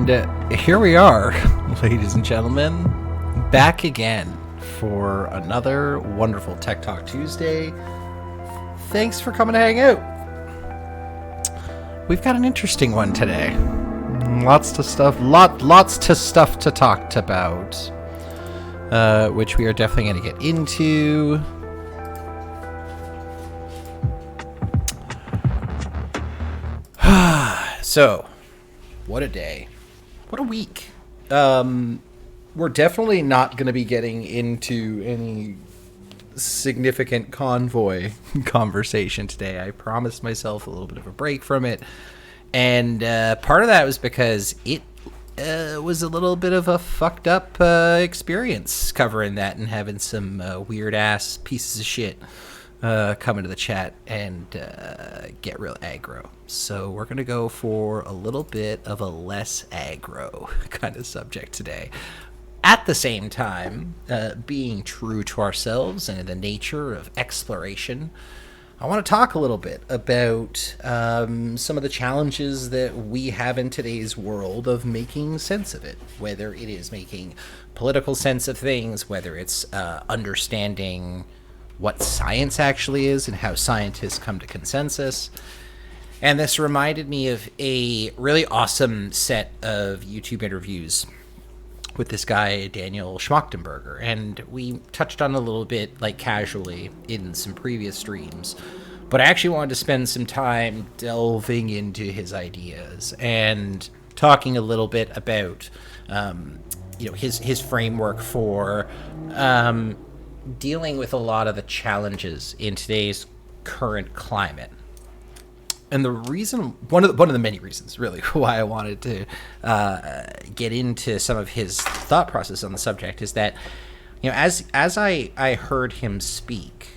And here we are, ladies and gentlemen, back again for another wonderful Tech Talk Tuesday. Thanks for coming to hang out. We've got an interesting one today. Lots to stuff to talk about, which we are definitely going to get into. So, what a day. What a week. We're definitely not going to be getting into any significant convoy conversation today. I promised myself a little bit of a break from it. And part of that was because it was a little bit of a fucked up experience covering that and having some weird-ass pieces of shit come into the chat and get real aggro. So we're going to go for a little bit of a less aggro kind of subject today. At the same time, being true to ourselves and in the nature of exploration, I want to talk a little bit about some of the challenges that we have in today's world of making sense of it, whether it is making political sense of things, whether it's understanding what science actually is and how scientists come to consensus. And this reminded me of a really awesome set of YouTube interviews with this guy, Daniel Schmachtenberger. And we touched on it a little bit, like casually, in some previous streams. But I actually wanted to spend some time delving into his ideas and talking a little bit about, his framework for dealing with a lot of the challenges in today's current climate. And the reason, one of the many reasons, really, why I wanted to get into some of his thought process on the subject is that, as I heard him speak,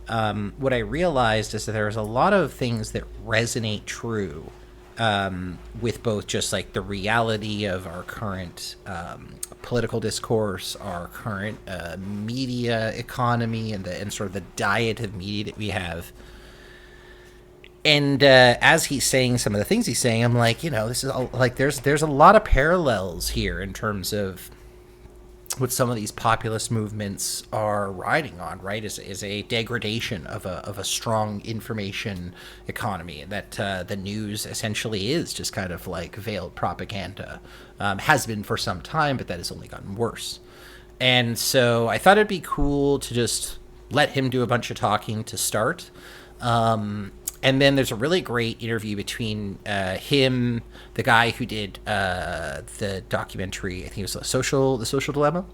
what I realized is that there's a lot of things that resonate true with both just like the reality of our current political discourse, our current media economy, and sort of the diet of media that we have. And as he's saying some of the things he's saying, I'm like, this is like there's a lot of parallels here in terms of what some of these populist movements are riding on, right? Is a degradation of a strong information economy that the news essentially is just kind of like veiled propaganda, has been for some time, but that has only gotten worse. And so I thought it'd be cool to just let him do a bunch of talking to start. And then there's a really great interview between him, the guy who did the documentary, I think it was The Social Dilemma,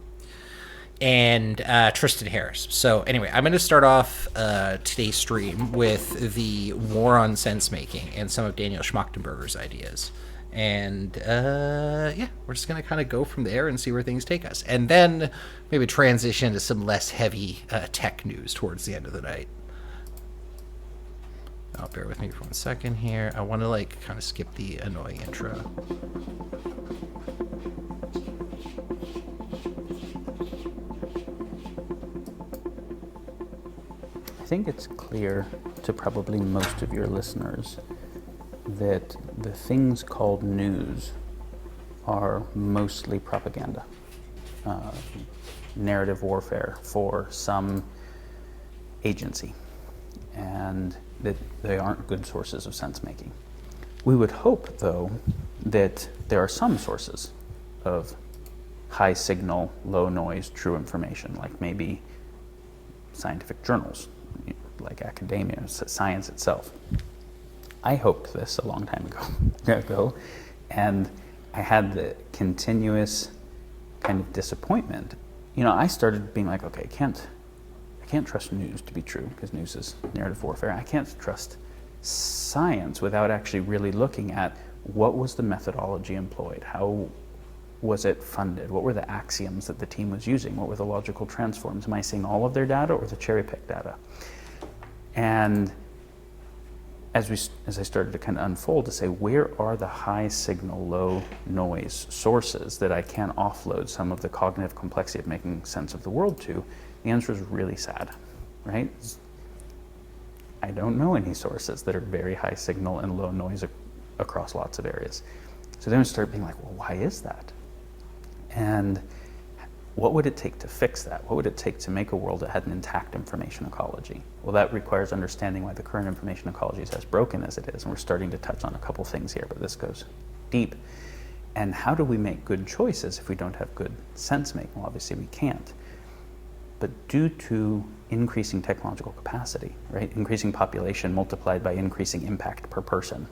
and Tristan Harris. So anyway, I'm going to start off today's stream with the war on sense-making and some of Daniel Schmachtenberger's ideas. And we're just going to kind of go from there and see where things take us. And then maybe transition to some less heavy tech news towards the end of the night. Bear with me for 1 second here. I want to kind of skip the annoying intro. I think it's clear to probably most of your listeners that the things called news are mostly propaganda, narrative warfare for some agency, and that they aren't good sources of sense-making. We would hope, though, that there are some sources of high signal, low noise, true information, like maybe scientific journals, like academia, science itself. I hoped this a long time ago, and I had the continuous kind of disappointment. I started being like, okay, I can't trust news to be true because news is narrative warfare. I can't trust science without actually really looking at what was the methodology employed, how was it funded, what were the axioms that the team was using, what were the logical transforms. Am I seeing all of their data or the cherry-picked data? And as I started to kind of unfold to say, where are the high signal, low noise sources that I can offload some of the cognitive complexity of making sense of the world to? The answer is really sad, right? I don't know any sources that are very high signal and low noise across lots of areas. So then we start being like, well, why is that? And what would it take to fix that? What would it take to make a world that had an intact information ecology? Well, that requires understanding why the current information ecology is as broken as it is. And we're starting to touch on a couple things here, but this goes deep. And how do we make good choices if we don't have good sense making? Well, obviously we can't. But due to increasing technological capacity, right? Increasing population multiplied by increasing impact per person,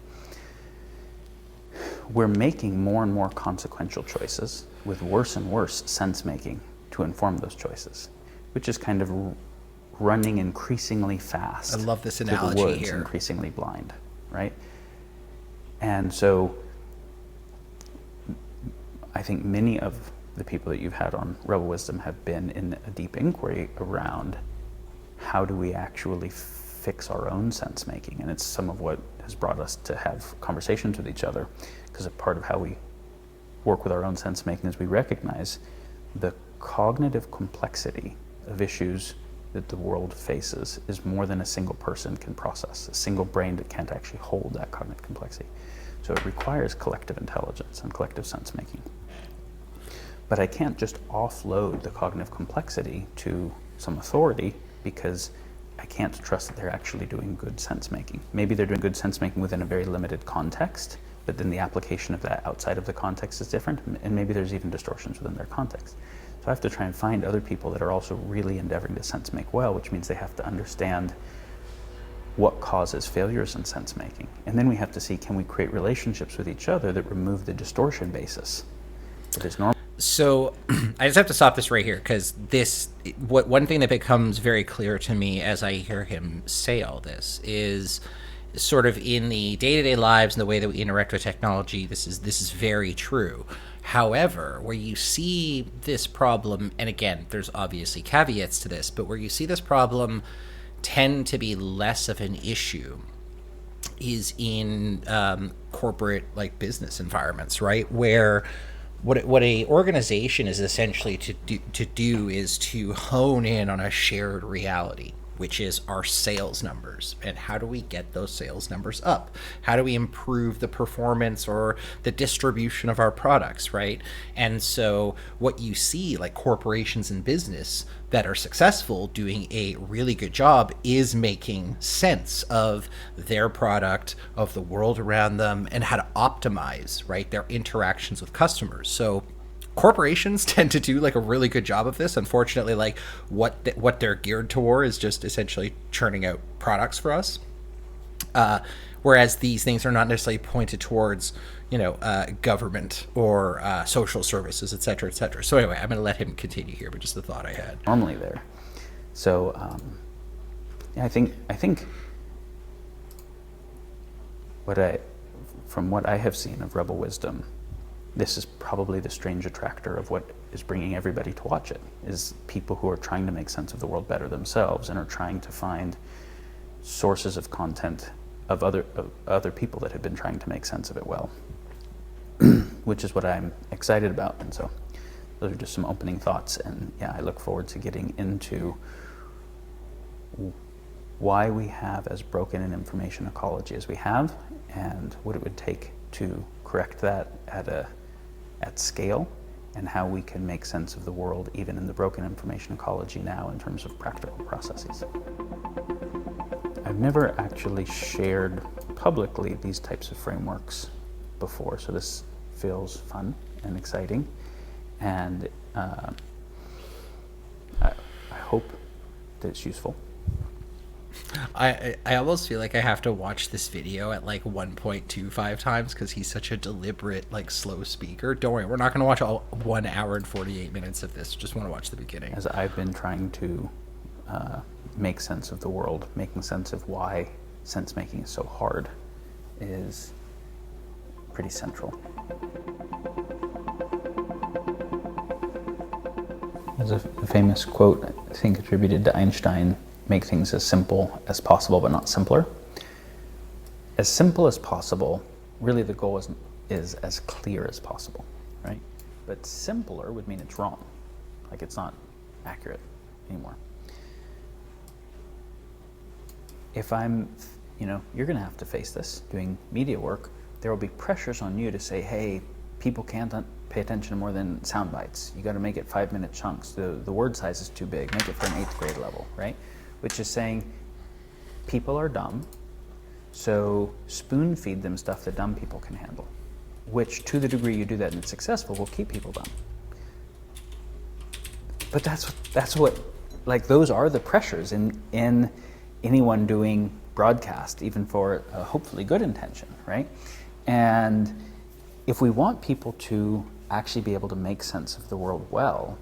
we're making more and more consequential choices with worse and worse sense making to inform those choices, which is kind of running increasingly fast. I love this through analogy the woods, here. increasingly blind, right? And so I think many of the people that you've had on Rebel Wisdom have been in a deep inquiry around how do we actually fix our own sense making, and it's some of what has brought us to have conversations with each other, because a part of how we work with our own sense making is we recognize the cognitive complexity of issues that the world faces is more than a single person can process. A single brain that can't actually hold that cognitive complexity. So it requires collective intelligence and collective sense making. But I can't just offload the cognitive complexity to some authority, because I can't trust that they're actually doing good sense making. Maybe they're doing good sense making within a very limited context, but then the application of that outside of the context is different, and maybe there's even distortions within their context. So I have to try and find other people that are also really endeavoring to sense make well, which means they have to understand what causes failures in sense making. And then we have to see, can we create relationships with each other that remove the distortion basis that is normal? So I just have to stop this right here, because one thing that becomes very clear to me as I hear him say all this is sort of in the day-to-day lives and the way that we interact with technology, this is very true. However, where you see this problem, and again, there's obviously caveats to this, but where you see this problem tend to be less of an issue is in corporate, like, business environments, right? Where what a organization is essentially to do is to hone in on a shared reality, which is our sales numbers. And how do we get those sales numbers up? How do we improve the performance or the distribution of our products, right? And so what you see, like corporations and business that are successful doing a really good job, is making sense of their product, of the world around them, and how to optimize, right, their interactions with customers. So corporations tend to do like a really good job of this. Unfortunately, like what they're geared toward is just essentially churning out products for us. Whereas these things are not necessarily pointed towards, government or social services, et cetera, et cetera. So anyway, I'm going to let him continue here, but just the thought I had. Normally there. So I think from what I have seen of Rebel Wisdom, this is probably the strange attractor of what is bringing everybody to watch it, is people who are trying to make sense of the world better themselves and are trying to find sources of content of other people that have been trying to make sense of it well, which is what I'm excited about. And so those are just some opening thoughts. And yeah, I look forward to getting into why we have as broken an information ecology as we have, and what it would take to correct that at scale, and how we can make sense of the world even in the broken information ecology now in terms of practical processes. I've never actually shared publicly these types of frameworks before, so this feels fun and exciting, and I hope that it's useful. I almost feel like I have to watch this video at like 1.25 times, because he's such a deliberate, like, slow speaker. Don't worry, we're not going to watch all 1 hour and 48 minutes of this. Just want to watch the beginning. As I've been trying to make sense of the world, making sense of why sense making is so hard is pretty central. There's a famous quote, I think attributed to Einstein: make things as simple as possible, but not simpler. As simple as possible, really the goal is as clear as possible, right? But simpler would mean it's wrong, like it's not accurate anymore. If you're gonna have to face this doing media work, there will be pressures on you to say, hey, people can't pay attention to more than sound bites. You got to make it 5-minute chunks. The word size is too big. Make it for an 8th grade level, right? Which is saying people are dumb, so spoon feed them stuff that dumb people can handle. Which, to the degree you do that and it's successful, will keep people dumb. But that's what, like, those are the pressures in anyone doing broadcast, even for a hopefully good intention, right? And if we want people to actually be able to make sense of the world well,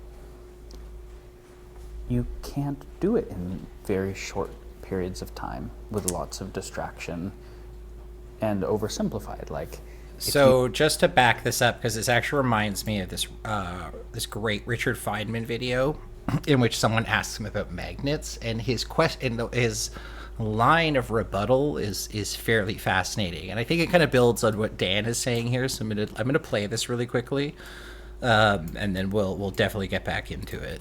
you can't do it in very short periods of time with lots of distraction and oversimplified. Like, so just to back this up, because this actually reminds me of this great Richard Feynman video in which someone asks him about magnets, and his line of rebuttal is fairly fascinating, and I think it kind of builds on what Dan is saying here. So I'm gonna play this really quickly, and then we'll definitely get back into it.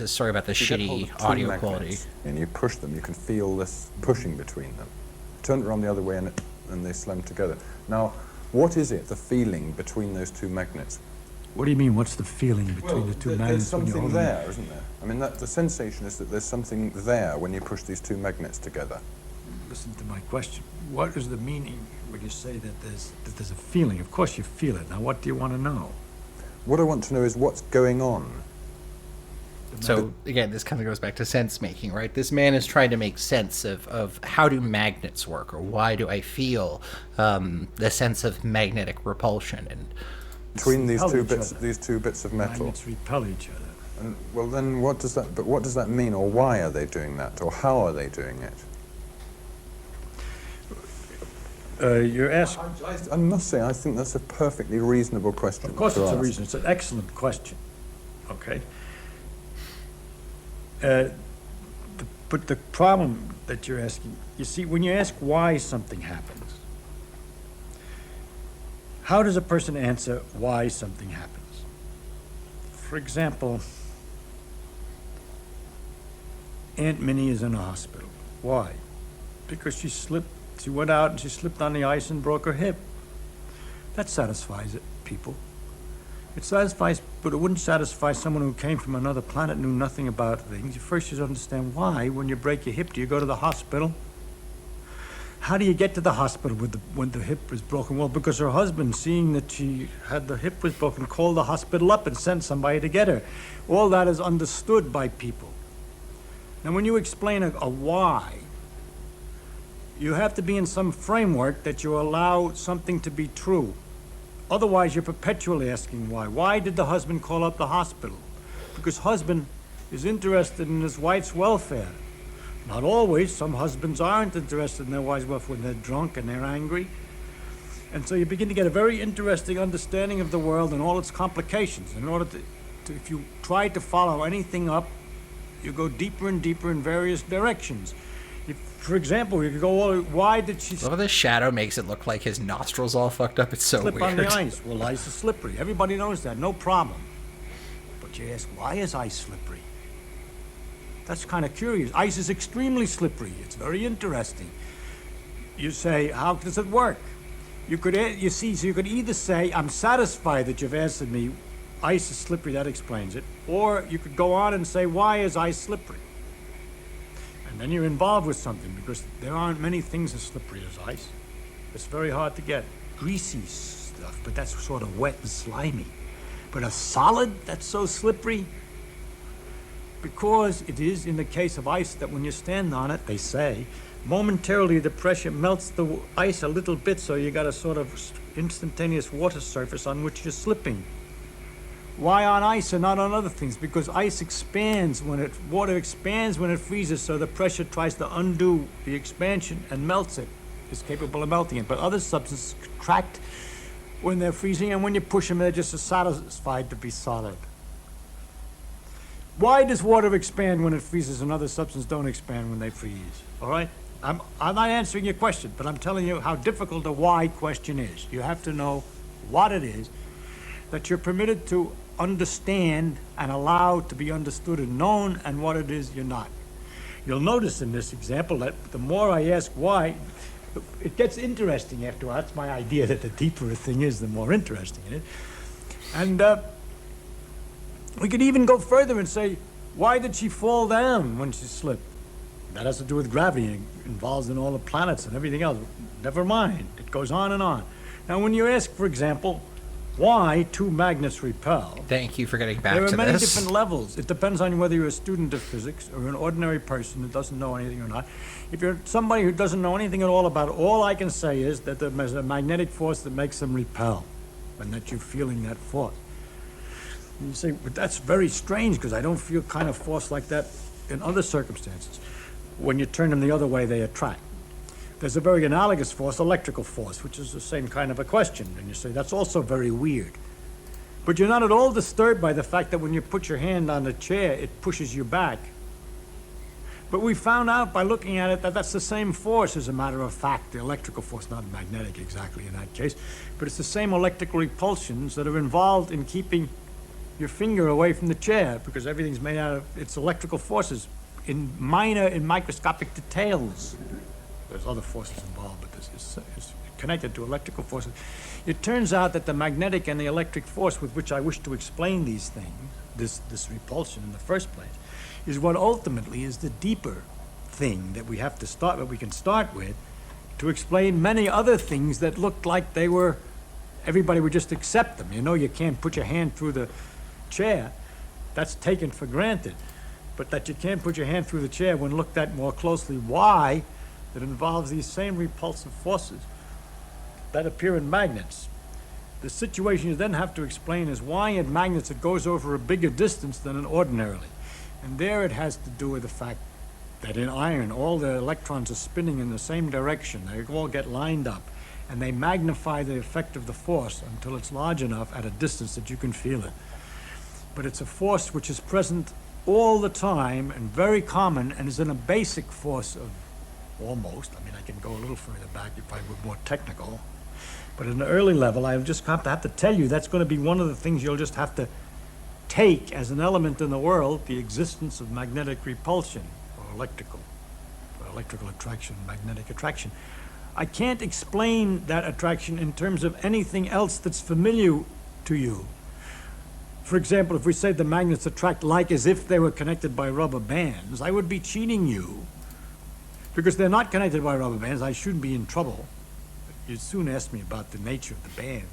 Sorry about the shitty audio quality. And you push them, you can feel this pushing between them. Turn it around the other way and they slam together. Now, what is it, the feeling between those two magnets? What do you mean, what's the feeling between the two magnets? There's something there, isn't there? I mean, the sensation is that there's something there when you push these two magnets together. Listen to my question. What is the meaning when you say that there's a feeling? Of course you feel it. Now, what do you want to know? What I want to know is what's going on. So again, this kind of goes back to sense making, right? This man is trying to make sense of how do magnets work, or why do I feel the sense of magnetic repulsion, and between these two bits of metal. Magnets repel each other. And well, then what does that mean, or why are they doing that, or how are they doing it? You're asking. I must say, I think that's a perfectly reasonable question. Of course, it's to a ask. reason. It's an excellent question. Okay. But the problem that you're asking, you see, when you ask why something happens, how does a person answer why something happens? For example, Aunt Minnie is in a hospital. Why? Because she went out and she slipped on the ice and broke her hip. That satisfies people. It satisfies, but it wouldn't satisfy someone who came from another planet, knew nothing about things. First, you should understand why, when you break your hip, do you go to the hospital? How do you get to the hospital when the hip was broken? Well, because her husband, seeing that she had the hip was broken, called the hospital up and sent somebody to get her. All that is understood by people. Now, when you explain a why, you have to be in some framework that you allow something to be true. Otherwise, you're perpetually asking why. Why did the husband call up the hospital? Because husband is interested in his wife's welfare. Not always. Some husbands aren't interested in their wife's welfare when they're drunk and they're angry. And so you begin to get a very interesting understanding of the world and all its complications. In order to if you try to follow anything up, you go deeper and deeper in various directions. For example, you could go, why did she well, the shadow makes it look like his nostrils all fucked up. It's so slip weird. on the ice? Well, ice is slippery. Everybody knows that, no problem. But you ask, why is ice slippery? That's kind of curious. Ice is extremely slippery. It's very interesting. You say, how does it work? You could either say, I'm satisfied that you've answered me, ice is slippery, that explains it. Or you could go on and say, why is ice slippery? And then you're involved with something, because there aren't many things as slippery as ice. It's very hard to get. Greasy stuff, but that's sort of wet and slimy. But a solid that's so slippery, because it is in the case of ice that when you stand on it, they say, momentarily the pressure melts the ice a little bit, so you got a sort of instantaneous water surface on which you're slipping. Why on ice and not on other things? Because ice expands water expands when it freezes, so the pressure tries to undo the expansion and melts it. It's capable of melting it. But other substances contract when they're freezing, and when you push them, they're just satisfied to be solid. Why does water expand when it freezes and other substances don't expand when they freeze? All right? I'm not answering your question, but I'm telling you how difficult a why question is. You have to know what it is that you're permitted to understand and allowed to be understood and known, and what it is you're not. You'll notice in this example that the more I ask why, It gets interesting after a while. That's my idea, that the deeper a thing is, the more interesting it is. And we could even go further and say, why did she fall down when she slipped? That has to do with gravity. It involves in all the planets and everything else. Never mind. It goes on and on. Now, when you ask, for example, why two magnets repel, Thank you for getting back there to are many this. different levels. It depends on whether you're a student of physics or an ordinary person who doesn't know anything or not. If you're somebody who doesn't know anything at all about it, all I can say is that there's a magnetic force that makes them repel, and that you're feeling that force. And you say, but that's very strange, because I don't feel kind of force like that in other circumstances. When you turn them the other way, they attract. There's a very analogous force, electrical force, which is the same kind of a question. And you say, that's also very weird. But you're not at all disturbed by the fact that when you put your hand on the chair, it pushes you back. But we found out by looking at it that that's the same force, as a matter of fact. The electrical force, not magnetic exactly in that case, but it's the same electrical repulsions that are involved in keeping your finger away from the chair, because everything's made out of its electrical forces in minor and microscopic details. There's other forces involved, but this is connected to electrical forces. It turns out that the magnetic and the electric force with which I wish to explain these things, this repulsion in the first place, is what ultimately is the deeper thing that we have to start, that we can start with, to explain many other things that looked like they were, everybody would just accept them. You know, you can't put your hand through the chair, that's taken for granted. But that you can't put your hand through the chair, when looked at more closely, why? That involves these same repulsive forces that appear in magnets. The situation you then have to explain is why in magnets it goes over a bigger distance than in ordinarily. And there it has to do with the fact that in iron, all the electrons are spinning in the same direction. They all get lined up, and they magnify the effect of the force until it's large enough at a distance that you can feel it. But it's a force which is present all the time and very common, and is in a basic force of almost, I mean, I can go a little further back if I were more technical, but at an early level, I just have to tell you that's going to be one of the things you'll just have to take as an element in the world, the existence of magnetic repulsion, or electrical attraction, magnetic attraction. I can't explain that attraction in terms of anything else that's familiar to you. For example, if we say the magnets attract like as if they were connected by rubber bands, I would be cheating you, because they're not connected by rubber bands. I shouldn't be in trouble. You'd soon ask me about the nature of the bands.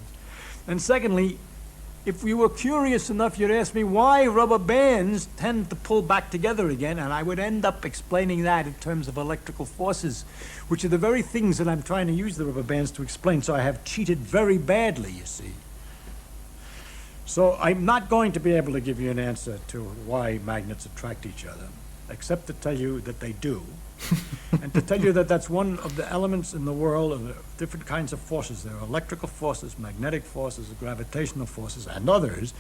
And secondly, if you were curious enough, you'd ask me why rubber bands tend to pull back together again, and I would end up explaining that in terms of electrical forces, which are the very things that I'm trying to use the rubber bands to explain. So I have cheated very badly, you see. So I'm not going to be able to give you an answer to why magnets attract each other, except to tell you that they do, and to tell you that that's one of the elements in the world of the different kinds of forces. There are electrical forces, magnetic forces, gravitational forces, and others,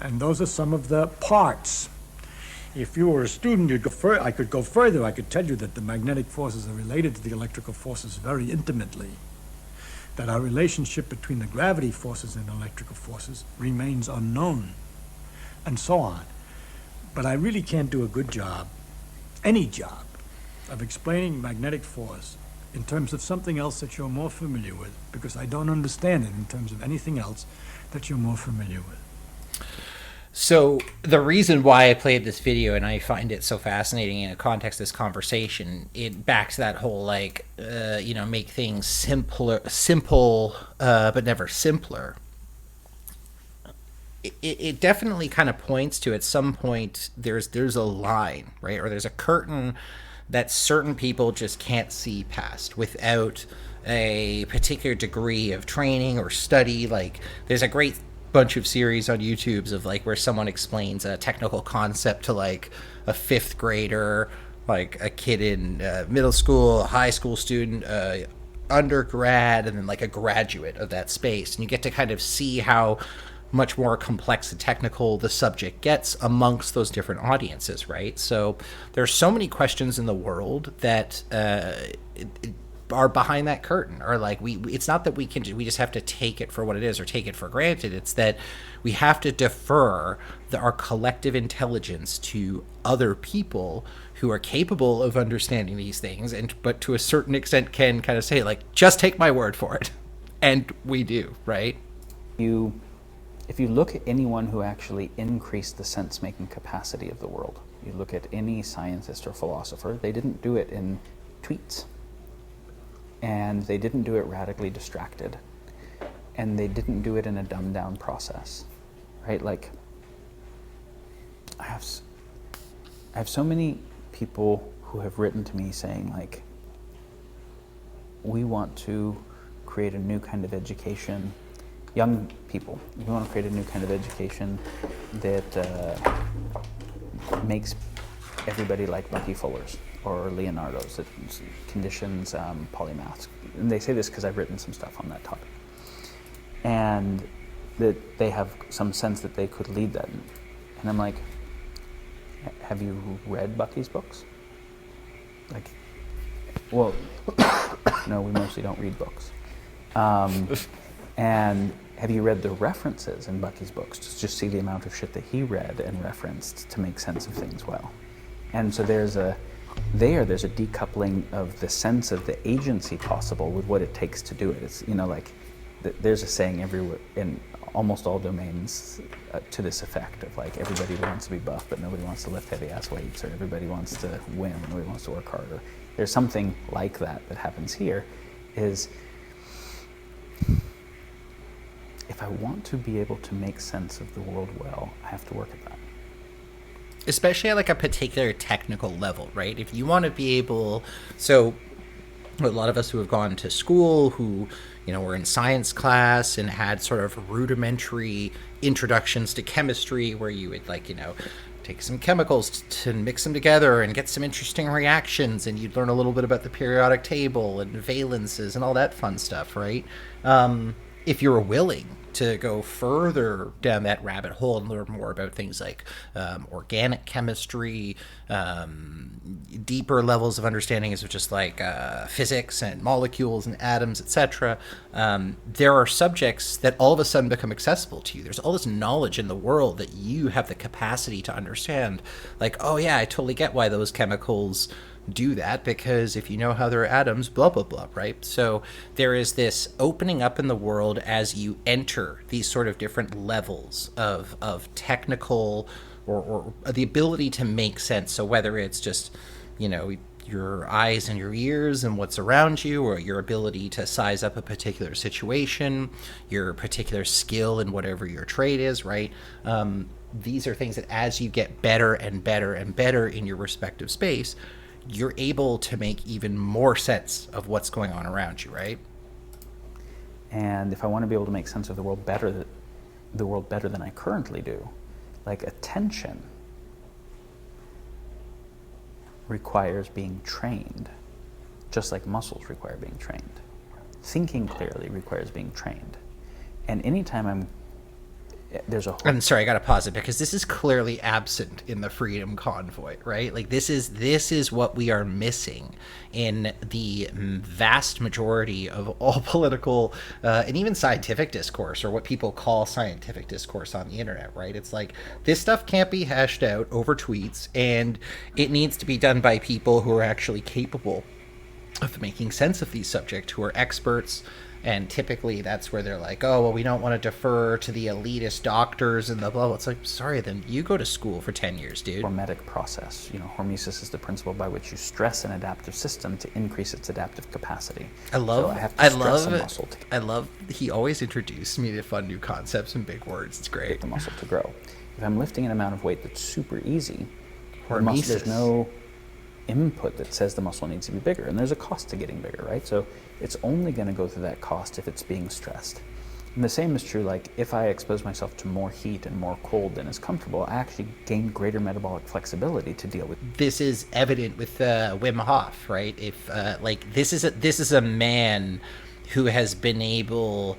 and those are some of the parts. If you were a student, I could go further. I could tell you that the magnetic forces are related to the electrical forces very intimately, that our relationship between the gravity forces and electrical forces remains unknown, and so on. But I really can't do a good job, any job, of explaining magnetic force in terms of something else that you're more familiar with, because I don't understand it in terms of anything else that you're more familiar with. So the reason why I played this video, and I find it so fascinating in the context of this conversation, it backs that whole make things simple, but never simpler. It definitely kind of points to, at some point there's a line, right, or there's a curtain that certain people just can't see past without a particular degree of training or study. Like, there's a great bunch of series on YouTube's of where someone explains a technical concept to a fifth grader, a kid in middle school, a high school student, undergrad, and then a graduate of that space. And you get to kind of see how much more complex and technical the subject gets amongst those different audiences, right? So there's so many questions in the world that are behind that curtain, or like it's not that we just have to take it for what it is or take it for granted. It's that we have to defer our collective intelligence to other people who are capable of understanding these things, but to a certain extent can kind of say, like, just take my word for it. And we do, right? If you look at anyone who actually increased the sense-making capacity of the world, you look at any scientist or philosopher, they didn't do it in tweets. And they didn't do it radically distracted. And they didn't do it in a dumbed-down process, right? Like, I have so many people who have written to me saying, like, we want to create a new kind of education. Young people, we want to create a new kind of education that makes everybody like Bucky Fuller's or Leonardo's, that conditions polymaths. And they say this because I've written some stuff on that topic. And that they have some sense that they could lead that. And I'm like, have you read Bucky's books? Like, well, no, we mostly don't read books. And have you read the references in Bucky's books? Just see the amount of shit that he read and referenced to make sense of things well. And so there's a decoupling of the sense of the agency possible with what it takes to do it. It's, you know, like, there's a saying everywhere in almost all domains to this effect of, like, everybody wants to be buff, but nobody wants to lift heavy ass weights, or everybody wants to win, nobody wants to work harder. There's something like that happens here, is if I want to be able to make sense of the world well, I have to work at that. Especially at like a particular technical level, right? If you want to be able, so a lot of us who have gone to school, who, you know, were in science class and had sort of rudimentary introductions to chemistry, where you would, like, you know, take some chemicals to mix them together and get some interesting reactions, and you'd learn a little bit about the periodic table and valences and all that fun stuff, right? If you're willing to go further down that rabbit hole and learn more about things like organic chemistry, deeper levels of understanding of just like physics and molecules and atoms, etc., there are subjects that all of a sudden become accessible to you. There's all this knowledge in the world that you have the capacity to understand. Like, oh yeah, I totally get why those chemicals do that, because if you know how there are atoms, blah blah blah, right? So there is this opening up in the world as you enter these sort of different levels of technical or the ability to make sense. So whether it's just, you know, your eyes and your ears and what's around you, or your ability to size up a particular situation, your particular skill in whatever your trade is, right? These are things that as you get better and better and better in your respective space, you're able to make even more sense of what's going on around you, right? And if I want to be able to make sense of the world better than I currently do, like, attention requires being trained, just like muscles require being trained. Thinking clearly requires being trained. And anytime I'm sorry, I gotta pause it, because this is clearly absent in the Freedom Convoy, right? Like, this is what we are missing in the vast majority of all political and even scientific discourse, or what people call scientific discourse on the internet, right? It's like, this stuff can't be hashed out over tweets, and it needs to be done by people who are actually capable of making sense of these subjects, who are experts. And typically that's where they're like, oh, well, we don't want to defer to the elitist doctors and the blah, blah. It's like, sorry, then you go to school for 10 years, dude. Hormetic process. You know, hormesis is the principle by which you stress an adaptive system to increase its adaptive capacity. I love he always introduced me to fun new concepts and big words. It's great. Get the muscle to grow. If I'm lifting an amount of weight that's super easy, Hormesis. there's no input that says the muscle needs to be bigger, and there's a cost to getting bigger, right? So it's only going to go through that cost if it's being stressed. And the same is true, like, if I expose myself to more heat and more cold than is comfortable, I actually gain greater metabolic flexibility to deal with. This is evident with Wim Hof, right? If like, this is a man who has been able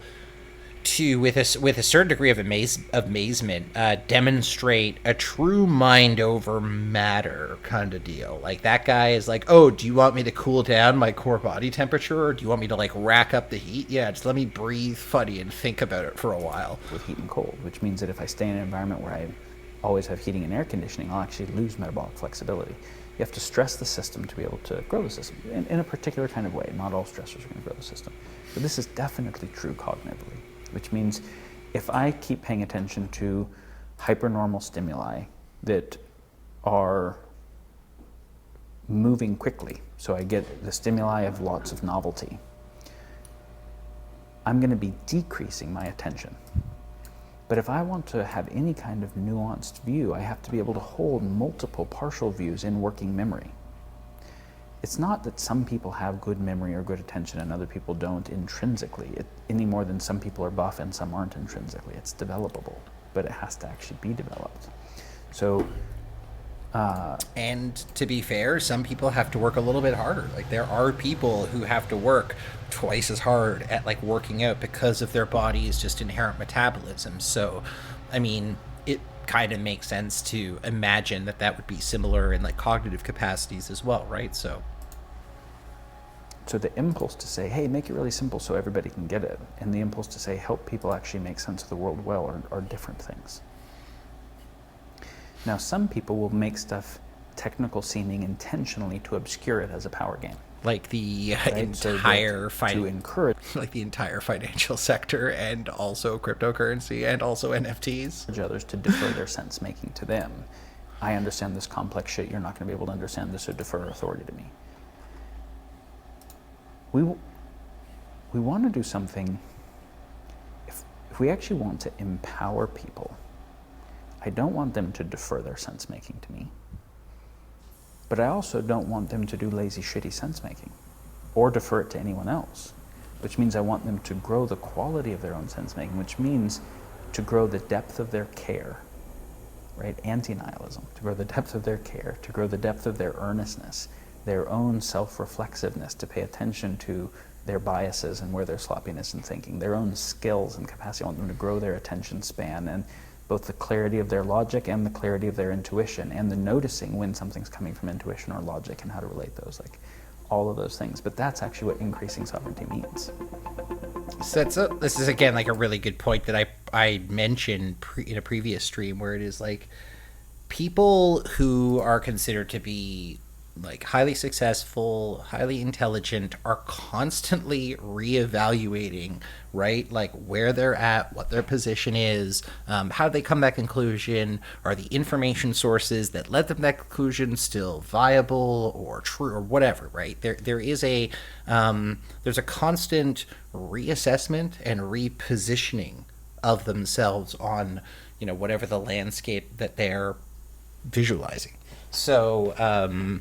to, with a certain degree of amazement, demonstrate a true mind over matter kind of deal. Like, that guy is like, oh, do you want me to cool down my core body temperature, or do you want me to like rack up the heat? Yeah, just let me breathe funny and think about it for a while. With heat and cold, which means that if I stay in an environment where I always have heating and air conditioning, I'll actually lose metabolic flexibility. You have to stress the system to be able to grow the system in a particular kind of way. Not all stressors are going to grow the system. But this is definitely true cognitively, which means if I keep paying attention to hypernormal stimuli that are moving quickly, so I get the stimuli of lots of novelty, I'm going to be decreasing my attention. But if I want to have any kind of nuanced view, I have to be able to hold multiple partial views in working memory. It's not that some people have good memory or good attention and other people don't intrinsically, any more than some people are buff and some aren't intrinsically. It's developable, but it has to actually be developed. So, and to be fair, some people have to work a little bit harder. Like, there are people who have to work twice as hard at like working out because of their body's just inherent metabolism. So, I mean, it kind of makes sense to imagine that that would be similar in like cognitive capacities as well, right? So the impulse to say, hey, make it really simple so everybody can get it, and the impulse to say, help people actually make sense of the world well are different things. Now, some people will make stuff technical seeming intentionally to obscure it as a power game. Like the Right? entire to encourage like the entire financial sector, and also cryptocurrency, and also NFTs. others to defer their sense making to them. I understand this complex shit, you're not going to be able to understand this, so defer authority to me. We want to do something, if we actually want to empower people, I don't want them to defer their sense making to me. But I also don't want them to do lazy, shitty sense-making or defer it to anyone else, which means I want them to grow the quality of their own sense-making, which means to grow the depth of their care, right? Anti-nihilism, to grow the depth of their care, to grow the depth of their earnestness, their own self-reflexiveness, to pay attention to their biases and where their sloppiness in thinking, their own skills and capacity. I want them to grow their attention span and both the clarity of their logic and the clarity of their intuition, and the noticing when something's coming from intuition or logic and how to relate those, like all of those things. But that's actually what increasing sovereignty means. So this is again like a really good point that I mentioned in a previous stream, where it is like people who are considered to be like highly successful, highly intelligent, are constantly reevaluating, right? Like where they're at, what their position is, how they come to that conclusion, are the information sources that led them to that conclusion still viable or true or whatever, right? There is a there's a constant reassessment and repositioning of themselves on, you know, whatever the landscape that they're visualizing. So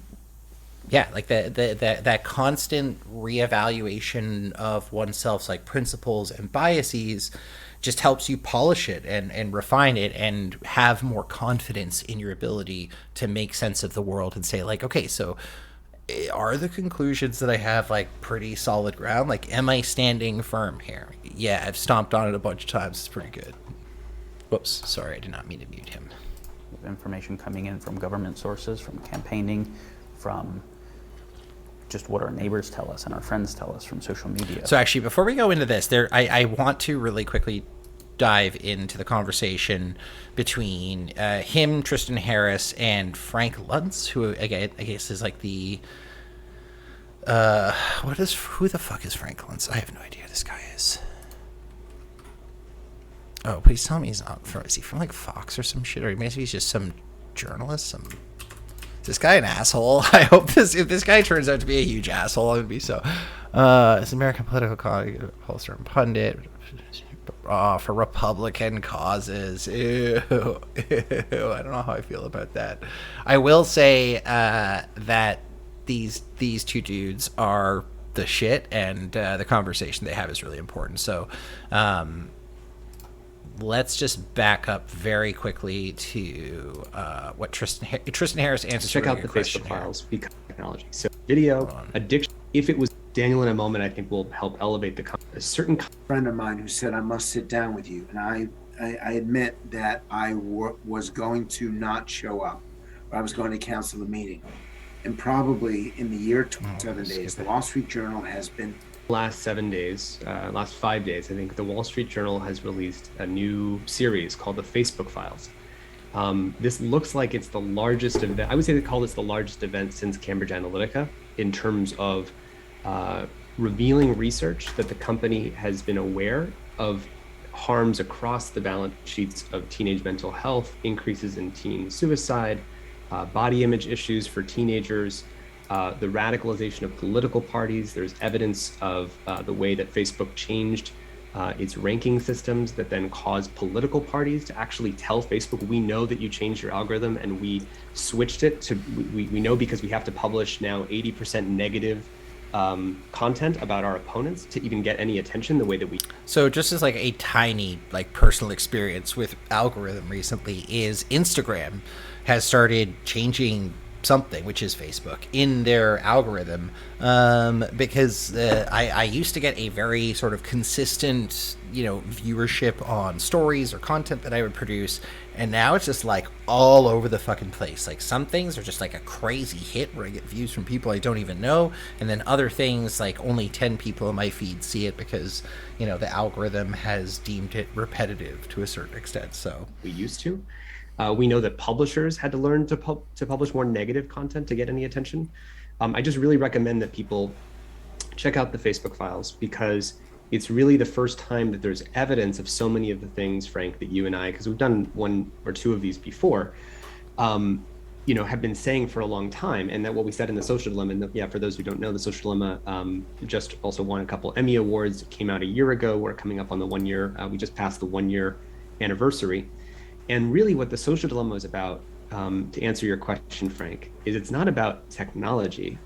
yeah, like that constant reevaluation of oneself's like principles and biases just helps you polish it and refine it and have more confidence in your ability to make sense of the world and say like, okay, so are the conclusions that I have like pretty solid ground? Like, am I standing firm here? Yeah, I've stomped on it a bunch of times. It's pretty good. Whoops, sorry, I did not mean to mute him. Information coming in from government sources, from campaigning, from just what our neighbors tell us and our friends tell us from social media. So actually, before we go into this, I want to really quickly dive into the conversation between him, Tristan Harris, and Frank Luntz, who again I guess is like the who the fuck is Frank Luntz? I have no idea who this guy is. Oh, please tell me he's not from. Is he from like Fox or some shit, or maybe he's just some journalist? Is this guy an asshole? I hope if this guy turns out to be a huge asshole, I would be so. It's American political pollster and pundit for Republican causes. Ew. I don't know how I feel about that. I will say that these two dudes are the shit, and the conversation they have is really important. So let's just back up very quickly to what Tristan Harris answers. Check out the Facebook files because technology. So video addiction. If it was Daniel, in a moment, I think will help elevate a certain Friend of mine who said I must sit down with you, and I admit that was going to not show up. I was going to cancel the meeting, and probably in the year 7 days, the Wall Street Journal has been. last 7 days, last 5 days, I think the Wall Street Journal has released a new series called the Facebook Files. This looks like it's the largest event. I would say they call this the largest event since Cambridge Analytica in terms of revealing research that the company has been aware of harms across the balance sheets of teenage mental health, increases in teen suicide, body image issues for teenagers, the radicalization of political parties. There's evidence of the way that Facebook changed its ranking systems that then caused political parties to actually tell Facebook, we know that you changed your algorithm and we switched it to, we know because we have to publish now 80% negative content about our opponents to even get any attention the way that we. So just as like a tiny like personal experience with algorithm recently is Instagram has started changing something, which is Facebook, in their algorithm, because I used to get a very sort of consistent, viewership on stories or content that I would produce, and now it's just like all over the fucking place. Like some things are just like a crazy hit where I get views from people I don't even know, and then other things like only 10 people in my feed see it because, the algorithm has deemed it repetitive to a certain extent. So we used to. We know that publishers had to learn to publish more negative content to get any attention. I just really recommend that people check out the Facebook Files because it's really the first time that there's evidence of so many of the things, Frank, that you and I, because we've done one or two of these before, have been saying for a long time. And that what we said in the Social Dilemma, for those who don't know, the Social Dilemma just also won a couple Emmy Awards. It came out a year ago. We're coming up on the 1 year. We just passed the 1 year anniversary. And really what the Social Dilemma is about, to answer your question, Frank, is it's not about technology.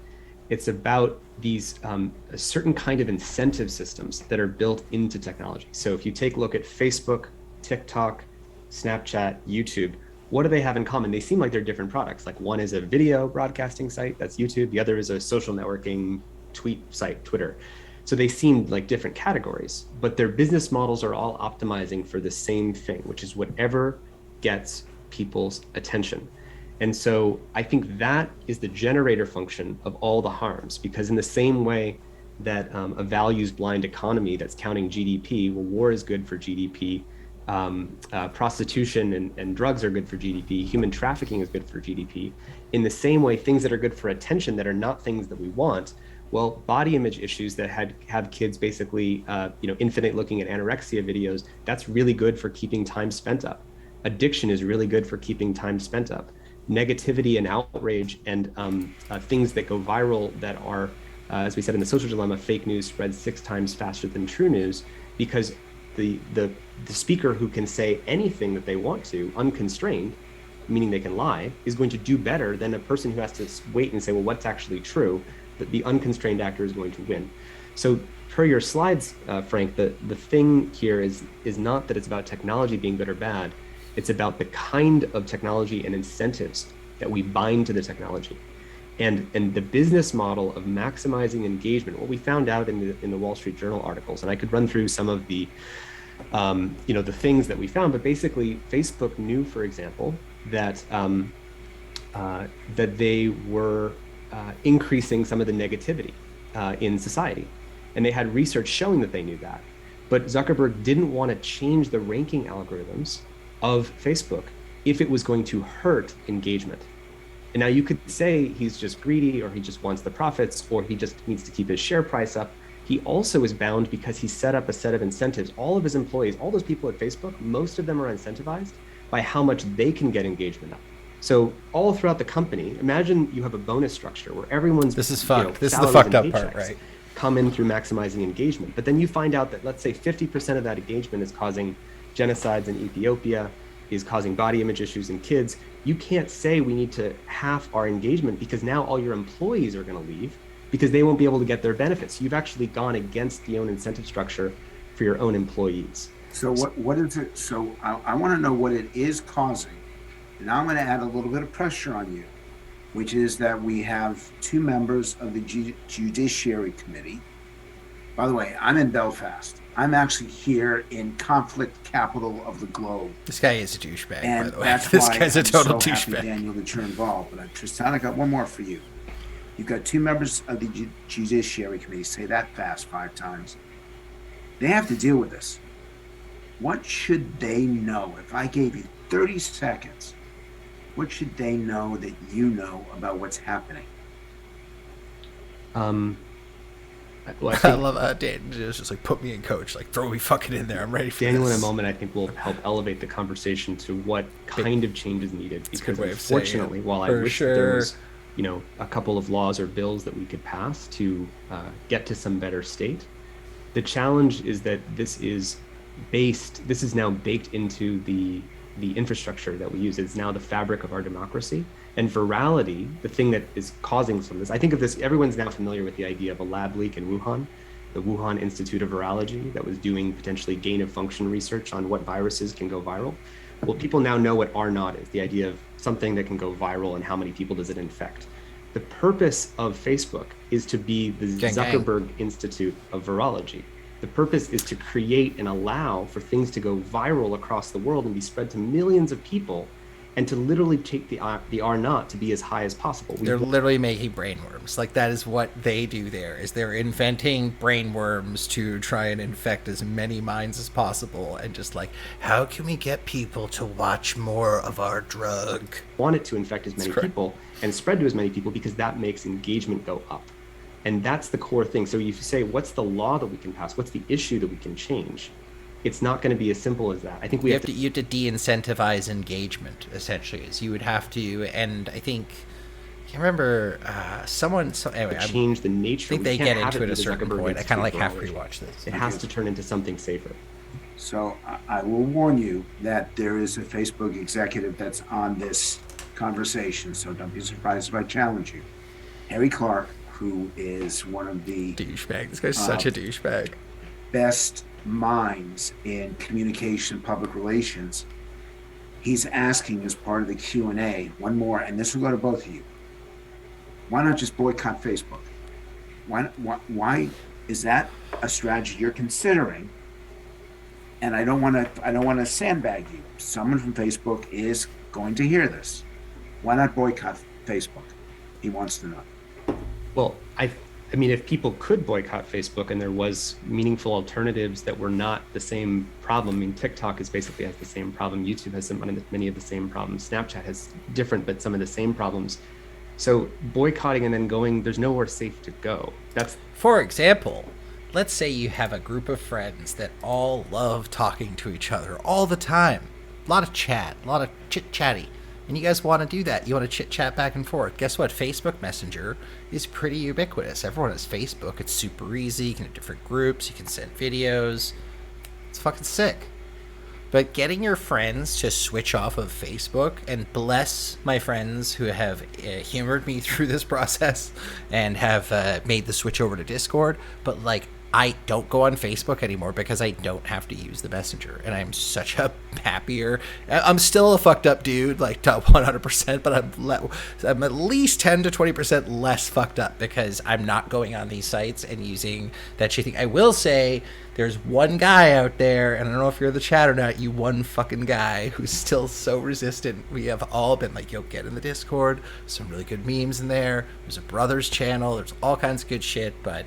It's about these a certain kind of incentive systems that are built into technology. So if you take a look at Facebook, TikTok, Snapchat, YouTube, what do they have in common? They seem like they're different products. Like one is a video broadcasting site, that's YouTube. The other is a social networking tweet site, Twitter. So they seem like different categories, but their business models are all optimizing for the same thing, which is whatever gets people's attention. And so I think that is the generator function of all the harms, because in the same way that a values blind economy that's counting GDP, well, war is good for GDP, prostitution and drugs are good for GDP, human trafficking is good for GDP. In the same way, things that are good for attention that are not things that we want, well, body image issues that have kids basically, infinite looking at anorexia videos, that's really good for keeping time spent up. Addiction is really good for keeping time spent up. Negativity and outrage and things that go viral that are, as we said in the Social Dilemma, fake news spreads 6 times faster than true news, because the speaker who can say anything that they want to, unconstrained, meaning they can lie, is going to do better than a person who has to wait and say, well, what's actually true? That the unconstrained actor is going to win. So per your slides, Frank, the thing here is not that it's about technology being good or bad. It's about the kind of technology and incentives that we bind to the technology. And the business model of maximizing engagement, what we found out in the Wall Street Journal articles, and I could run through some of the the things that we found, but basically Facebook knew, for example, that that they were increasing some of the negativity in society. And they had research showing that they knew that. But Zuckerberg didn't want to change the ranking algorithms of Facebook if it was going to hurt engagement. And now you could say he's just greedy, or he just wants the profits, or he just needs to keep his share price up. He also is bound because he set up a set of incentives. All of his employees, all those people at Facebook, most of them are incentivized by how much they can get engagement up. So all throughout the company, imagine you have a bonus structure where everyone's this is fucked. This is the fucked up part, right? Come in through maximizing engagement. But then you find out that, let's say 50% of that engagement is causing genocides in Ethiopia, is causing body image issues in kids. You can't say we need to half our engagement because now all your employees are going to leave because they won't be able to get their benefits. You've actually gone against your own incentive structure for your own employees. So what is it? So I want to know what it is causing. And now I'm going to add a little bit of pressure on you. which is that we have two members of the Judiciary Committee. By the way, I'm in Belfast. I'm actually here in conflict capital of the globe. This guy is a douchebag, And by the way. that's This why guy's a I'm total so happy, douchebag. Daniel, that you're involved. But Tristan, I got one more for you. You've got two members of the Judiciary Committee. Say that fast 5 times. They have to deal with this. What should they know? If I gave you 30 seconds, what should they know that you know about what's happening? Well, I love Dan. Just like put me in, coach. Like throw me fucking in there. I'm ready for Daniel, this. in a moment, I think will help elevate the conversation to what kind of change is needed. It's a good Because way of saying it. unfortunately, while I For wish sure. there was, a couple of laws or bills that we could pass to get to some better state, the challenge is that this is now baked into the infrastructure that we use. It's now the fabric of our democracy. And virality, the thing that is causing some of this, I think of this, everyone's now familiar with the idea of a lab leak in Wuhan, the Wuhan Institute of Virology that was doing potentially gain of function research on what viruses can go viral. Well, people now know what R naught is, the idea of something that can go viral and how many people does it infect. The purpose of Facebook is to be the Gang, gang. Zuckerberg Institute of Virology. The purpose is to create and allow for things to go viral across the world and be spread to millions of people, and to literally take the R naught to be as high as possible. They're literally making brain worms. Like that is what they do there, is they're inventing brain worms to try and infect as many minds as possible, and just like, how can we get people to watch more of our drug? Want it to infect as many people and spread to as many people because that makes engagement go up. And that's the core thing. So you say, what's the law that we can pass? What's the issue that we can change? It's not going to be as simple as that. I think you have to de-incentivize engagement, essentially, is you would have to, and I think, I can't remember, anyway, change the nature. I think they get into it at a certain point. I kind of like have to rewatch this. It has to turn into something safer. So I will warn you that there is a Facebook executive that's on this conversation, so don't be surprised if I challenge you. Harry Clark, who is one of the douchebag. This guy's such a douchebag. Best minds in communication, public relations. He's asking as part of the Q&A, one more, and this will go to both of you. Why not just boycott Facebook? Why is that a strategy you're considering? And I don't want to sandbag you. Someone from Facebook is going to hear this. Why not boycott Facebook? He wants to know. Well, I mean, if people could boycott Facebook and there was meaningful alternatives that were not the same problem, I mean, TikTok has the same problem. YouTube has many of the same problems. Snapchat has different, but some of the same problems. So boycotting and then going, there's nowhere safe to go. For example, let's say you have a group of friends that all love talking to each other all the time. A lot of chat, a lot of chit-chatty. And you guys want to do that. You want to chit-chat back and forth. Guess what? Facebook Messenger is pretty ubiquitous. Everyone has Facebook. It's super easy. You can have different groups. You can send videos. It's fucking sick. But getting your friends to switch off of Facebook, and bless my friends who have humored me through this process and have made the switch over to Discord, but like, I don't go on Facebook anymore because I don't have to use the Messenger, and I'm such a happier. I'm still a fucked up dude, like top 100%, but I'm at least 10 to 20% less fucked up because I'm not going on these sites and using that shit thing. I will say there's one guy out there, and I don't know if you're in the chat or not, you one fucking guy who's still so resistant. We have all been like, yo, get in the Discord. Some really good memes in there. There's a brothers channel. There's all kinds of good shit, but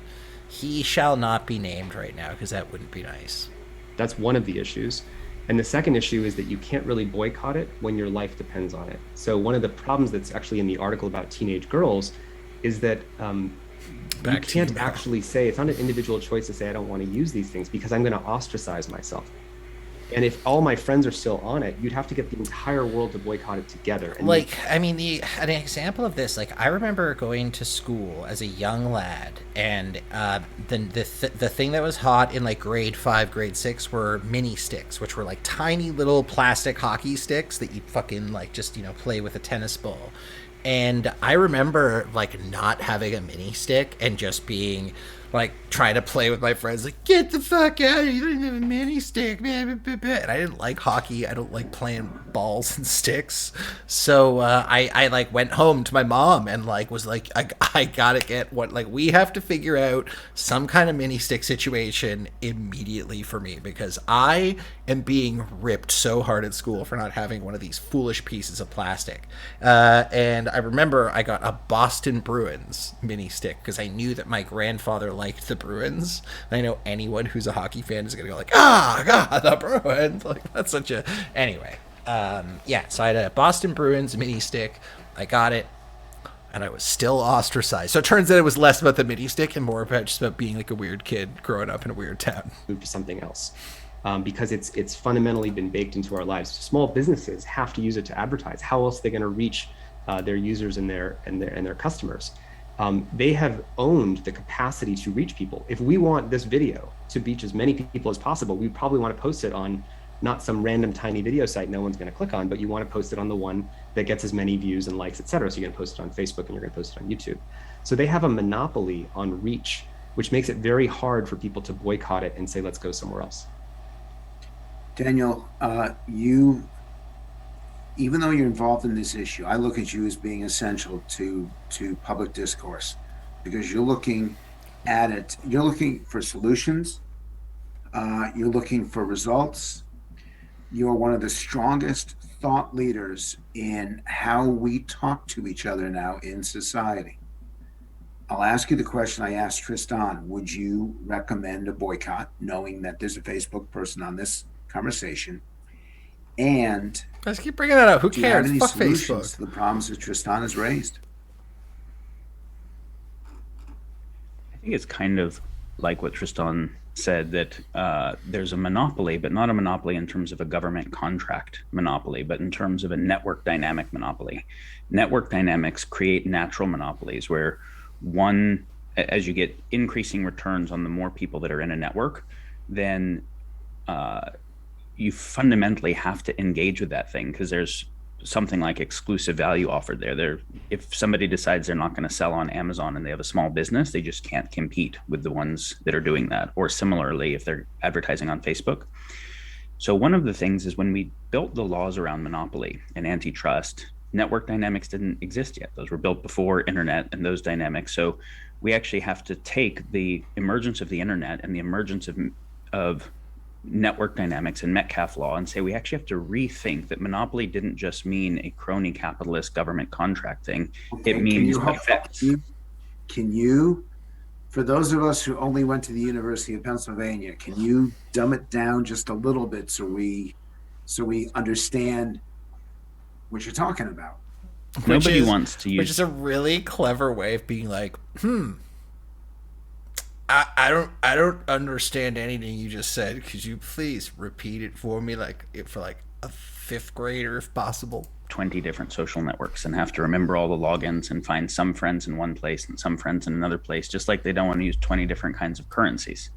he shall not be named right now because that wouldn't be nice. That's one of the issues. And the second issue is that you can't really boycott it when your life depends on it. So one of the problems that's actually in the article about teenage girls is that you can't actually say, it's not an individual choice to say, I don't want to use these things because I'm going to ostracize myself. And if all my friends are still on it, you'd have to get the entire world to boycott it together. And like, I mean, an example of this, like, I remember going to school as a young lad, and the thing that was hot in like grade 5, grade 6 were mini sticks, which were like tiny little plastic hockey sticks that you fucking like just, play with a tennis ball. And I remember like not having a mini stick and just being like trying to play with my friends, like, get the fuck out of here, you don't even have a mini stick, man. And I didn't like hockey. I don't like playing balls and sticks. So I like went home to my mom and like was like, I gotta get what, like, we have to figure out some kind of mini stick situation immediately for me, because I am being ripped so hard at school for not having one of these foolish pieces of plastic. And I remember I got a Boston Bruins mini stick because I knew that my grandfather liked the Bruins. And I know anyone who's a hockey fan is going to go like, God, the Bruins. Like, that's such a... Anyway, yeah, so I had a Boston Bruins mini stick. I got it, and I was still ostracized. So it turns out it was less about the mini stick and more about just about being like a weird kid growing up in a weird town. Move to something else. Because it's fundamentally been baked into our lives. Small businesses have to use it to advertise. How else are they going to reach their users and their customers? They have owned the capacity to reach people. If we want this video to reach as many people as possible, we probably want to post it on not some random tiny video site no one's going to click on, but you want to post it on the one that gets as many views and likes, etc. So you're going to post it on Facebook and you're going to post it on YouTube. So they have a monopoly on reach, which makes it very hard for people to boycott it and say, let's go somewhere else. Daniel, you, even though you're involved in this issue, I look at you as being essential to public discourse, because you're looking at it, you're looking for solutions, you're looking for results. You're one of the strongest thought leaders in how we talk to each other now in society. I'll ask you the question I asked Tristan. Would you recommend a boycott, knowing that there's a Facebook person on this conversation? And Let's keep bringing that up. Who do you have cares? any Fuck solutions Facebook. to the problems that Tristan has raised? I think it's kind of like what Tristan said, that there's a monopoly, but not a monopoly in terms of a government contract monopoly, but in terms of a network dynamic monopoly. Network dynamics create natural monopolies where one, as you get increasing returns on the more people that are in a network, then you fundamentally have to engage with that thing, because there's something like exclusive value offered there. If somebody decides they're not going to sell on Amazon and they have a small business, they just can't compete with the ones that are doing that. Or similarly, if they're advertising on Facebook. So one of the things is, when we built the laws around monopoly and antitrust, network dynamics didn't exist yet. Those were built before internet and those dynamics. So we actually have to take the emergence of the internet and the emergence of network dynamics and Metcalfe law and say we actually have to rethink that monopoly didn't just mean a crony capitalist government contract thing. Okay, it means effects. Can you, for those of us who only went to the University of Pennsylvania, can you dumb it down just a little bit so we understand what you're talking about? Nobody wants to use, which is a really clever way of being like, I don't understand anything you just said. Could you please repeat it for me, like for like a fifth grader, if possible? 20 different social networks and have to remember all the logins and find some friends in one place and some friends in another place, just like they don't want to use 20 different kinds of currencies.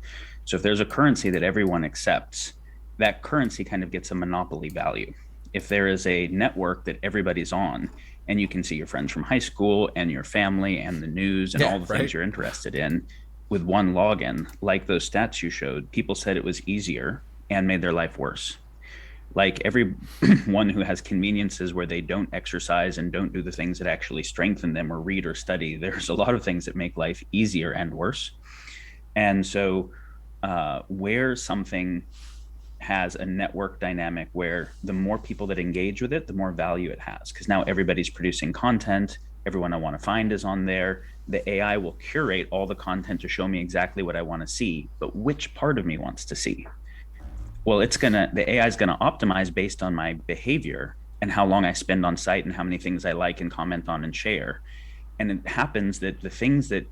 So if there's a currency that everyone accepts, that currency kind of gets a monopoly value. If there is a network that everybody's on, and you can see your friends from high school and your family and the news and all the things you're interested in with one login, like those stats you showed, people said it was easier and made their life worse. Like everyone who has conveniences where they don't exercise and don't do the things that actually strengthen them or read or study, there's a lot of things that make life easier and worse. And so where something has a network dynamic where the more people that engage with it, the more value it has, because now everybody's producing content, everyone I want to find is on there. The AI will curate all the content to show me exactly what I want to see, but which part of me wants to see? Well, the AI is gonna optimize based on my behavior and how long I spend on site and how many things I like and comment on and share. And it happens that the things that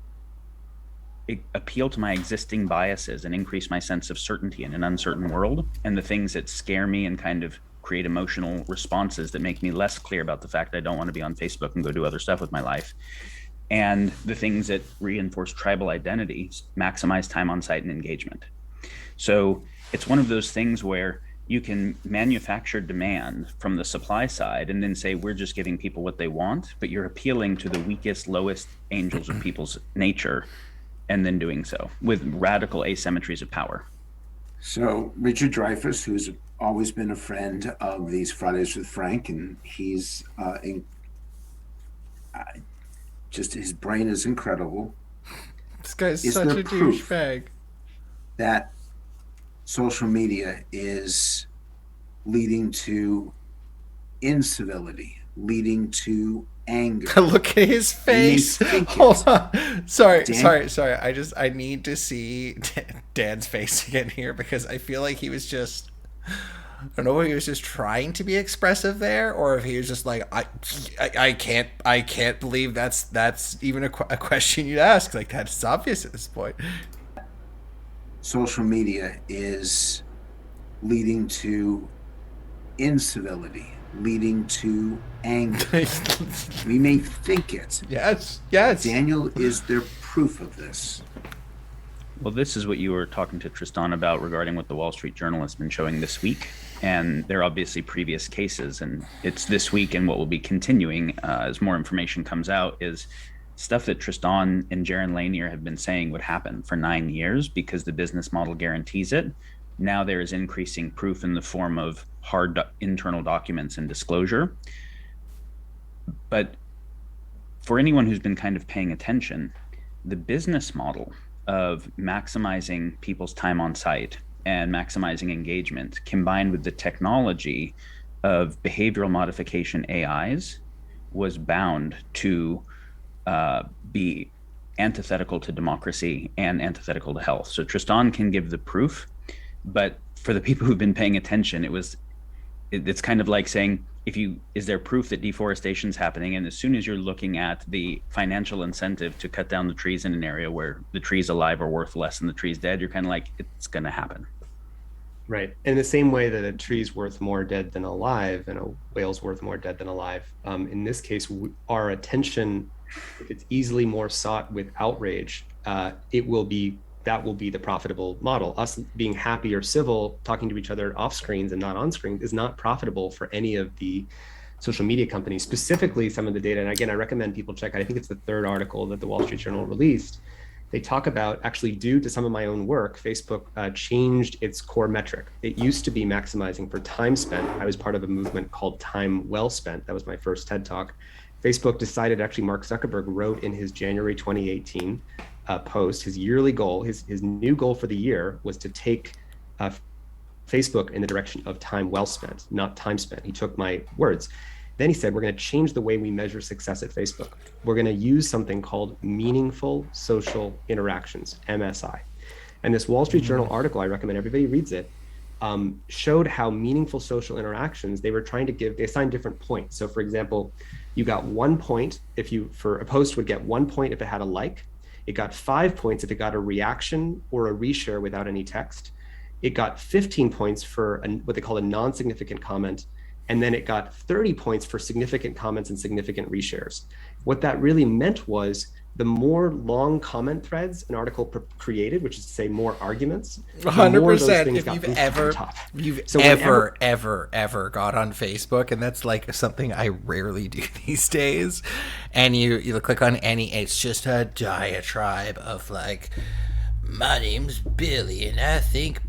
appeal to my existing biases and increase my sense of certainty in an uncertain world, and the things that scare me and kind of create emotional responses that make me less clear about the fact I don't want to be on Facebook and go do other stuff with my life, and the things that reinforce tribal identity maximize time on site and engagement. So it's one of those things where you can manufacture demand from the supply side and then say we're just giving people what they want, but you're appealing to the weakest, lowest angels of people's nature and then doing so with radical asymmetries of power. So Richard Dreyfuss, who's always been a friend of these Fridays with Frank, and he's just his brain is incredible. This guy's Is such there a proof douchebag. that social media is leading to incivility, leading to anger? Look at his face. think Hold it. on. Sorry. Dan? Sorry. I need to see Dan's face again here because I feel like he was just. I don't know if he was just trying to be expressive there, or if he was just like, I can't believe that's even a question you'd ask. Like, that's obvious at this point. Social media is leading to incivility, leading to anger. We may think it. Yes. Daniel, is there proof of this? Well, this is what you were talking to Tristan about regarding what the Wall Street Journal has been showing this week. And there are obviously previous cases, and it's this week and what will be continuing as more information comes out is stuff that Tristan and Jaron Lanier have been saying would happen for 9 years because the business model guarantees it. Now there is increasing proof in the form of hard internal documents and disclosure. But for anyone who's been kind of paying attention, the business model of maximizing people's time on site and maximizing engagement combined with the technology of behavioral modification AIs was bound to be antithetical to democracy and antithetical to health. So Tristan can give the proof, but for the people who've been paying attention, it's kind of like saying, is there proof that deforestation is happening? And as soon as you're looking at the financial incentive to cut down the trees in an area where the trees alive are worth less than the trees dead, you're kind of like, it's going to happen. Right. In the same way that a tree's worth more dead than alive and a whale's worth more dead than alive, in this case, our attention, if it's easily more sought with outrage, that will be the profitable model. Us being happy or civil, talking to each other off screens and not on screen is not profitable for any of the social media companies, specifically some of the data. And again, I recommend people check out, I think it's the third article that the Wall Street Journal released. They talk about, actually due to some of my own work, Facebook changed its core metric. It used to be maximizing for time spent. I was part of a movement called Time Well Spent. That was my first TED Talk. Facebook decided, actually Mark Zuckerberg wrote in his January 2018 post, his yearly goal, his new goal for the year was to take Facebook in the direction of time well spent, not time spent. He took my words. Then he said, we're going to change the way we measure success at Facebook. We're going to use something called meaningful social interactions, MSI. And this Wall Street Journal article, I recommend everybody reads it, showed how meaningful social interactions, they assigned different points. So for example, you got 1 point for a post would get 1 point if it had a like. It got 5 points if it got a reaction or a reshare without any text. It got 15 points for what they call a non-significant comment. And then it got 30 points for significant comments and significant reshares. What that really meant was the more long comment threads an article created, which is to say more arguments, 100%. If you've ever got on Facebook, and that's like something I rarely do these days, and you click on it's just a diatribe of like, my name's Billy and I think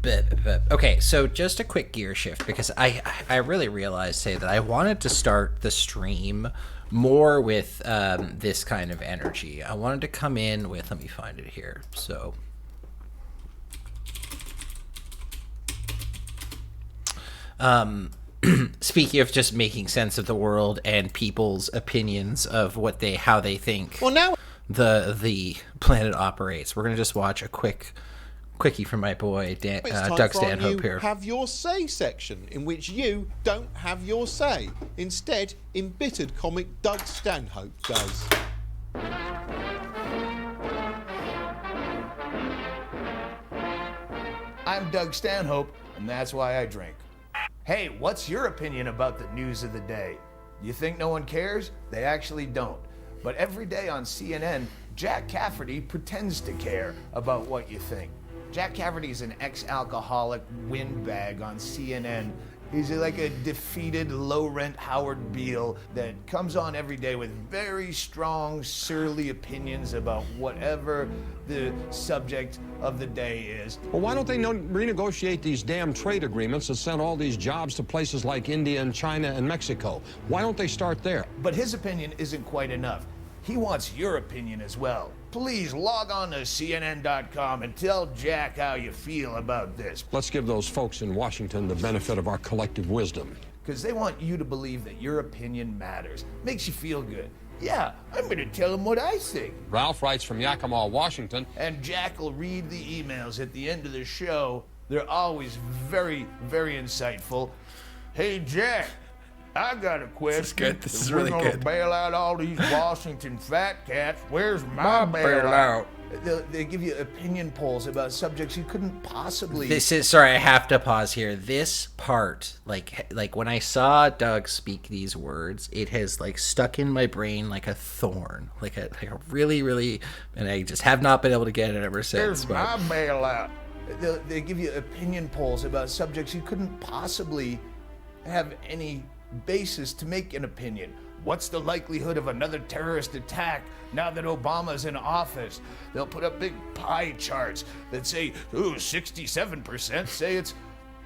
okay, so just a quick gear shift because I really realized today that I wanted to start the stream more with this kind of energy. I wanted to come in with, let me find it here. So speaking of just making sense of the world and people's opinions of how they think. Well, now the planet operates. We're gonna just watch a quickie from my boy Doug Stanhope here. Have your say section in which you don't have your say. Instead, embittered comic Doug Stanhope does. I'm Doug Stanhope, and that's why I drink. Hey, what's your opinion about the news of the day? You think no one cares? They actually don't. But every day on CNN, Jack Cafferty pretends to care about what you think. Jack Cafferty is an ex-alcoholic windbag on CNN He's like a defeated, low-rent Howard Beale that comes on every day with very strong, surly opinions about whatever the subject of the day is. Well, why don't they renegotiate these damn trade agreements and send all these jobs to places like India and China and Mexico? Why don't they start there? But his opinion isn't quite enough. He wants your opinion as well. Please log on to CNN.com and tell Jack how you feel about this. Let's give those folks in Washington the benefit of our collective wisdom. Because they want you to believe that your opinion matters. Makes you feel good. Yeah, I'm going to tell them what I think. Ralph writes from Yakima, Washington. And Jack will read the emails at the end of the show. They're always very, very insightful. Hey, Jack, I got a question. This is good. This is We're really gonna good. bail out all these Washington fat cats. Where's my bailout? They give you opinion polls about subjects you couldn't possibly. This is, sorry, I have to pause here. This part, like when I saw Doug speak these words, it has like stuck in my brain like a thorn, like a really, really, and I just have not been able to get it ever since. Where's my bailout? They give you opinion polls about subjects you couldn't possibly have any basis to make an opinion. What's the likelihood of another terrorist attack now that Obama's in office? They'll put up big pie charts that say, 67% say it's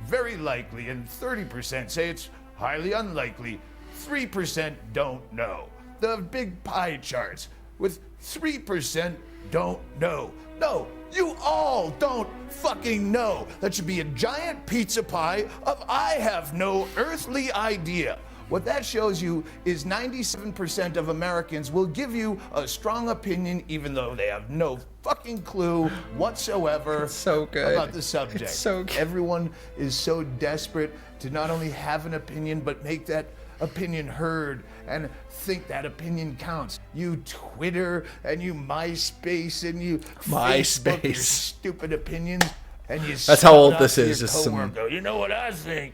very likely, and 30% say it's highly unlikely. 3% don't know. They'll have big pie charts with 3% don't know. No, you all don't fucking know. That should be a giant pizza pie of I have no earthly idea. What that shows you is 97% of Americans will give you a strong opinion even though they have no fucking clue whatsoever so good. about the subject. It's so good. Everyone is so desperate to not only have an opinion but make that opinion heard and think that opinion counts. You Twitter and you MySpace and you Facebook your stupid opinions and you That's how old spout this out to is. your Just some. coworker, you know what I think?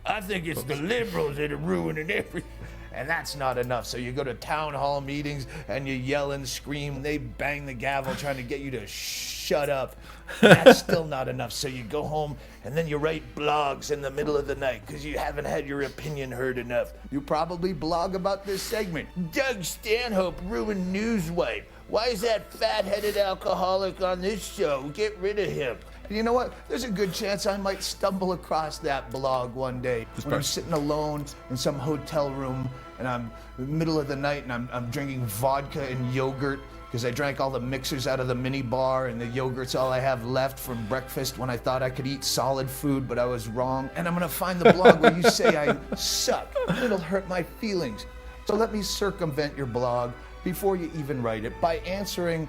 I think it's the liberals that are ruining everything. And that's not enough. So you go to town hall meetings and you yell and scream. They bang the gavel trying to get you to shut up. That's still not enough. So you go home and then you write blogs in the middle of the night because you haven't had your opinion heard enough. You probably blog about this segment. Doug Stanhope ruined Newswipe. Why is that fat-headed alcoholic on this show? Get rid of him. And you know what? There's a good chance I might stumble across that blog one day when I'm sitting alone in some hotel room and I'm in the middle of the night and I'm drinking vodka and yogurt because I drank all the mixers out of the mini bar and the yogurt's all I have left from breakfast when I thought I could eat solid food, but I was wrong. And I'm gonna find the blog where you say I suck. It'll hurt my feelings. So let me circumvent your blog before you even write it by answering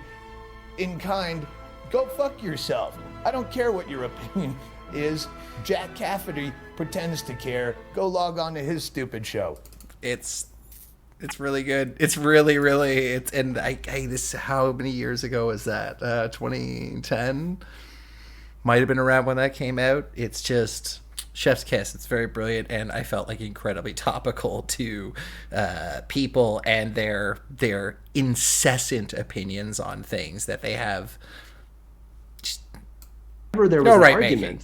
in kind, go fuck yourself. I don't care what your opinion is. Jack Cafferty pretends to care. Go log on to his stupid show. It's really good. It's really, it's, and this, how many years ago was that? 2010? Might have been around when that came out. It's just chef's kiss. It's very brilliant, and I felt like incredibly topical to people and their incessant opinions on things that they have. Whenever there was No an right argument, making.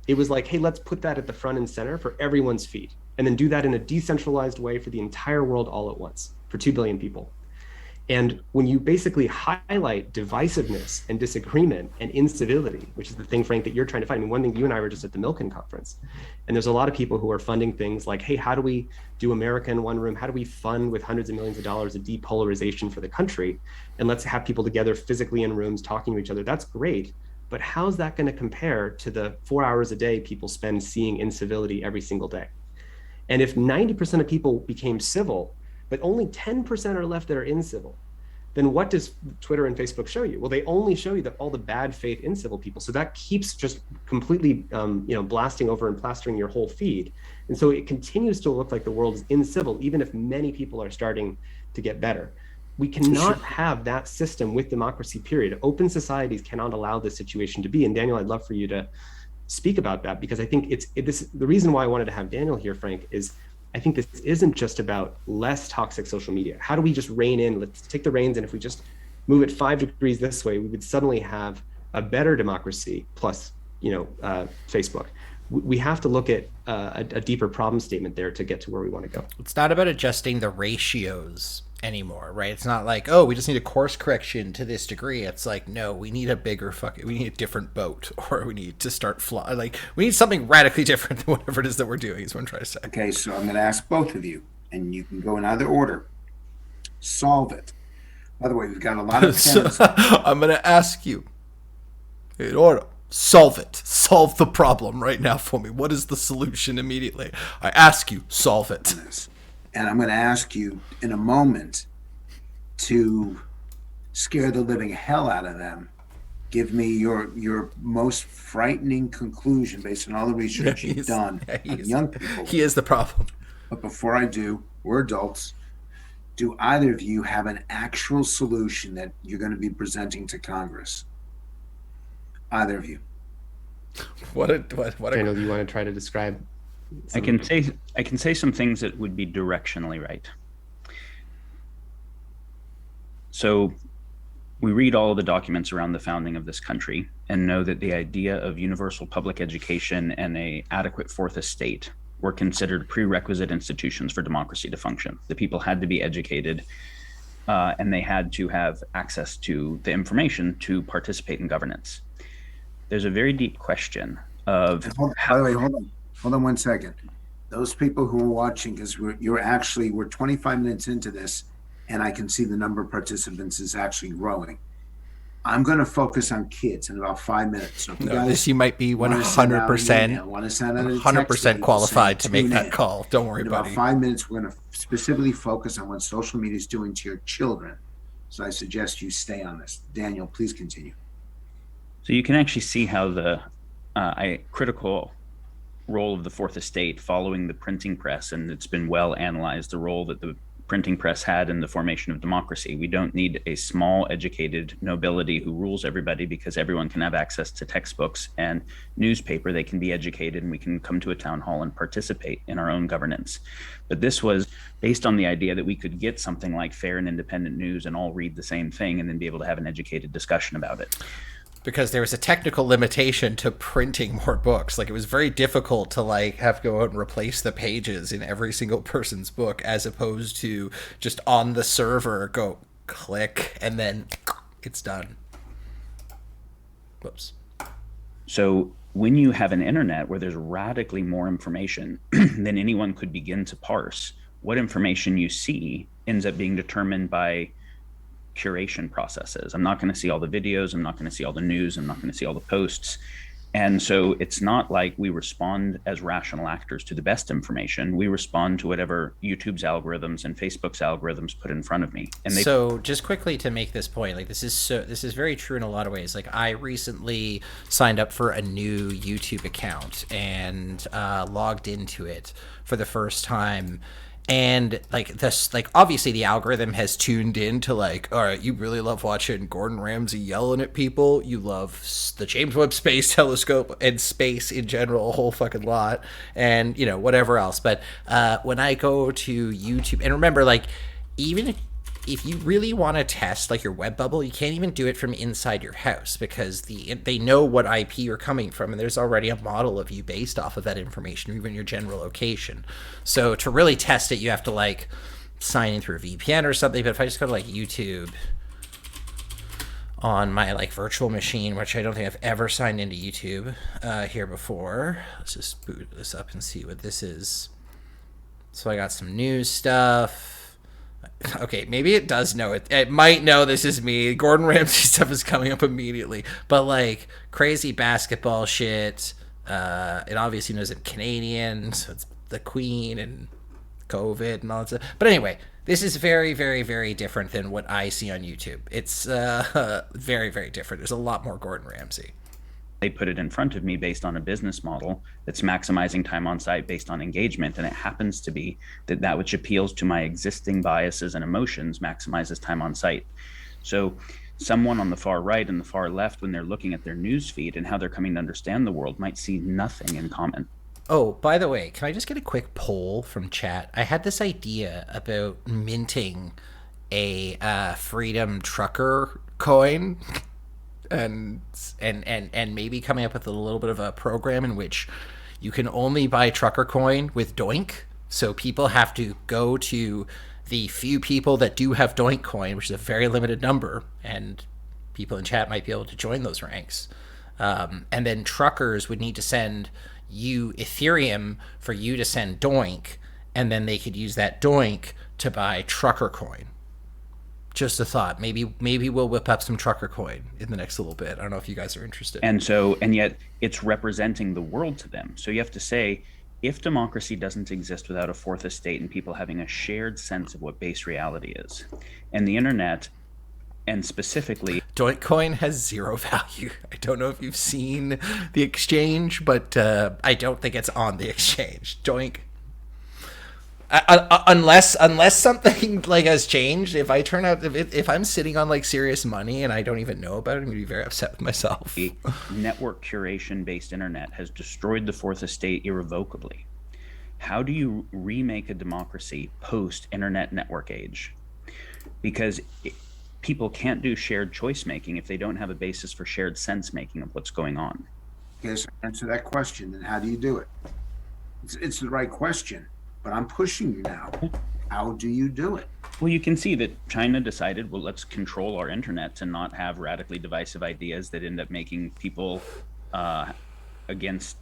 it was like, hey, let's put that at the front and center for everyone's feed, and then do that in a decentralized way for the entire world all at once, for 2 billion people. And when you basically highlight divisiveness and disagreement and incivility, which is the thing, Frank, that you're trying to find. I mean, one thing, you and I were just at the Milken conference, and there's a lot of people who are funding things like, hey, how do we do America in one room? How do we fund with hundreds of millions of dollars of depolarization for the country? And let's have people together physically in rooms talking to each other. That's great. But how's that going to compare to the 4 hours a day people spend seeing incivility every single day? And if 90% of people became civil, but only 10% are left that are incivil, then what does Twitter and Facebook show you? Well, they only show you that all the bad faith incivil people. So that keeps just completely, blasting over and plastering your whole feed. And so it continues to look like the world is incivil, even if many people are starting to get better. We cannot have that system with democracy, period. Open societies cannot allow this situation to be. And Daniel, I'd love for you to speak about that, because I think the reason why I wanted to have Daniel here, Frank, is I think this isn't just about less toxic social media. How do we just rein in, let's take the reins, and if we just move it 5 degrees this way, we would suddenly have a better democracy plus, Facebook. we have to look at a deeper problem statement there to get to where we want to go. It's not about adjusting the ratios anymore, right? It's not like, oh, we just need a course correction to this degree. It's like, no, we need a bigger we need a different boat, or we need to start flying. Like, we need something radically different than whatever it is that we're doing, is what I'm trying to say. Okay, so I'm going to ask both of you, and you can go in either order. Solve it. By the way, we've got a lot of pens. I'm going to ask you, in order, solve it. Solve the problem right now for me. What is the solution immediately? I ask you, solve it. And I'm going to ask you in a moment to scare the living hell out of them. Give me your most frightening conclusion based on all the research you've done on young people. He is the problem. But before I do, we're adults. Do either of you have an actual solution that you're going to be presenting to Congress? Either of you. Daniel, do you want to try to describe? I can say some things that would be directionally right. So we read all of the documents around the founding of this country and know that the idea of universal public education and an adequate fourth estate were considered prerequisite institutions for democracy to function. The people had to be educated and they had to have access to the information to participate in governance. There's a very deep question of... By the way, hold on 1 second. Those people who are watching, because we're 25 minutes into this, and I can see the number of participants is actually growing. I'm going to focus on kids in about 5 minutes. So you might be 100% qualified to make that call. Don't worry about it. In about 5 minutes, we're going to specifically focus on what social media is doing to your children. So I suggest you stay on this. Daniel, please continue. So you can actually see how the critical role of the fourth estate following the printing press, and it's been well analyzed, the role that the printing press had in the formation of democracy. We don't need a small educated nobility who rules everybody, because everyone can have access to textbooks and newspaper. They can be educated and we can come to a town hall and participate in our own governance. But this was based on the idea that we could get something like fair and independent news and all read the same thing and then be able to have an educated discussion about it. Because there was a technical limitation to printing more books. Like, it was very difficult to have to go out and replace the pages in every single person's book, as opposed to just on the server go click and then it's done. Whoops. So when you have an internet where there's radically more information than anyone could begin to parse, what information you see ends up being determined by curation processes. I'm not going to see all the videos. I'm not going to see all the news. I'm not going to see all the posts. And so it's not like we respond as rational actors to the best information. We respond to whatever YouTube's algorithms and Facebook's algorithms put in front of me. And so just quickly to make this point, this is very true in a lot of ways. Like, I recently signed up for a new YouTube account and logged into it for the first time. And obviously the algorithm has tuned in to all right, you really love watching Gordon Ramsay yelling at people. You love the James Webb Space Telescope and space in general, a whole fucking lot, and whatever else. But when I go to YouTube, and remember, even if you really want to test your web bubble, you can't even do it from inside your house, because they know what IP you're coming from, and there's already a model of you based off of that information, even your general location. So to really test it, you have to sign in through a VPN or something. But if I just go to YouTube on my virtual machine, which I don't think I've ever signed into YouTube here before, let's just boot this up and see what this is. So I got some news stuff. Okay, maybe it does know it. It might know this is me. Gordon Ramsay stuff is coming up immediately. But crazy basketball shit. It obviously knows I'm Canadian, so it's the Queen and COVID and all that stuff. But anyway, this is very, very, very different than what I see on YouTube. It's very, very different. There's a lot more Gordon Ramsay. They put it in front of me based on a business model that's maximizing time on site based on engagement. And it happens to be that which appeals to my existing biases and emotions maximizes time on site. So someone on the far right and the far left, when they're looking at their news feed and how they're coming to understand the world, might see nothing in common. Oh, by the way, can I just get a quick poll from chat? I had this idea about minting a Freedom Trucker coin. And maybe coming up with a little bit of a program in which you can only buy trucker coin with Doink. So people have to go to the few people that do have Doink coin, which is a very limited number, and people in chat might be able to join those ranks. And then truckers would need to send you Ethereum for you to send Doink, and then they could use that Doink to buy trucker coin. Just a thought. Maybe we'll whip up some trucker coin in the next little bit. I don't know if you guys are interested. And yet it's representing the world to them. So you have to say, if democracy doesn't exist without a fourth estate and people having a shared sense of what base reality is, and the internet, and specifically Doink coin has zero value. I don't know if you've seen the exchange, but I don't think it's on the exchange. Doink. Unless something like has changed, if I turn out if I'm sitting on like serious money and I don't even know about it, I'm gonna be very upset with myself. Network curation based internet has destroyed the fourth estate irrevocably. How do you remake a democracy post internet network age? Because people can't do shared choice making if they don't have a basis for shared sense making of what's going on. Okay, so answer that question, then how do you do it? It's the right question. But I'm pushing you now. How do you do it? Well, you can see that China decided, well, let's control our internet to not have radically divisive ideas that end up making people against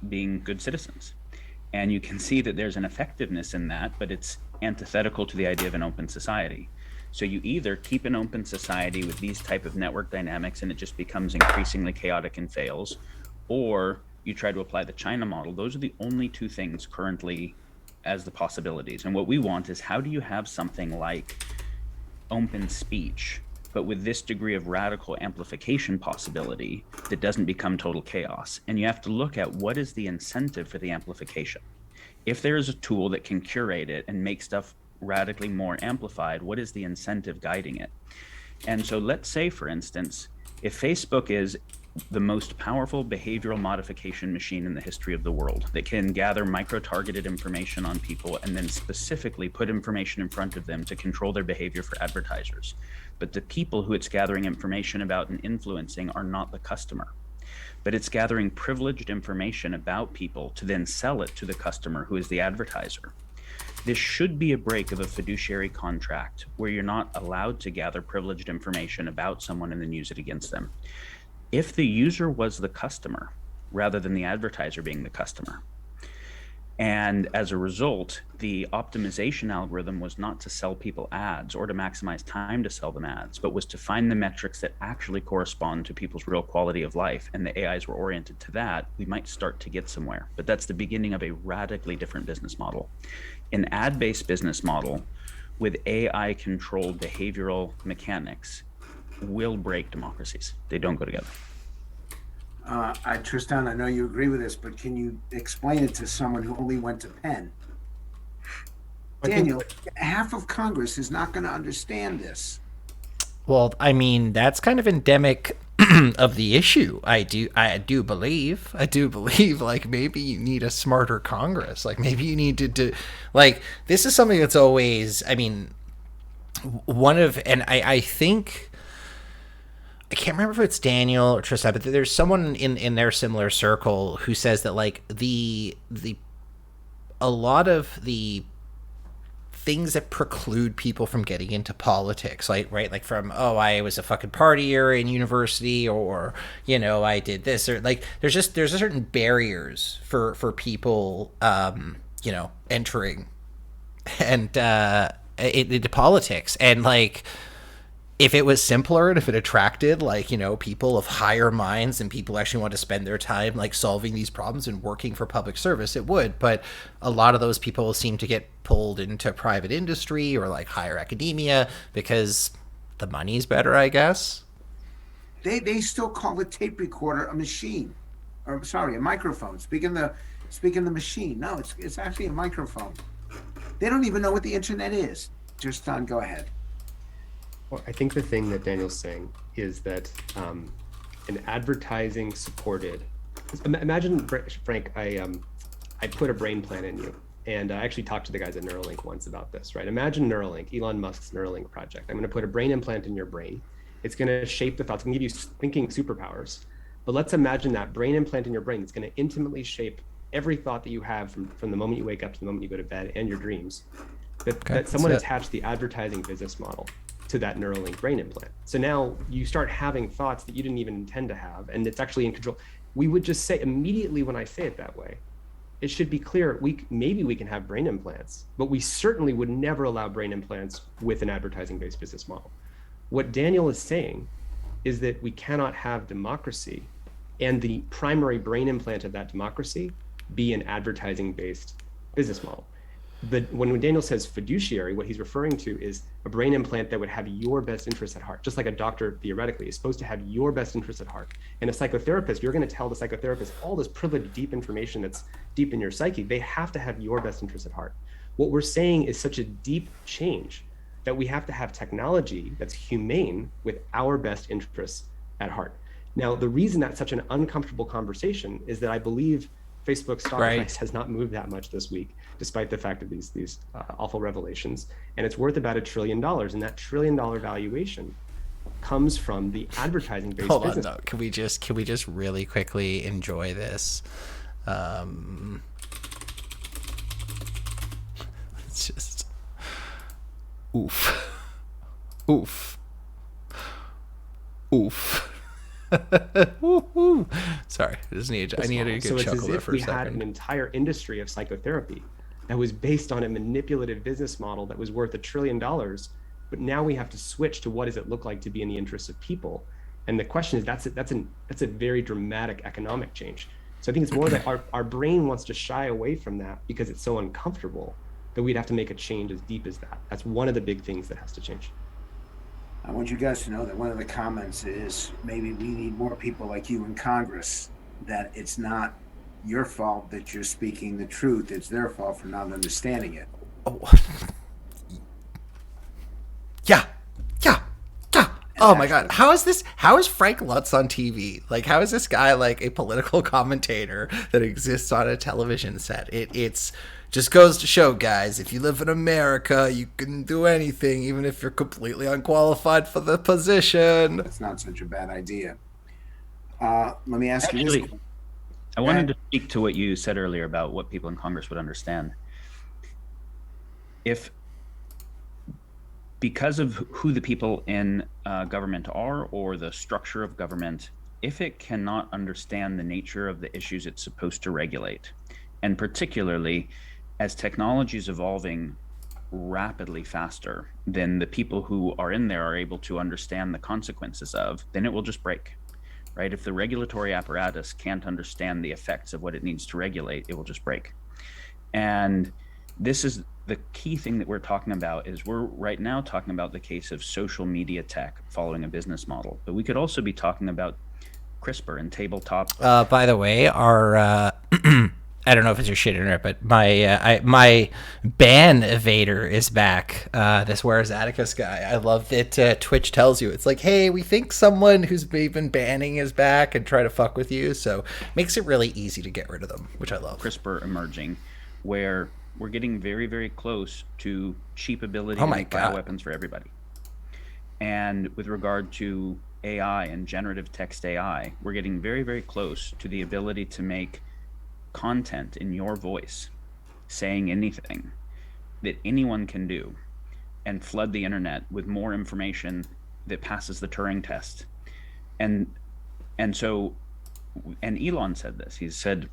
being good citizens. And you can see that there's an effectiveness in that, but it's antithetical to the idea of an open society. So you either keep an open society with these type of network dynamics and it just becomes increasingly chaotic and fails, or you try to apply the China model. Those are the only two things currently as the possibilities. And what we want is, how do you have something like open speech, but with this degree of radical amplification possibility that doesn't become total chaos? And you have to look at what is the incentive for the amplification. If there is a tool that can curate it and make stuff radically more amplified, what is the incentive guiding it? And so let's say, for instance, if Facebook is the most powerful behavioral modification machine in the history of the world that can gather micro-targeted information on people and then specifically put information in front of them to control their behavior for advertisers. But the people who it's gathering information about and influencing are not the customer, but it's gathering privileged information about people to then sell it to the customer, who is the advertiser. This should be a break of a fiduciary contract where you're not allowed to gather privileged information about someone and then use it against them. If the user was the customer rather than the advertiser being the customer, and as a result, the optimization algorithm was not to sell people ads or to maximize time to sell them ads, but was to find the metrics that actually correspond to people's real quality of life, and the AIs were oriented to that, we might start to get somewhere. But that's the beginning of a radically different business model. An ad-based business model with AI-controlled behavioral mechanics will break democracies. They don't go together. Tristan, I know you agree with this, but can you explain it to someone who only went to Penn? Daniel, half of Congress is not going to understand this. Well, I mean, that's kind of endemic of the issue. I do believe like maybe you need a smarter Congress. Like maybe you need to like, this is something that's always, I mean, I think, I can't remember if it's Daniel or Tristan, but there's someone in their similar circle who says that like a lot of the things that preclude people from getting into politics, like, right, like from, oh, I was a fucking partier in university, or, you know, I did this, or like there's a certain barriers for people you know, entering and into politics. And like, if it was simpler and if it attracted, like, you know, people of higher minds and people actually want to spend their time like solving these problems and working for public service, it would. But a lot of those people seem to get pulled into private industry or like higher academia because the money's better, I guess. They still call a tape recorder a machine, or sorry, a microphone. Speaking the machine. No, it's actually a microphone. They don't even know what the internet is. Tristan, go ahead. Well, I think the thing that Daniel's saying is that an advertising supported, imagine, Frank, I put a brain plan in you, and I actually talked to the guys at Neuralink once about this, right? Imagine Neuralink, Elon Musk's Neuralink project. I'm going to put a brain implant in your brain. It's going to shape the thoughts, it's going to give you thinking superpowers. But let's imagine that brain implant in your brain is going to intimately shape every thought that you have from the moment you wake up to the moment you go to bed, and your dreams, that, Okay, that someone that's it. attached the advertising business model to that Neuralink brain implant. So now you start having thoughts that you didn't even intend to have, and it's actually in control. We would just say immediately when I say it that way, it should be clear, maybe we can have brain implants, but we certainly would never allow brain implants with an advertising-based business model. What Daniel is saying is that we cannot have democracy and the primary brain implant of that democracy be an advertising-based business model. But when Daniel says fiduciary, what he's referring to is a brain implant that would have your best interests at heart, just like a doctor theoretically is supposed to have your best interests at heart. And a psychotherapist, you're going to tell the psychotherapist all this privileged, deep information that's deep in your psyche. They have to have your best interests at heart. What we're saying is such a deep change that we have to have technology that's humane with our best interests at heart. Now, the reason that's such an uncomfortable conversation is that I believe Facebook's stock price has not moved that much this week, despite the fact of these awful revelations. And it's worth about $1 trillion. And that $1 trillion valuation comes from the advertising-based Hold business. on, though. Can we just really quickly enjoy this? It's just oof. Woo-hoo. Sorry, I needed a good So it's chuckle as there if for we a had second. an entire industry of psychotherapy that was based on a manipulative business model that was worth $1 trillion. But now we have to switch to what does it look like to be in the interests of people? And the question is, that's a very dramatic economic change. So I think it's more that our brain wants to shy away from that because it's so uncomfortable that we'd have to make a change as deep as that. That's one of the big things that has to change. I want you guys to know that one of the comments is maybe we need more people like you in Congress, that it's not your fault that you're speaking the truth. It's their fault for not understanding it. Oh. Yeah. Oh my God. How is Frank Lutz on TV? Like, how is this guy like a political commentator that exists on a television set? It's just goes to show, guys, if you live in America, you can do anything, even if you're completely unqualified for the position. It's not such a bad idea. Let me ask you this. I wanted to speak to what you said earlier about what people in Congress would understand. If, because of who the people in government are or the structure of government, if it cannot understand the nature of the issues it's supposed to regulate, and particularly as technology is evolving rapidly faster than the people who are in there are able to understand the consequences of, then it will just break, right? If the regulatory apparatus can't understand the effects of what it needs to regulate, it will just break. And this is the key thing that we're talking about. Is we're right now talking about the case of social media tech following a business model, but we could also be talking about CRISPR and tabletop. By the way, our I don't know if it's your shit internet, but my ban evader is back. This Where's Atticus guy. I love that Twitch tells you. It's like, hey, we think someone who's been banning is back and try to fuck with you. So makes it really easy to get rid of them, which I love. CRISPR emerging, where we're getting very, very close to cheap ability Oh to my make God. bioweapons for everybody. And with regard to AI and generative text AI, we're getting very, very close to the ability to make content in your voice, saying anything that anyone can do, and flood the internet with more information that passes the Turing test. And so Elon said this. He said,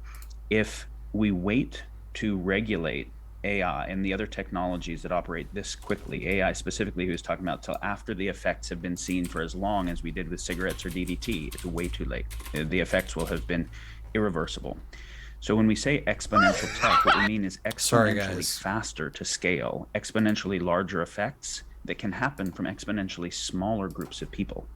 if we wait to regulate AI and the other technologies that operate this quickly, AI specifically, he was talking about, till after the effects have been seen for as long as we did with cigarettes or DDT, it's way too late. The effects will have been irreversible. So when we say exponential tech, what we mean is exponentially faster to scale, exponentially larger effects that can happen from exponentially smaller groups of people.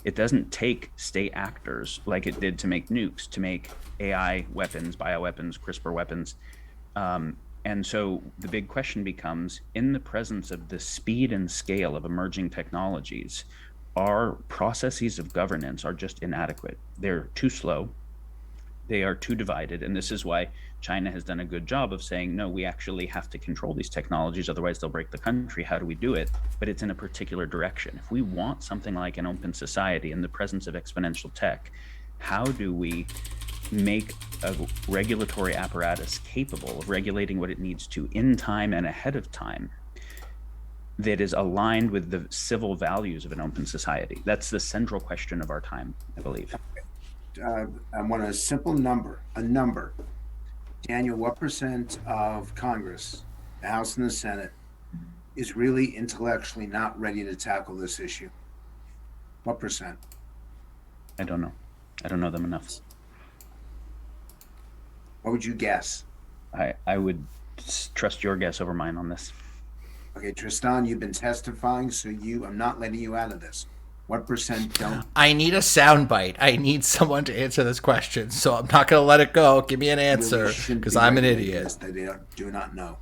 It doesn't take state actors like it did to make nukes, to make AI weapons, bioweapons, CRISPR weapons. And so the big question becomes, in the presence of the speed and scale of emerging technologies, our processes of governance are just inadequate. They're too slow. They are too divided. And this is why China has done a good job of saying, no, we actually have to control these technologies, otherwise they'll break the country. How do we do it? But it's in a particular direction. If we want something like an open society in the presence of exponential tech, how do we make a regulatory apparatus capable of regulating what it needs to in time and ahead of time that is aligned with the civil values of an open society? That's the central question of our time, I believe. I want a simple number, a number. Daniel, what percent of Congress, the House and the Senate, is really intellectually not ready to tackle this issue? What percent? I don't know. I don't know them enough. What would you guess? I would trust your guess over mine on this. Okay, Tristan, you've been testifying, so I'm not letting you out of this. What percent don't? I need a soundbite. I need someone to answer this question, so I'm not going to let it go. Give me an answer, because I'm an idiot. That they do not know.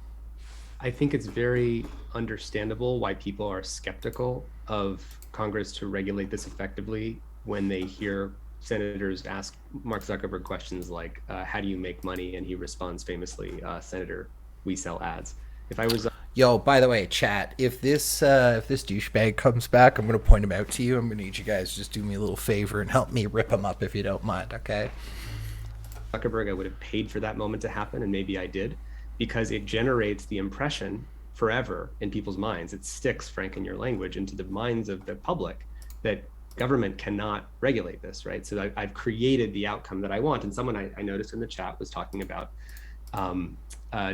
I think it's very understandable why people are skeptical of Congress to regulate this effectively when they hear senators ask Mark Zuckerberg questions like, how do you make money? And he responds famously, Senator, we sell ads. If I was... Yo, by the way, chat, if this douchebag comes back, I'm going to point him out to you. I'm going to need you guys to just do me a little favor and help me rip him up if you don't mind, okay? Zuckerberg, I would have paid for that moment to happen, and maybe I did, because it generates the impression forever in people's minds. It sticks, Frank, in your language, into the minds of the public that government cannot regulate this, right? So I've created the outcome that I want. And someone I noticed in the chat was talking about,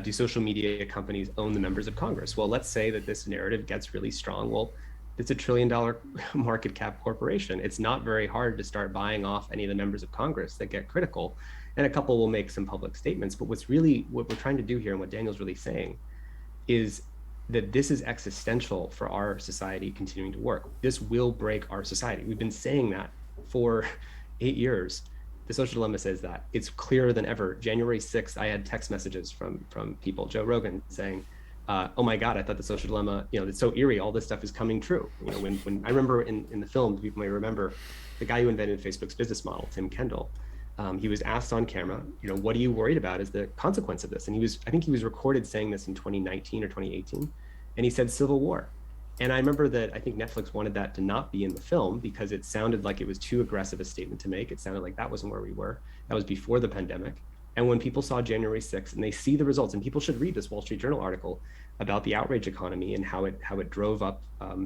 do social media companies own the members of Congress? Well, let's say that this narrative gets really strong. Well, it's $1 trillion market cap corporation. It's not very hard to start buying off any of the members of Congress that get critical. And a couple will make some public statements. But what we're trying to do here, and what Daniel's really saying, is that this is existential for our society continuing to work. This will break our society. We've been saying that for 8 years. The Social Dilemma says that. It's clearer than ever. January 6th, I had text messages from people, Joe Rogan, saying, oh my God, I thought the Social Dilemma, it's so eerie, all this stuff is coming true. When I remember in the film, people may remember, the guy who invented Facebook's business model, Tim Kendall, he was asked on camera, what are you worried about is the consequence of this? And I think he was recorded saying this in 2019 or 2018, and he said civil war. And I remember that I think Netflix wanted that to not be in the film because it sounded like it was too aggressive a statement to make. It sounded like that wasn't where we were. That was before the pandemic. And when people saw January 6th and they see the results, and people should read this Wall Street Journal article about the outrage economy and how it drove up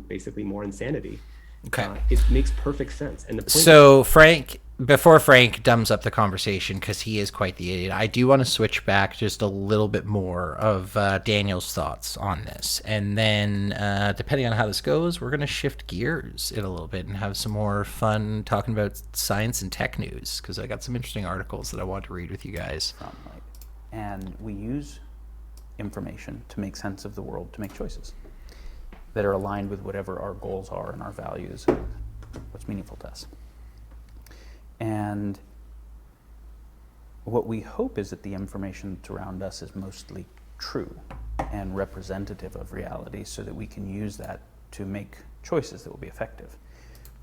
basically more insanity. Okay. It makes perfect sense. And the point so Frank, before Frank dumbs up the conversation, because he is quite the idiot, I do want to switch back just a little bit more of Daniel's thoughts on this. And then depending on how this goes, we're going to shift gears in a little bit and have some more fun talking about science and tech news, because I got some interesting articles that I want to read with you guys. And we use information to make sense of the world, to make choices that are aligned with whatever our goals are and our values and what's meaningful to us. And what we hope is that the information around us is mostly true and representative of reality so that we can use that to make choices that will be effective.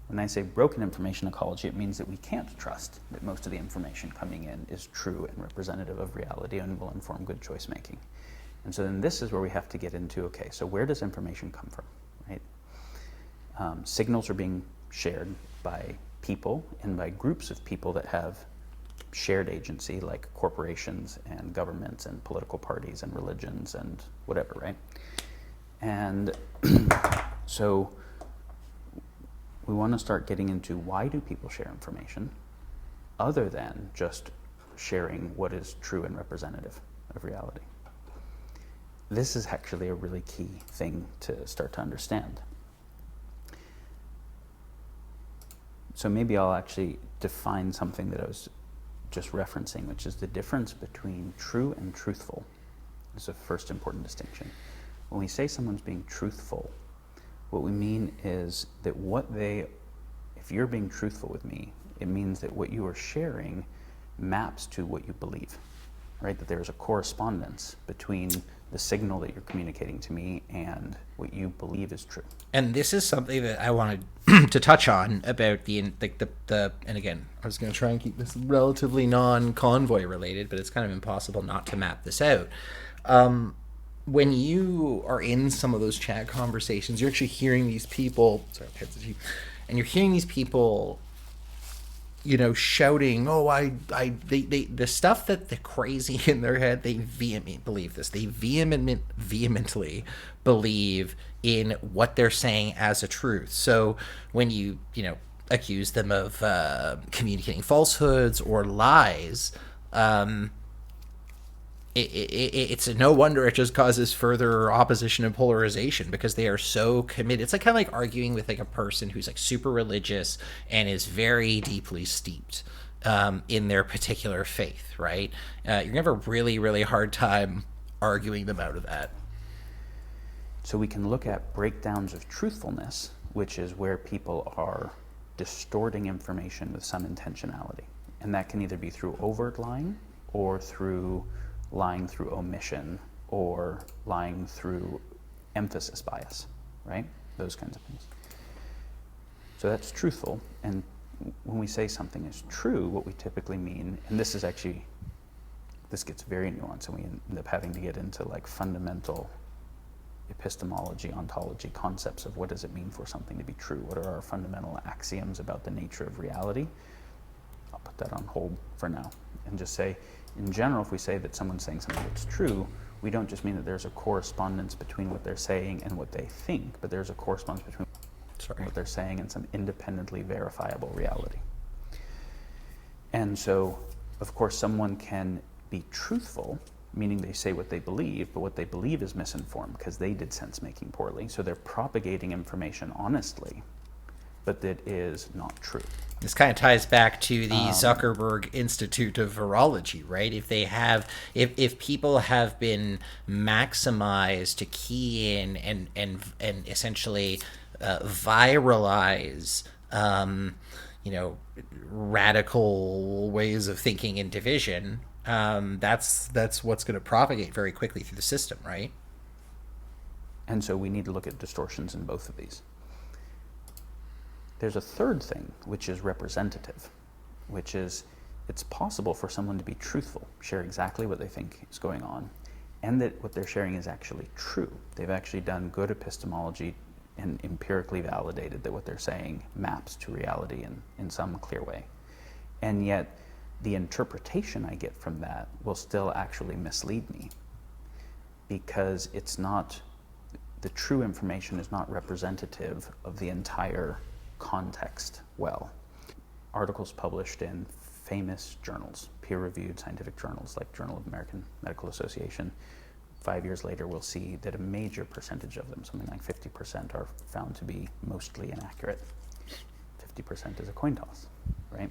When I say broken information ecology, it means that we can't trust that most of the information coming in is true and representative of reality and will inform good choice making. And so then this is where we have to get into, okay, so where does information come from, right? Signals are being shared by people and by groups of people that have shared agency, like corporations and governments and political parties and religions and whatever, right? And so we want to start getting into why do people share information other than just sharing what is true and representative of reality. This is actually a really key thing to start to understand. So maybe I'll actually define something that I was just referencing, which is the difference between true and truthful. This is a first important distinction. When we say someone's being truthful, what we mean is that if you're being truthful with me, it means that what you are sharing maps to what you believe, right? That there's a correspondence between the signal that you're communicating to me and what you believe is true. And this is something that I wanted to touch on about the and again, I was going to try and keep this relatively non-convoy related, but it's kind of impossible not to map this out. When you are in some of those chat conversations, you're actually hearing these people, and you're hearing these people shouting, "Oh, they the stuff that the crazy in their head, they vehemently believe this. They vehemently believe in what they're saying as a truth. So when you accuse them of communicating falsehoods or lies, it's no wonder it just causes further opposition and polarization, because they are so committed. It's like kind of like arguing with like a person who's like super religious and is very deeply steeped in their particular faith, right? You're gonna have a really, really hard time arguing them out of that. So we can look at breakdowns of truthfulness, which is where people are distorting information with some intentionality. And that can either be through overt lying or through lying through omission or lying through emphasis bias, right? Those kinds of things. So that's truthful. And when we say something is true, what we typically mean, and this gets very nuanced, and we end up having to get into like fundamental epistemology, ontology, concepts of what does it mean for something to be true? What are our fundamental axioms about the nature of reality? I'll put that on hold for now and just say, in general, if we say that someone's saying something that's true, we don't just mean that there's a correspondence between what they're saying and what they think, but there's a correspondence between what they're saying and some independently verifiable reality. And so, of course, someone can be truthful, meaning they say what they believe, but what they believe is misinformed because they did sense making poorly. So they're propagating information honestly, but that is not true. This kind of ties back to the Zuckerberg Institute of Virology, right? If people have been maximized to key in and essentially viralize, radical ways of thinking and division, that's what's going to propagate very quickly through the system, right? And so we need to look at distortions in both of these. There's a third thing, which is representative, which is it's possible for someone to be truthful, share exactly what they think is going on, and that what they're sharing is actually true. They've actually done good epistemology and empirically validated that what they're saying maps to reality in some clear way. And yet, the interpretation I get from that will still actually mislead me, because it's not, the true information is not representative of the entire context well. Articles published in famous journals, peer-reviewed scientific journals like Journal of American Medical Association, 5 years later we'll see that a major percentage of them, something like 50%, are found to be mostly inaccurate. 50% is a coin toss, right?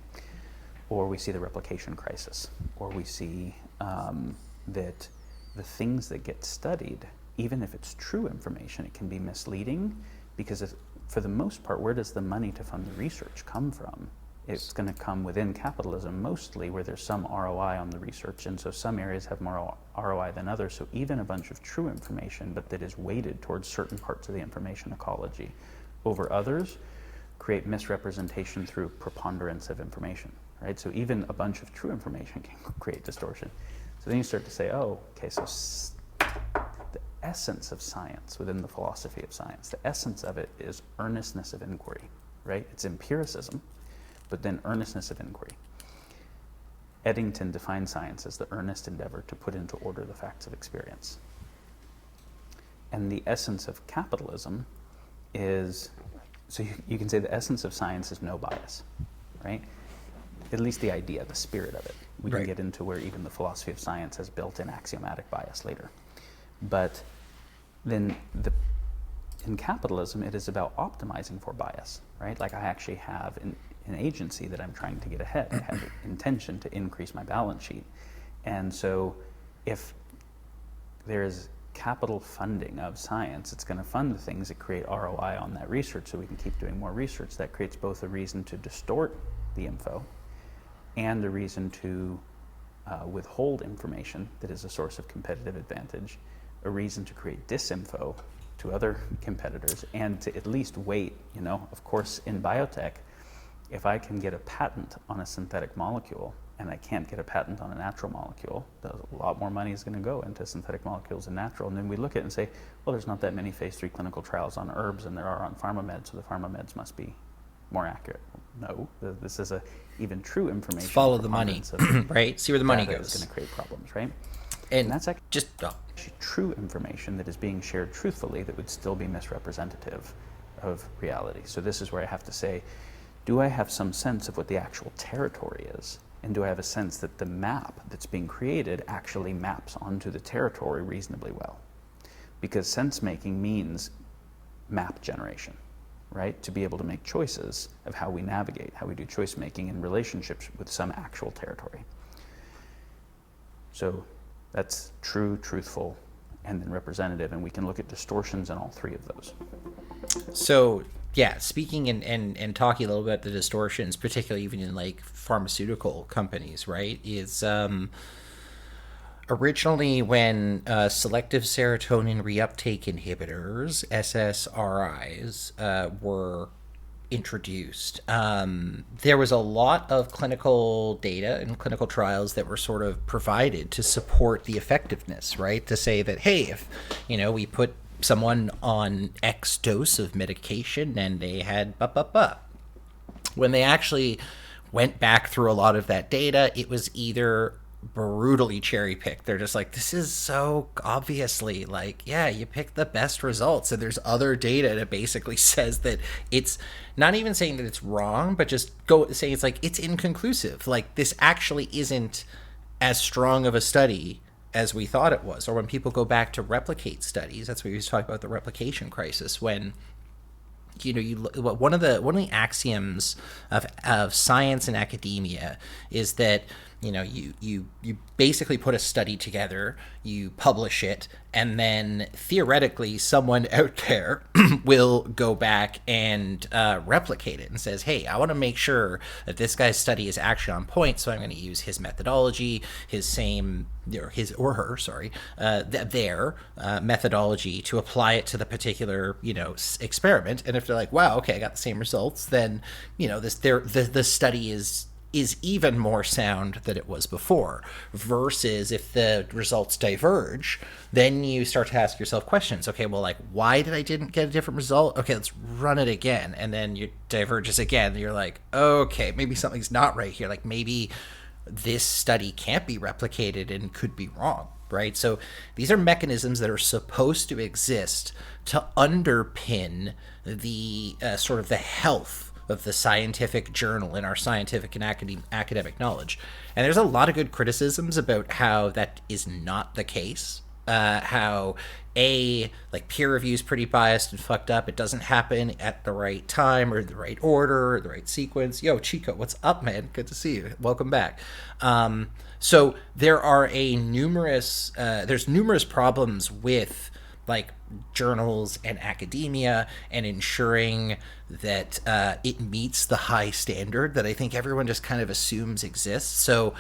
Or we see the replication crisis, or we see that the things that get studied, even if it's true information, it can be misleading, because for the most part, where does the money to fund the research come from? It's going to come within capitalism mostly, where there's some ROI on the research, and so some areas have more ROI than others. So even a bunch of true information, but that is weighted towards certain parts of the information ecology over others, create misrepresentation through preponderance of information, right? So even a bunch of true information can create distortion. So then you start to say, oh, okay, so the essence of science within the philosophy of science, the essence of it is earnestness of inquiry, right? It's empiricism, but then earnestness of inquiry. Eddington defined science as the earnest endeavor to put into order the facts of experience. And the essence of capitalism is, so you can say the essence of science is no bias, right? At least the idea, the spirit of it. We can get into where even the philosophy of science has built in axiomatic bias later. But then in capitalism, it is about optimizing for bias, right? Like I actually have an agency that I'm trying to get ahead. I have intention to increase my balance sheet. And so if there is capital funding of science, it's going to fund the things that create ROI on that research so we can keep doing more research. That creates both a reason to distort the info and a reason to withhold information that is a source of competitive advantage, a reason to create disinfo to other competitors, and to at least wait, of course, in biotech, if I can get a patent on a synthetic molecule and I can't get a patent on a natural molecule, a lot more money is going to go into synthetic molecules and natural. And then we look at it and say, well, there's not that many phase 3 clinical trials on herbs and there are on pharma meds, so the pharma meds must be more accurate. No, this is a even true information. Follow the money, right? See where the money goes. Is going to create problems, right? And that's actually just true information that is being shared truthfully that would still be misrepresentative of reality. So this is where I have to say, do I have some sense of what the actual territory is? And do I have a sense that the map that's being created actually maps onto the territory reasonably well? Because sense making means map generation, right? To be able to make choices of how we navigate, how we do choice making in relationships with some actual territory. So that's true, truthful, and then representative, and we can look at distortions in all three of those. So yeah, speaking and talking a little bit about the distortions, particularly even in like pharmaceutical companies, right, is originally when selective serotonin reuptake inhibitors, SSRIs, were introduced, there was a lot of clinical data and clinical trials that were sort of provided to support the effectiveness, right? To say that, hey, if, we put someone on X dose of medication and they had when they actually went back through a lot of that data, it was either brutally cherry picked. They're just like, this is so obviously like, yeah, you picked the best results, and there's other data that basically says that it's not even saying that it's wrong, but just saying it's like, it's inconclusive. Like, this actually isn't as strong of a study as we thought it was. Or when people go back to replicate studies, that's what we used to talk about, the replication crisis, when one of the axioms of science and academia is that you basically put a study together, you publish it, and then theoretically someone out there will go back and replicate it and says, hey, I want to make sure that this guy's study is actually on point, so I'm going to use his methodology, their methodology to apply it to the particular experiment. And if they're like, wow, okay, I got the same results, then the study is even more sound than it was before. Versus if the results diverge, then you start to ask yourself questions. Okay, well, like, why did I didn't get a different result? Okay, let's run it again. And then you diverges again. And you're like, okay, maybe something's not right here. Like, maybe this study can't be replicated and could be wrong, right? So these are mechanisms that are supposed to exist to underpin the sort of the health of the scientific journal in our scientific and academic knowledge. And there's a lot of good criticisms about how that is not the case. How peer review is pretty biased and fucked up. It doesn't happen at the right time or the right order or the right sequence. Yo, Chico, what's up, man? Good to see you. Welcome back. So there are numerous problems with like journals and academia and ensuring that it meets the high standard that I think everyone just kind of assumes exists. So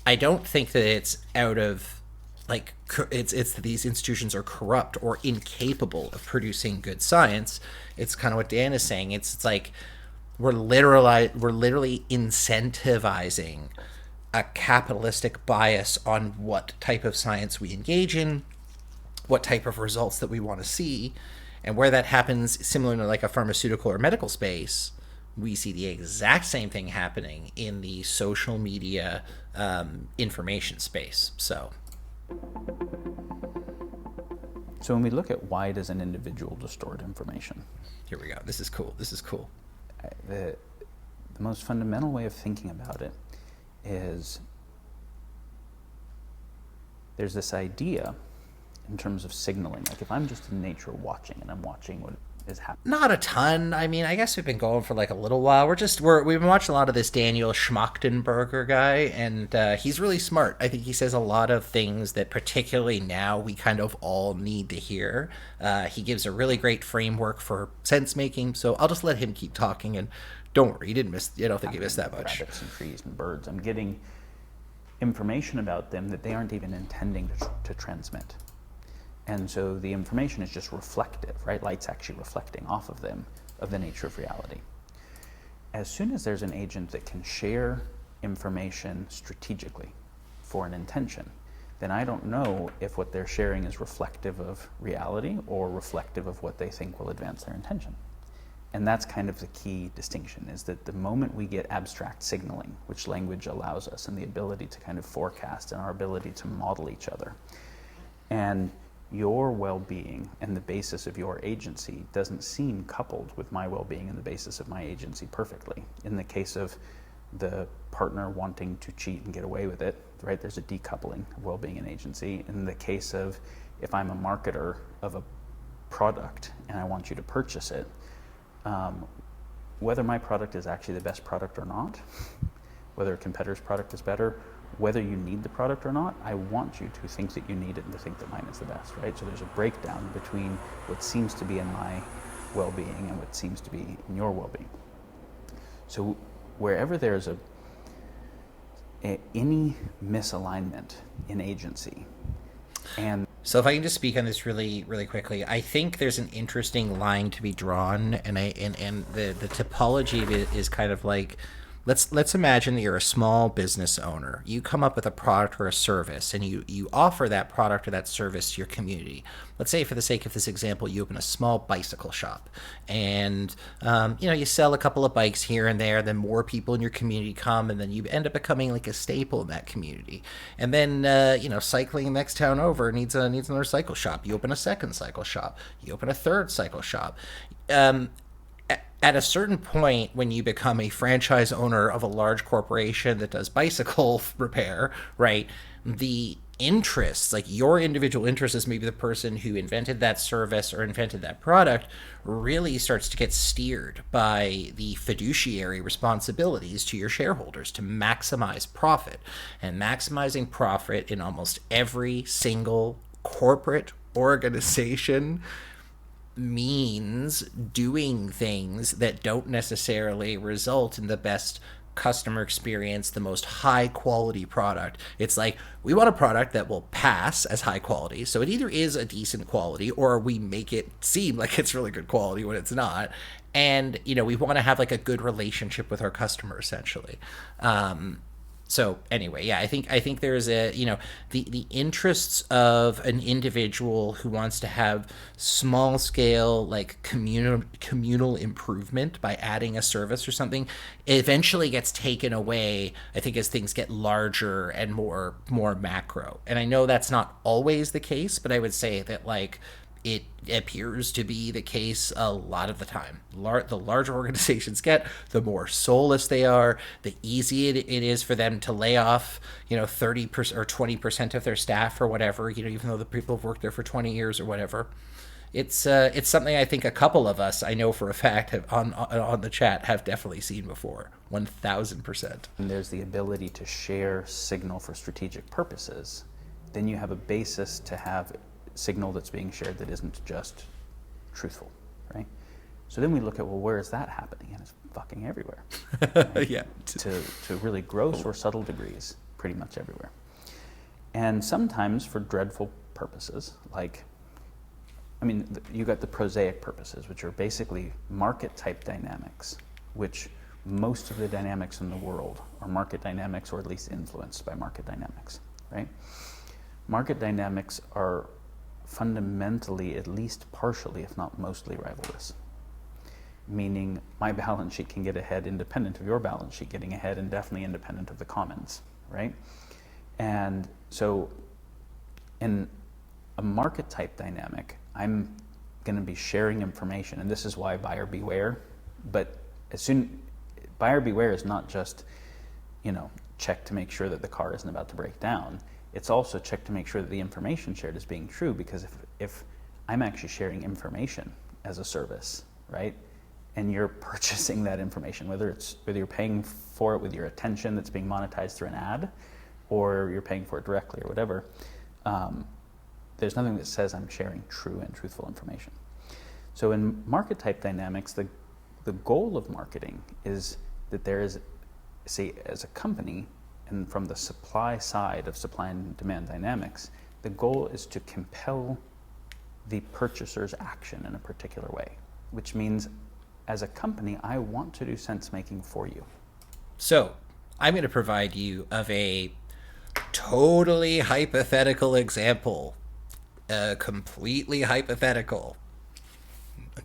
I don't think that it's out of like it's that these institutions are corrupt or incapable of producing good science. It's kind of what Dan is saying. It's like we're literally incentivizing a capitalistic bias on what type of science we engage in, what type of results that we want to see. And where that happens, similar to like a pharmaceutical or medical space, we see the exact same thing happening in the social media information space. So when we look at why does an individual distort information? Here we go. This is cool. The most fundamental way of thinking about it is there's this idea in terms of signaling. Like if I'm just in nature watching and I'm watching what is happening. Not a ton. I mean, I guess we've been going for like a little while. We've been watching a lot of this Daniel Schmachtenberger guy, and he's really smart. I think he says a lot of things that particularly now we kind of all need to hear. He gives a really great framework for sense making, so I'll just let him keep talking, and don't worry, I don't think he missed that much. Rabbits and trees and birds. I'm getting information about them that they aren't even intending to transmit. And so the information is just reflective, right? Light's actually reflecting off of them, of the nature of reality. As soon as there's an agent that can share information strategically for an intention, then I don't know if what they're sharing is reflective of reality or reflective of what they think will advance their intention. And that's kind of the key distinction, is that the moment we get abstract signaling, which language allows us, and the ability to kind of forecast and our ability to model each other, and your well-being and the basis of your agency doesn't seem coupled with my well-being and the basis of my agency perfectly. In the case of the partner wanting to cheat and get away with it, right, there's a decoupling of well-being and agency. In the case of, if I'm a marketer of a product and I want you to purchase it, whether my product is actually the best product or not, whether a competitor's product is better, whether you need the product or not, I want you to think that you need it and to think that mine is the best, right? So there's a breakdown between what seems to be in my well-being and what seems to be in your well-being. So wherever there's any misalignment in agency, and so if I can just speak on this really, really quickly, I think there's an interesting line to be drawn, and the topology of it is kind of like, let's imagine that you're a small business owner. You come up with a product or a service, and you offer that product or that service to your community. Let's say, for the sake of this example, you open a small bicycle shop, and you sell a couple of bikes here and there. Then more people in your community come, and then you end up becoming like a staple in that community. And then cycling the next town over needs another cycle shop. You open a second cycle shop. You open a third cycle shop. At a certain point, when you become a franchise owner of a large corporation that does bicycle repair, right, the interests, like your individual interest as maybe the person who invented that service or invented that product, really starts to get steered by the fiduciary responsibilities to your shareholders to maximize profit. And maximizing profit in almost every single corporate organization means doing things that don't necessarily result in the best customer experience, the most high quality product. It's like, we want a product that will pass as high quality, so it either is a decent quality or we make it seem like it's really good quality when it's not. And we want to have like a good relationship with our customer, essentially. So anyway, yeah, I think there's the interests of an individual who wants to have small scale, like communal improvement by adding a service or something, eventually gets taken away, I think, as things get larger and more macro. And I know that's not always the case, but I would say that it appears to be the case a lot of the time. The larger organizations get, the more soulless they are, the easier it is for them to lay off, 30% or 20% of their staff or whatever, even though the people have worked there for 20 years or whatever. It's something I think a couple of us, I know for a fact, on the chat have definitely seen before, 1,000%. And there's the ability to share signal for strategic purposes. Then you have a basis to have signal that's being shared that isn't just truthful, right? So then we look at, well, where is that happening? And it's fucking everywhere. Right? Yeah. To really gross or subtle degrees, pretty much everywhere. And sometimes for dreadful purposes, you got the prosaic purposes, which are basically market type dynamics, which most of the dynamics in the world are market dynamics, or at least influenced by market dynamics, right? Market dynamics are fundamentally, at least partially, if not mostly, rivalrous. Meaning my balance sheet can get ahead independent of your balance sheet getting ahead, and definitely independent of the commons, right? And so in a market type dynamic, I'm going to be sharing information, and this is why buyer beware. But buyer beware is not just, check to make sure that the car isn't about to break down. It's also check to make sure that the information shared is being true, because if I'm actually sharing information as a service, right, and you're purchasing that information, whether you're paying for it with your attention that's being monetized through an ad, or you're paying for it directly or whatever, there's nothing that says I'm sharing true and truthful information. So in market type dynamics, the goal of marketing is that there is, say, as a company, and from the supply side of supply and demand dynamics, the goal is to compel the purchaser's action in a particular way, which means as a company, I want to do sense making for you. So I'm going to provide you of a totally hypothetical example, completely hypothetical.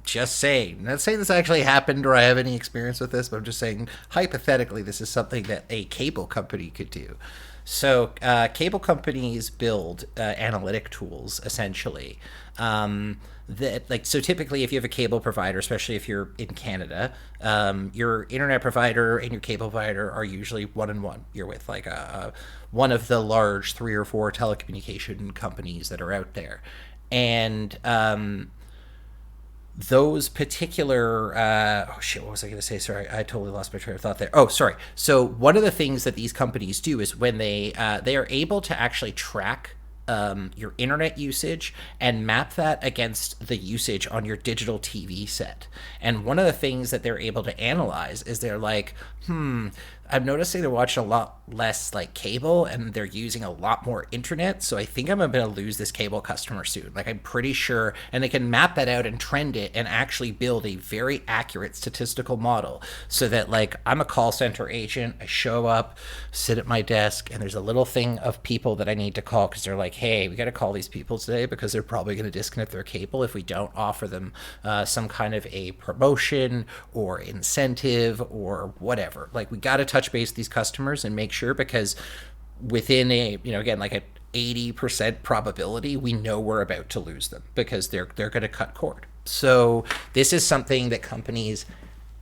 Just saying. I'm not saying this actually happened or I have any experience with this, but I'm just saying hypothetically this is something that a cable company could do. So cable companies build analytic tools essentially. That like so typically if you have a cable provider, especially if you're in Canada, your internet provider and your cable provider are usually one and one. You're with like one of the large 3 or 4 telecommunication companies that are out there, and those particular oh shit, what was I going to say? Sorry, I totally lost my train of thought there. Oh, sorry. So one of the things that these companies do is when they are able to actually track your internet usage and map that against the usage on your digital TV set. And one of the things that they're able to analyze is they're like, I'm noticing they're watching a lot less like cable and they're using a lot more internet. So I think I'm going to lose this cable customer soon. Like I'm pretty sure. And they can map that out and trend it and actually build a very accurate statistical model so that like I'm a call center agent. I show up, sit at my desk, and there's a little thing of people that I need to call because they're like, hey, we got to call these people today because they're probably going to disconnect their cable if we don't offer them some kind of a promotion or incentive or whatever. Like we got to touch base with these customers and make sure, because within a, again, like a 80% probability, we know we're about to lose them because they're going to cut cord. So this is something that companies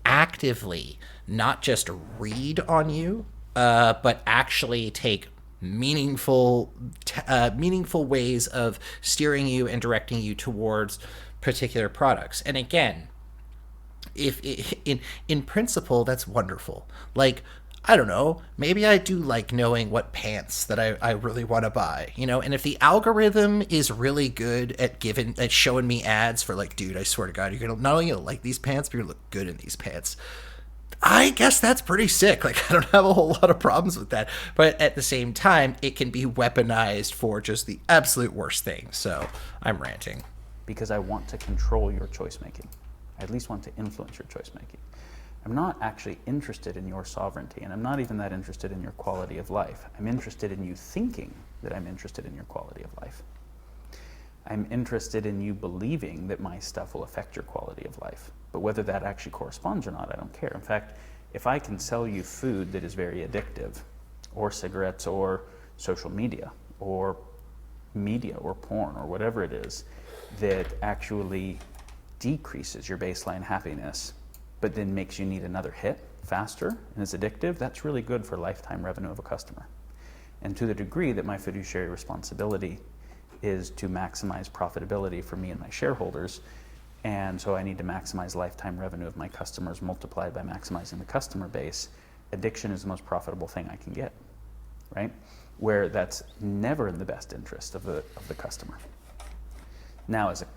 actively not just read on you, but actually take meaningful ways of steering you and directing you towards particular products. And again, if in principle, that's wonderful. Like, I don't know, maybe I do like knowing what pants that I really want to buy, and if the algorithm is really good at showing me ads for like, dude, I swear to God, you're going to not only like these pants, but you're going to look good in these pants. I guess that's pretty sick. Like, I don't have a whole lot of problems with that. But at the same time, it can be weaponized for just the absolute worst thing. So I'm ranting. Because I want to control your choice making. I at least want to influence your choice making. I'm not actually interested in your sovereignty, and I'm not even that interested in your quality of life. I'm interested in you thinking that I'm interested in your quality of life. I'm interested in you believing that my stuff will affect your quality of life. But whether that actually corresponds or not, I don't care. In fact, if I can sell you food that is very addictive, or cigarettes, or social media, or porn, or whatever it is, that actually decreases your baseline happiness, but then makes you need another hit faster and is addictive, that's really good for lifetime revenue of a customer. And to the degree that my fiduciary responsibility is to maximize profitability for me and my shareholders, and so I need to maximize lifetime revenue of my customers multiplied by maximizing the customer base, addiction is the most profitable thing I can get, right? Where that's never in the best interest of the customer. Now, as a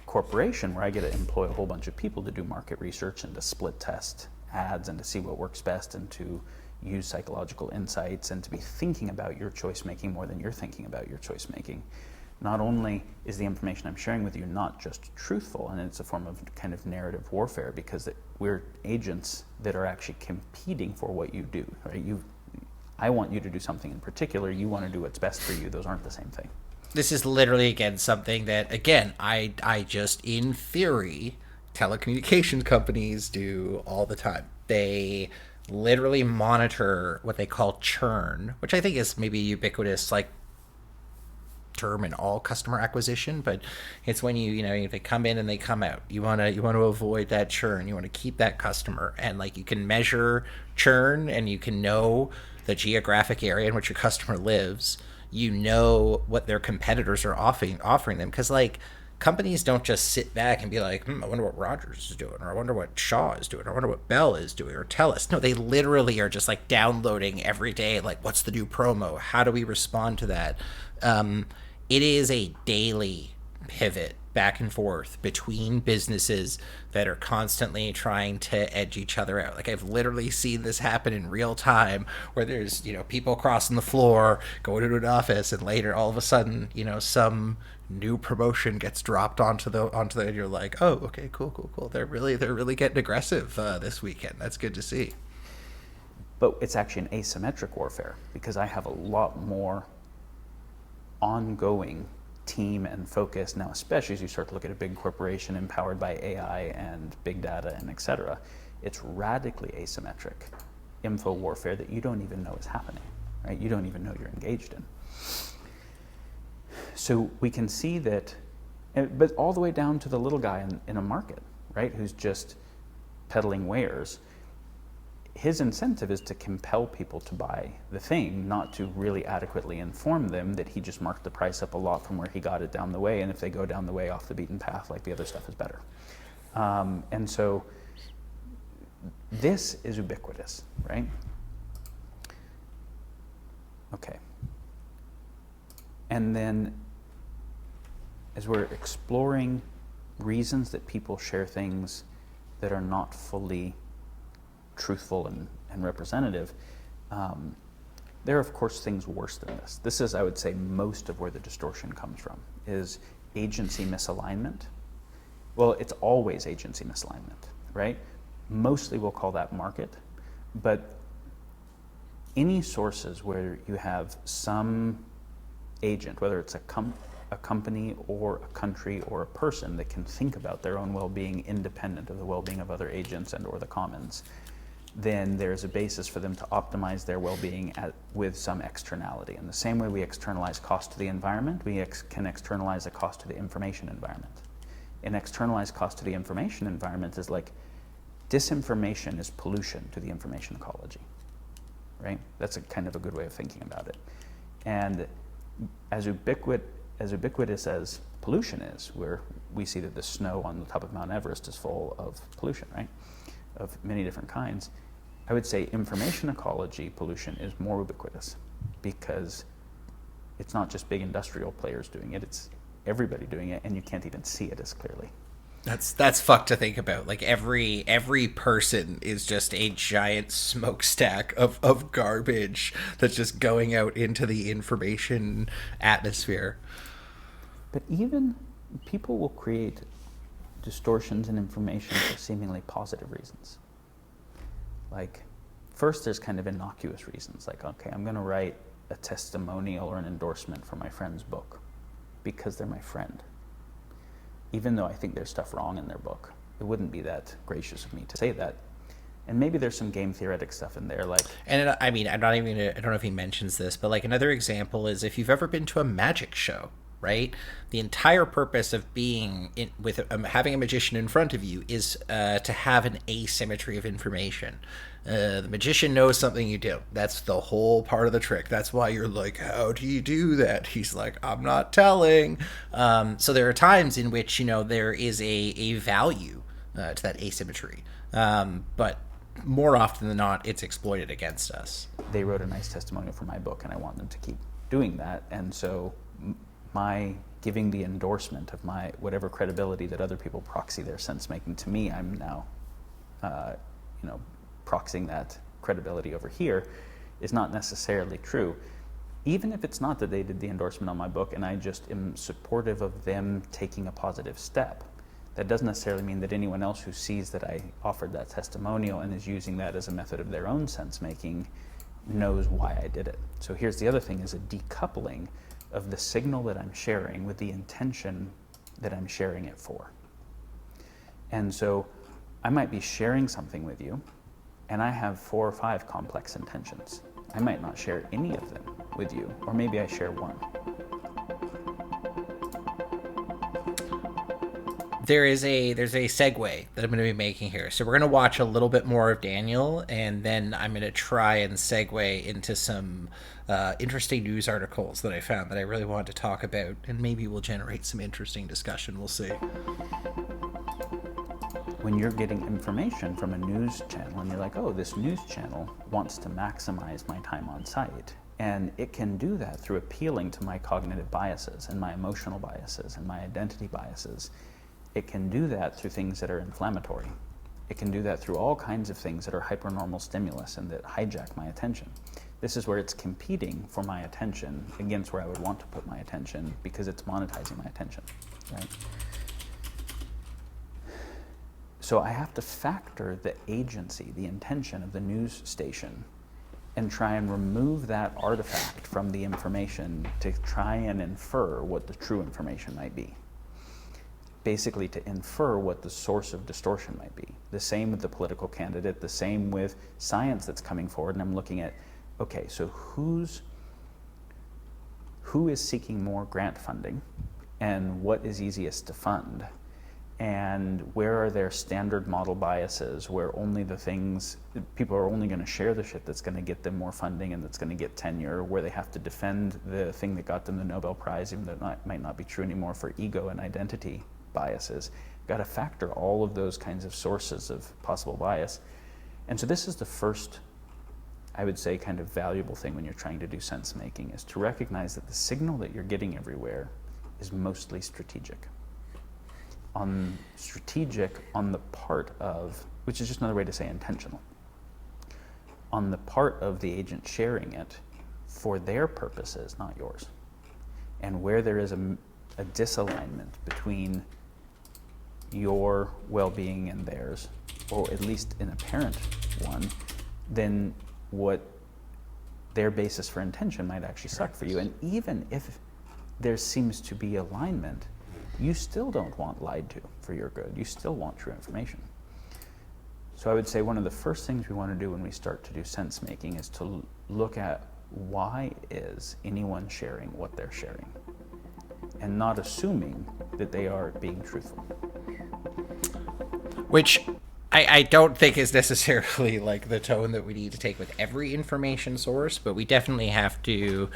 corporation where I get to employ a whole bunch of people to do market research and to split test ads and to see what works best and to use psychological insights and to be thinking about your choice making more than you're thinking about your choice making. Not only is the information I'm sharing with you not just truthful, and it's a form of kind of narrative warfare because we're agents that are actually competing for what you do, right? I want you to do something in particular, you want to do what's best for you. Those aren't the same thing. This is literally, again, something that, again, I just, in theory, telecommunications companies do all the time. They literally monitor what they call churn, which I think is maybe ubiquitous, like, term in all customer acquisition, but it's when if they come in and they come out, you want to avoid that churn. You want to keep that customer, and like you can measure churn and you can know the geographic area in which your customer lives. You know what their competitors are offering them, because like companies don't just sit back and be like, I wonder what Rogers is doing, or I wonder what Shaw is doing, or I wonder what Bell is doing, or TELUS. No, they literally are just like downloading every day, like, what's the new promo? How do we respond to that? It is a daily pivot back and forth between businesses that are constantly trying to edge each other out. Like, I've literally seen this happen in real time where there's, people crossing the floor, going to an office, and later all of a sudden, some new promotion gets dropped onto the, and you're like, oh, okay, cool. They're really getting aggressive this weekend. That's good to see. But it's actually an asymmetric warfare because I have a lot more ongoing team and focus. Now, especially as you start to look at a big corporation empowered by AI and big data and et cetera, it's radically asymmetric info warfare that you don't even know is happening, right? You don't even know you're engaged in. So we can see that, but all the way down to the little guy in a market, right, who's just peddling wares. His incentive is to compel people to buy the thing, not to really adequately inform them that he just marked the price up a lot from where he got it down the way, and if they go down the way off the beaten path, like the other stuff is better. And so this is ubiquitous, right? Okay. And then as we're exploring reasons that people share things that are not fully truthful and representative, there are of course things worse than this. This is, I would say, most of where the distortion comes from, is agency misalignment. Well, it's always agency misalignment, right? Mostly we'll call that market, but any sources where you have some agent, whether it's a company or a country or a person that can think about their own well-being independent of the well-being of other agents and or the commons, then there's a basis for them to optimize their well-being with some externality. In the same way we externalize cost to the environment, we can externalize a cost to the information environment. An externalized cost to the information environment is like disinformation is pollution to the information ecology, right? That's a kind of a good way of thinking about it. And as ubiquitous as pollution is, where we see that the snow on the top of Mount Everest is full of pollution, right? Of many different kinds. I would say information ecology pollution is more ubiquitous because it's not just big industrial players doing it, it's everybody doing it, and you can't even see it as clearly. That's fucked to think about. Like every person is just a giant smokestack of garbage that's just going out into the information atmosphere. But even people will create distortions in information for seemingly positive reasons. Like, first there's kind of innocuous reasons, like, okay, I'm going to write a testimonial or an endorsement for my friend's book because they're my friend. Even though I think there's stuff wrong in their book, it wouldn't be that gracious of me to say that. And maybe there's some game theoretic stuff in there, like. And I mean, I don't know if he mentions this, but like another example is if you've ever been to a magic show, right? The entire purpose of being with having a magician in front of you is to have an asymmetry of information. The magician knows something you don't. That's the whole part of the trick. That's why you're like, how do you do that? He's like, I'm not telling. So there are times in which, there is a value to that asymmetry. But more often than not, it's exploited against us. They wrote a nice testimonial for my book, and I want them to keep doing that. And so my giving the endorsement of my whatever credibility that other people proxy their sense making to me, I'm now, proxying that credibility over here, is not necessarily true. Even if it's not that they did the endorsement on my book and I just am supportive of them taking a positive step, that doesn't necessarily mean that anyone else who sees that I offered that testimonial and is using that as a method of their own sense making knows why I did it. So here's the other thing, is a decoupling of the signal that I'm sharing with the intention that I'm sharing it for. And so I might be sharing something with you, and I have 4 or 5 complex intentions. I might not share any of them with you, or maybe I share one. There's a segue that I'm going to be making here. So we're going to watch a little bit more of Daniel, and then I'm going to try and segue into some interesting news articles that I found that I really wanted to talk about, and maybe we'll generate some interesting discussion. We'll see. When you're getting information from a news channel and you're like, oh, this news channel wants to maximize my time on site, and it can do that through appealing to my cognitive biases and my emotional biases and my identity biases. It can do that through things that are inflammatory. It can do that through all kinds of things that are hypernormal stimulus and that hijack my attention. This is where it's competing for my attention against where I would want to put my attention because it's monetizing my attention, right? So I have to factor the agency, the intention of the news station and try and remove that artifact from the information to try and infer what the true information might be. Basically to infer what the source of distortion might be. The same with the political candidate, the same with science that's coming forward, and I'm looking at, okay, so who is seeking more grant funding, and what is easiest to fund, and where are there standard model biases where only the things, people are only going to share the shit that's going to get them more funding and that's going to get tenure, where they have to defend the thing that got them the Nobel Prize, even though it might not be true anymore, for ego and identity biases. Got to factor all of those kinds of sources of possible bias. And so this is the first, I would say, kind of valuable thing when you're trying to do sense making, is to recognize that the signal that you're getting everywhere is mostly strategic. Strategic on the part of, which is just another way to say intentional, on the part of the agent sharing it for their purposes, not yours. And where there is a disalignment between your well-being and theirs, or at least an apparent one, then what their basis for intention might actually suck for you. And even if there seems to be alignment, you still don't want lied to for your good. You still want true information. So I would say one of the first things we want to do when we start to do sense making is to look at, why is anyone sharing what they're sharing, and not assuming that they are being truthful. Which I don't think is necessarily like the tone that we need to take with every information source, but we definitely have to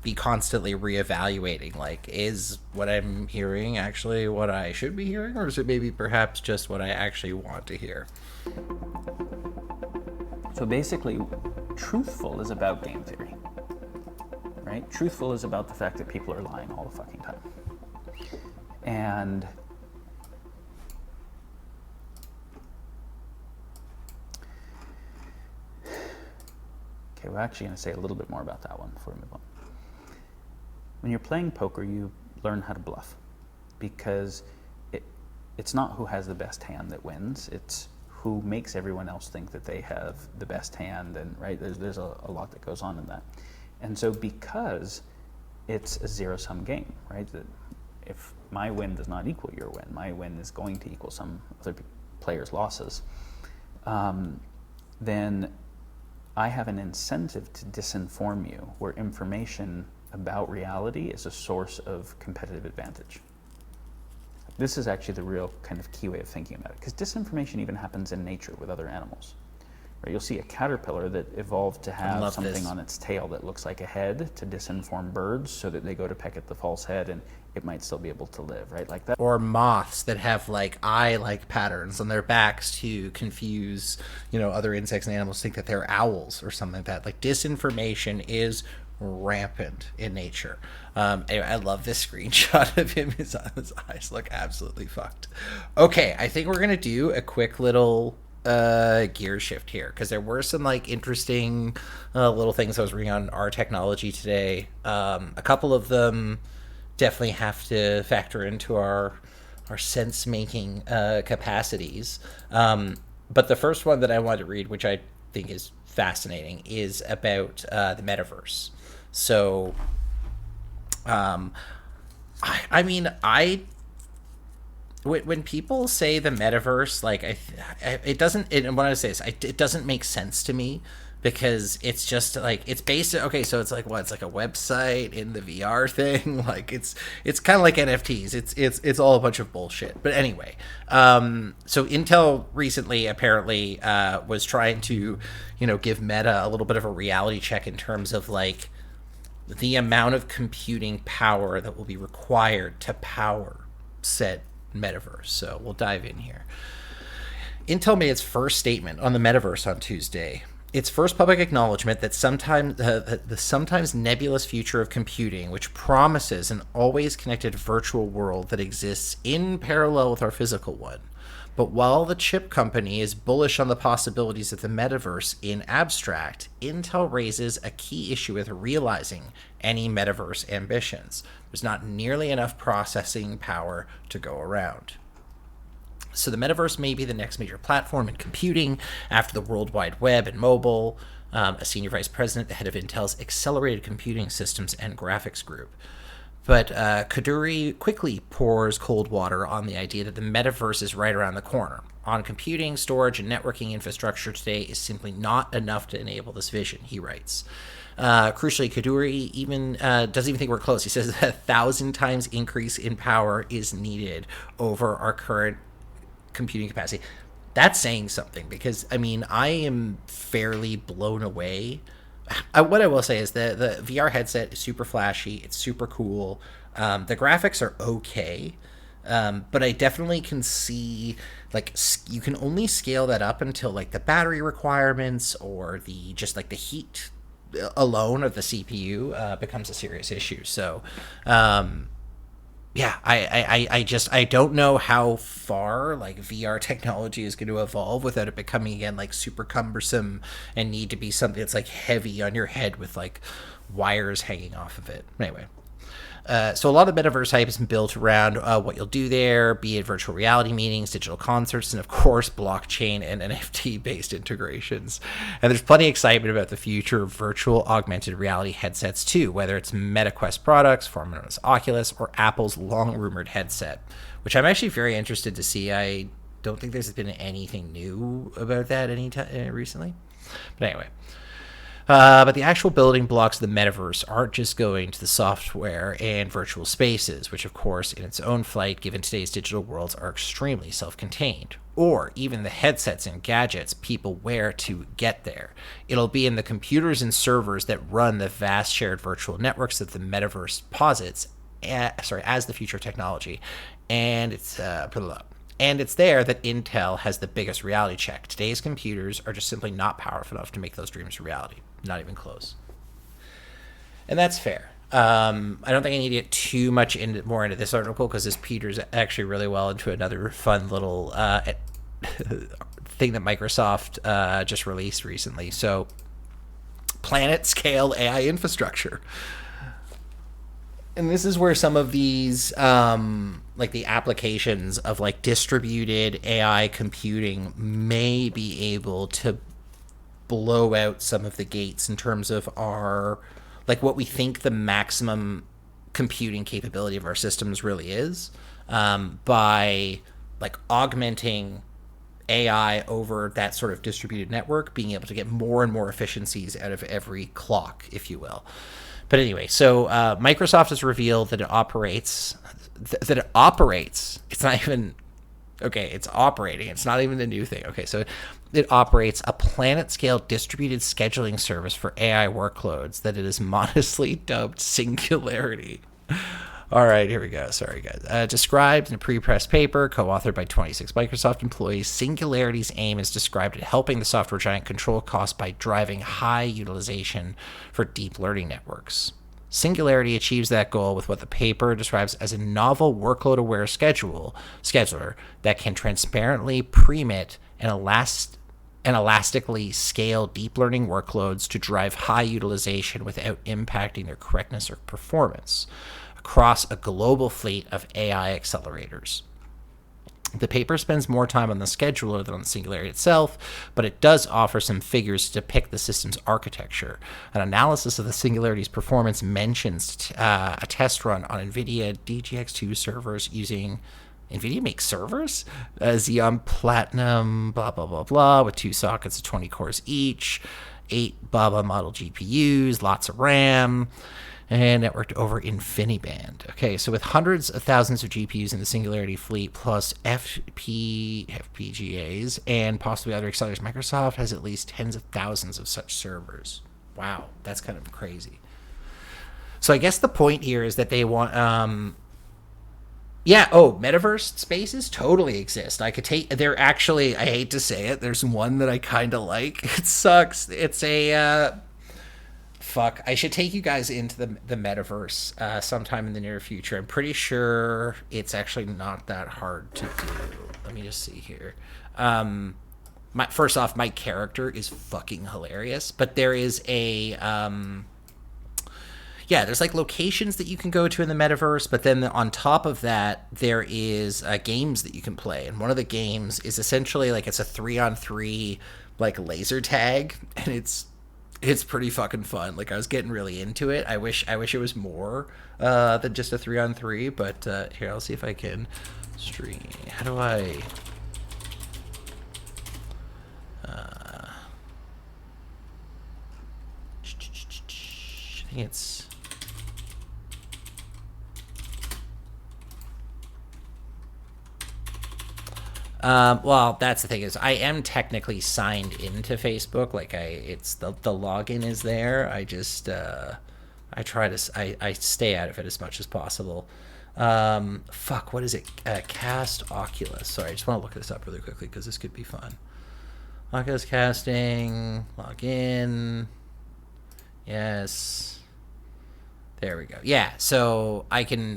be constantly reevaluating, like, is what I'm hearing actually what I should be hearing, or is it maybe perhaps just what I actually want to hear? So basically, truthful is about game theory, right? Truthful is about the fact that people are lying all the fucking time. And okay, we're actually going to say a little bit more about that one before we move on. When you're playing poker, you learn how to bluff, because it's not who has the best hand that wins, it's who makes everyone else think that they have the best hand, and right, there's a lot that goes on in that. And so because it's a zero-sum game, right, that if my win does not equal your win, my win is going to equal some other player's losses, then I have an incentive to disinform you, where information about reality is a source of competitive advantage. This is actually the real kind of key way of thinking about it, because disinformation even happens in nature with other animals. Right? You'll see a caterpillar that evolved to have something on its tail that looks like a head to disinform birds, so that they go to peck at the false head and it might still be able to live, right? Like that. Or moths that have like eye-like patterns on their backs to confuse, other insects and animals, think that they're owls or something like that. Like, disinformation is rampant in nature. I love this screenshot of him. His eyes look absolutely fucked. Okay, I think we're gonna do a quick little gear shift here, because there were some like interesting little things I was reading on our technology today. A couple of them definitely have to factor into our sense making capacities. But the first one that I wanted to read, which I think is fascinating, is about the metaverse. So when people say the metaverse, like it doesn't. And when I say this, it doesn't make sense to me, because it's just like, it's based. Okay, so it's like what? It's like a website in the VR thing. Like it's kind of like NFTs. It's all a bunch of bullshit. But anyway, so Intel recently apparently was trying to, give Meta a little bit of a reality check in terms of like the amount of computing power that will be required to power said metaverse. So we'll dive in here. Intel made its first statement on the metaverse on Tuesday. Its first public acknowledgement that the sometimes nebulous future of computing, which promises an always connected virtual world that exists in parallel with our physical one. But while the chip company is bullish on the possibilities of the metaverse in abstract, Intel raises a key issue with realizing any metaverse ambitions. There's not nearly enough processing power to go around. So the metaverse may be the next major platform in computing after the World Wide Web and mobile. A senior vice president, the head of Intel's Accelerated Computing Systems and Graphics Group. But Kaduri quickly pours cold water on the idea that the metaverse is right around the corner. On computing, storage, and networking infrastructure today is simply not enough to enable this vision, he writes. Crucially, Kaduri even doesn't even think we're close. He says that 1,000 times increase in power is needed over our current computing capacity. That's saying something, because I mean, I am fairly blown away. What I will say is the VR headset is super flashy. It's super cool. The graphics are okay, but I definitely can see, like, you can only scale that up until like the battery requirements or the just like the heat alone of the CPU becomes a serious issue. So yeah, I don't know how far like VR technology is going to evolve without it becoming again like super cumbersome and need to be something that's like heavy on your head with like wires hanging off of it. Anyway, so a lot of the metaverse hype is built around what you'll do there, be it virtual reality meetings, digital concerts, and of course blockchain and NFT-based integrations. And there's plenty of excitement about the future of virtual augmented reality headsets too, whether it's MetaQuest products, formerly known as Oculus, or Apple's long-rumored headset, which I'm actually very interested to see. I don't think there's been anything new about that recently. But anyway. But the actual building blocks of the metaverse aren't just going to the software and virtual spaces, which, of course, in its own flight, given today's digital worlds, are extremely self-contained, or even the headsets and gadgets people wear to get there. It'll be in the computers and servers that run the vast shared virtual networks that the metaverse posits as the future technology, and it's And it's there that Intel has the biggest reality check. Today's computers are just simply not powerful enough to make those dreams a reality. Not even close. And that's fair. I don't think I need to get too much more into this article, because this peters actually really well into another fun little thing that Microsoft just released recently. So, planet scale AI infrastructure. And this is where some of these, like the applications of like distributed AI computing may be able to blow out some of the gates in terms of our, like what we think the maximum computing capability of our systems really is, by like augmenting AI over that sort of distributed network, being able to get more and more efficiencies out of every clock, if you will. But anyway, so Microsoft has revealed that it operates. It's not even okay. It's operating. It's not even a new thing. Okay, so it operates a planet-scale distributed scheduling service for AI workloads that it is modestly dubbed Singularity. All right, here we go. Sorry, guys. Described in a pre-press paper co-authored by 26 Microsoft employees, Singularity's aim is described at helping the software giant control costs by driving high utilization for deep learning networks. Singularity achieves that goal with what the paper describes as a novel workload-aware scheduler that can transparently pre-emit and elastically scale deep learning workloads to drive high utilization without impacting their correctness or performance across a global fleet of AI accelerators. The paper spends more time on the scheduler than on the Singularity itself, but it does offer some figures to depict the system's architecture. An analysis of the Singularity's performance mentions a test run on NVIDIA DGX2 servers using NVIDIA makes servers? Xeon Platinum, blah, blah, blah, blah, with 2 sockets of 20 cores each, 8 BABA model GPUs, lots of RAM, and networked over InfiniBand. Okay, so with hundreds of thousands of GPUs in the Singularity fleet, plus FPGAs, and possibly other accelerators, Microsoft has at least tens of thousands of such servers. Wow, that's kind of crazy. So I guess the point here is that they want... metaverse spaces totally exist. They're actually, I hate to say it, there's one that I kind of like. It sucks. It's a... I should take you guys into the metaverse sometime in the near future. I'm pretty sure it's actually not that hard to do. Let me just see here. First off, my character is fucking hilarious, but there is a yeah, there's like locations that you can go to in the metaverse, but then on top of that, there is games that you can play. And one of the games is essentially like it's a 3-on-3 like laser tag, and it's pretty fucking fun. Like I was getting really into it. I wish it was more than just a 3-on-3, but here, I'll see if I can stream. How do I I think it's well, that's the thing is I am technically signed into Facebook. Like it's the login is there. I just I try to I stay out of it as much as possible. Fuck, what is it? Cast Oculus. Sorry, I just want to look this up really quickly because this could be fun. Oculus casting, log in. Yes. There we go. Yeah, so I can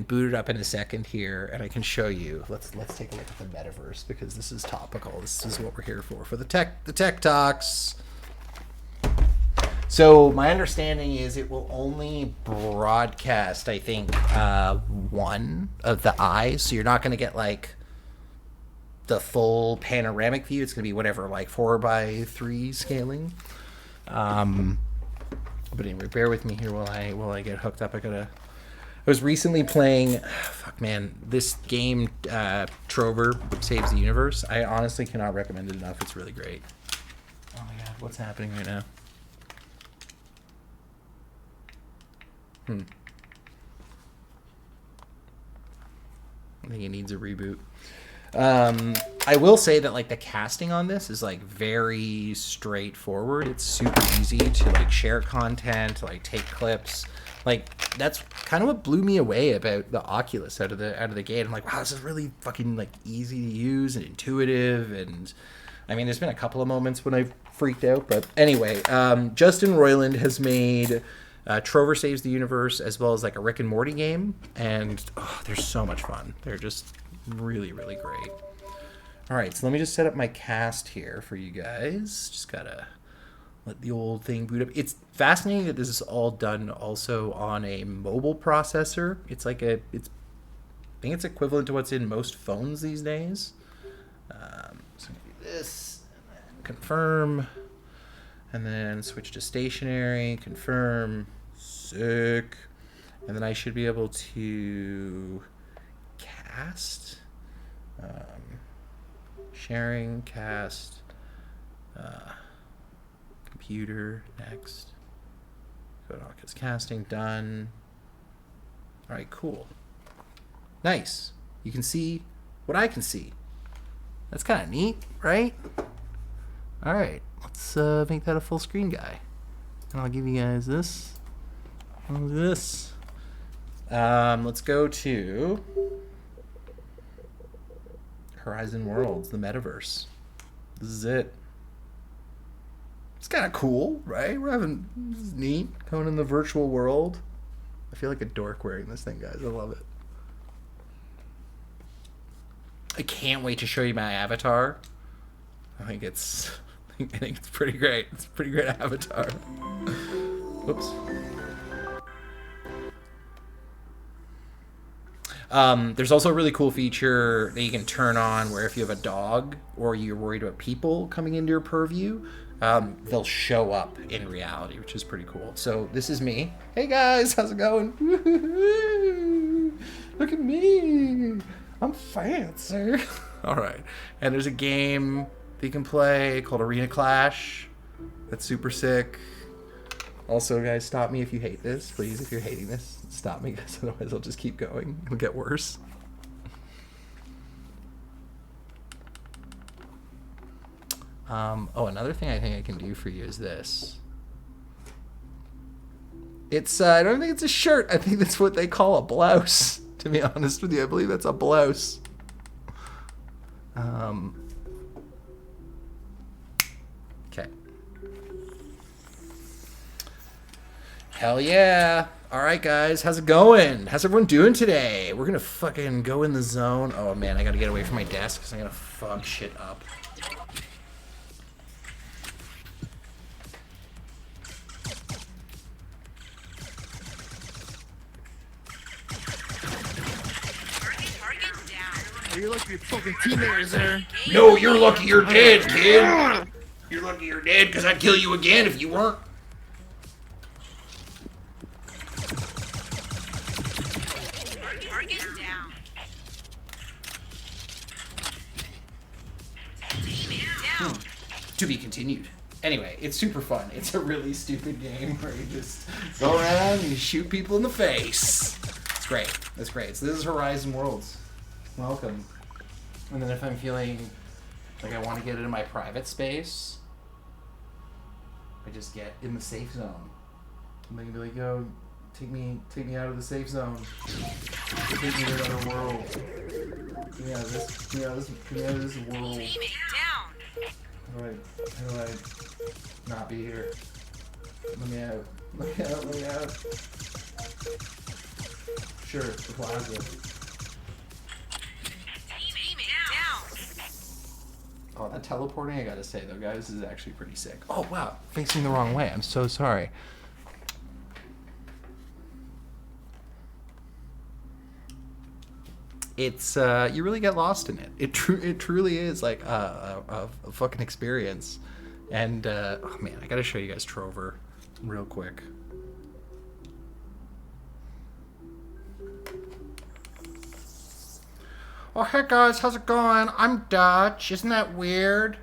boot it up in a second here, and I can show you. Let's take a look at the metaverse because this is topical. This is what we're here for the tech talks. So my understanding is it will only broadcast, I think, one of the eyes. So you're not going to get like the full panoramic view. It's going to be whatever, like 4:3 scaling. But anyway, bear with me here while I get hooked up. I was recently playing, fuck man, this game, Trover Saves the Universe. I honestly cannot recommend it enough. It's really great. Oh my god, what's happening right now? I think it needs a reboot. I will say that like the casting on this is like very straightforward. It's super easy to like share content, to like take clips. Like that's kind of what blew me away about the Oculus out of the gate. I'm like, wow, this is really fucking like easy to use and intuitive. And I mean, there's been a couple of moments when I've freaked out, but anyway, Justin Roiland has made Trover Saves the Universe as well as like a Rick and Morty game, and they're so much fun. They're just really, really great. All right, so let me just set up my cast here for you guys. Just gotta let the old thing boot up. It's fascinating that this is all done also on a mobile processor. It's like I think it's equivalent to what's in most phones these days. So I'm gonna do this, and then confirm, and then switch to stationary, confirm, sick, and then I should be able to cast, sharing, cast, computer, next, go to Oculus casting, done. All right, cool, nice. You can see what I can see. That's kind of neat, right? All right, let's make that a full screen guy, and I'll give you guys this. This. Let's go to Horizon Worlds, the metaverse. This is it. It's kind of cool, right? This is neat, going in the virtual world. I feel like a dork wearing this thing, guys. I love it. I can't wait to show you my avatar. I think it's pretty great. It's a pretty great avatar. Oops. There's also a really cool feature that you can turn on where if you have a dog or you're worried about people coming into your purview, they'll show up in reality, which is pretty cool. So this is me. Hey guys, how's it going? Look at me. I'm fancy. All right. And there's a game that you can play called Arena Clash. That's super sick. Also, guys, stop me if you hate this. Please, if you're hating this, stop me, guys. Otherwise, I'll just keep going. It'll get worse. Another thing I think I can do for you is this. It's, I don't think it's a shirt. I think that's what they call a blouse, to be honest with you. I believe that's a blouse. Okay. Hell yeah. All right, guys. How's it going? How's everyone doing today? We're going to fucking go in the zone. Oh, man. I got to get away from my desk because I'm going to fuck shit up. you're lucky your fucking teammate is there. No, you're lucky you're dead, kid. You're lucky you're dead because I'd kill you again if you weren't. Target down. Down. To be continued. Anyway, it's super fun. It's a really stupid game where you just go around and you shoot people in the face. It's great. That's great. So this is Horizon Worlds. Welcome. And then if I'm feeling like I want to get into my private space, I just get in the safe zone. And they can be like, yo, take me out of the safe zone. Take me to another world. Get me out of this world. Teammate down. How do I not be here? Let me out. Let me out. Sure, the plaza. Teammate down. Oh, that teleporting, I gotta say though, guys, is actually pretty sick. Oh, wow. Facing the wrong way. I'm so sorry. It's, you really get lost in it. It truly is like a fucking experience. And, oh man, I gotta show you guys Trover real quick. Oh, hey guys, how's it going? I'm Dutch. Isn't that weird?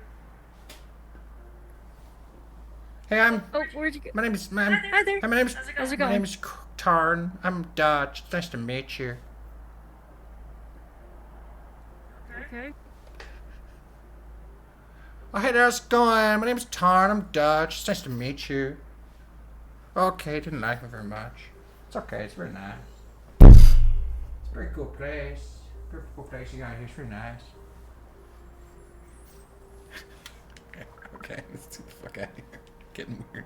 Hey, Oh, where'd you go? my name is, Hi there. my name's, How's it my going? name is Tarn. I'm Dutch. It's nice to meet you. Okay. Oh, hey, how's it going? My name's Tarn. I'm Dutch. It's nice to meet you. Okay, didn't like me very much. It's okay. It's very nice. It's a very cool place. Very cool place you got here. It's very nice. Okay, let's get the fuck out of here. Getting weird.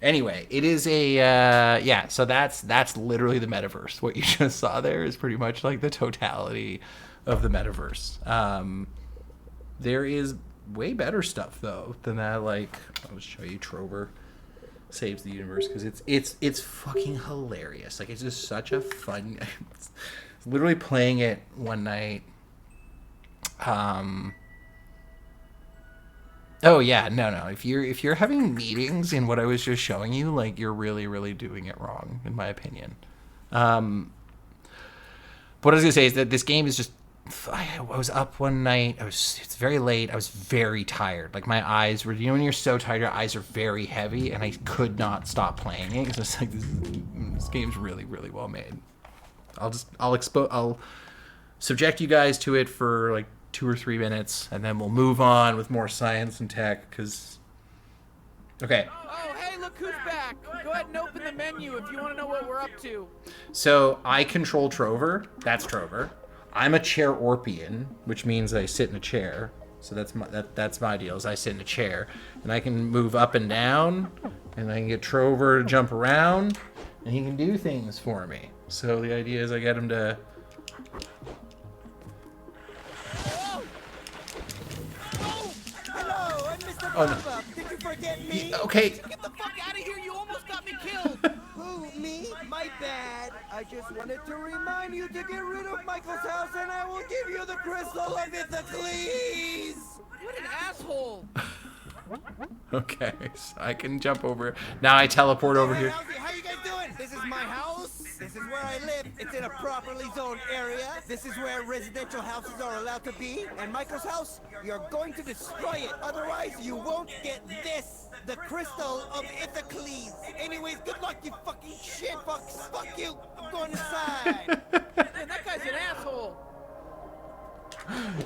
Anyway, it is a yeah. So that's literally the metaverse. What you just saw there is pretty much like the totality of the metaverse. There is way better stuff though than that. Like, I'll show you Trover Saves the Universe because it's fucking hilarious. Like, it's just such a fun. It's literally playing it one night. Oh yeah, no. If you're having meetings in what I was just showing you, like, you're really doing it wrong, in my opinion. What I was gonna say is that this game is just. I was up one night. It's very late. I was very tired. Like, my eyes were. You know when you're so tired, your eyes are very heavy, and I could not stop playing it. It's like this game's really well made. I'll subject you guys to it for like 2 or 3 minutes, and then we'll move on with more science and tech, because... Okay. Oh, hey, look who's back. Go ahead and open the menu if you want to know what we're up to. So, I control Trover. That's Trover. I'm a chair Orpian, which means I sit in a chair. So that's my deal, is I sit in a chair. And I can move up and down, and I can get Trover to jump around, and he can do things for me. So the idea is I get him to... Hello, I'm Mr. Oh, no. Pop-Up. Did you forget me? Okay. Get the fuck out of here, you almost got me killed. Who, me? My bad. I just wanted to remind you to get rid of Michael's house and I will give you the crystal of Ithacles. What an asshole. Okay, so I can jump over. Now I teleport over here. How you guys doing? This is my house. This is where I live. It's in a properly zoned area. This is where residential houses are allowed to be. And Michael's house, you're going to destroy it. Otherwise, you won't get this. The crystal of Ithacles. Anyways, good luck, you fucking shit fucks. Fuck you. I'm going inside. Man, that guy's an asshole.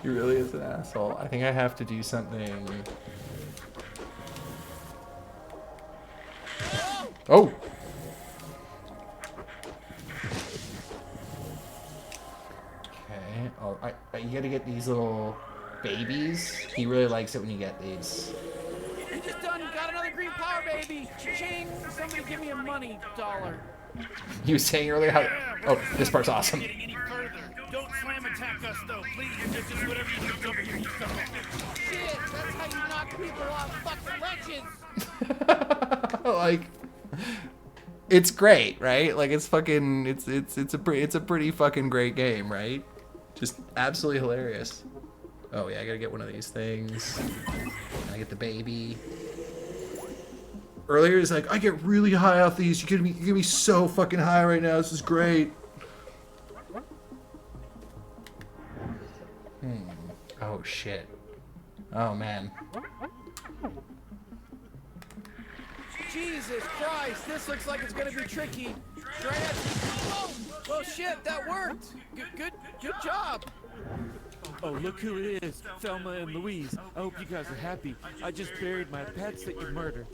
He really is an asshole. I think I have to do something. Oh! Okay. Oh, you gotta get these little babies. He really likes it when you get these. You just done got another green power, baby. Ching! Somebody give me a money dollar. You were saying earlier how... Oh, this part's awesome. Don't slam attack us, though. Please, just whatever you do over here, you go. Shit, that's how you knock people off fucking wretches. Like... It's great, right? Like it's fucking it's a pretty fucking great game, right? Just absolutely hilarious. Oh yeah, I gotta get one of these things. I get the baby. Earlier he's like, I get really high off these. You're getting me so fucking high right now. This is great. Oh shit. Oh man. Jesus Christ, this looks like it's gonna be tricky. Grant. Oh, well shit, that worked. Good job. Oh, look who it is, Thelma and Louise. I hope you guys are happy. I just buried my pets that you murdered.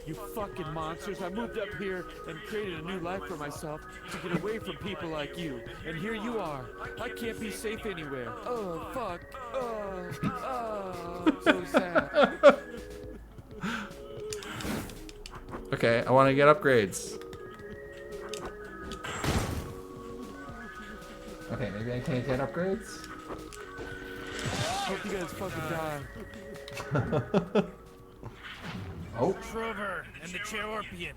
You fucking monsters. I moved up here and created a new life for myself to get away from people like you. And here you are. I can't be safe anywhere. Oh, fuck. Oh, so sad. Okay, I want to get upgrades. Okay, maybe I can't get upgrades? Hope you guys fucking die. Oh. Trover and the Cherorpian.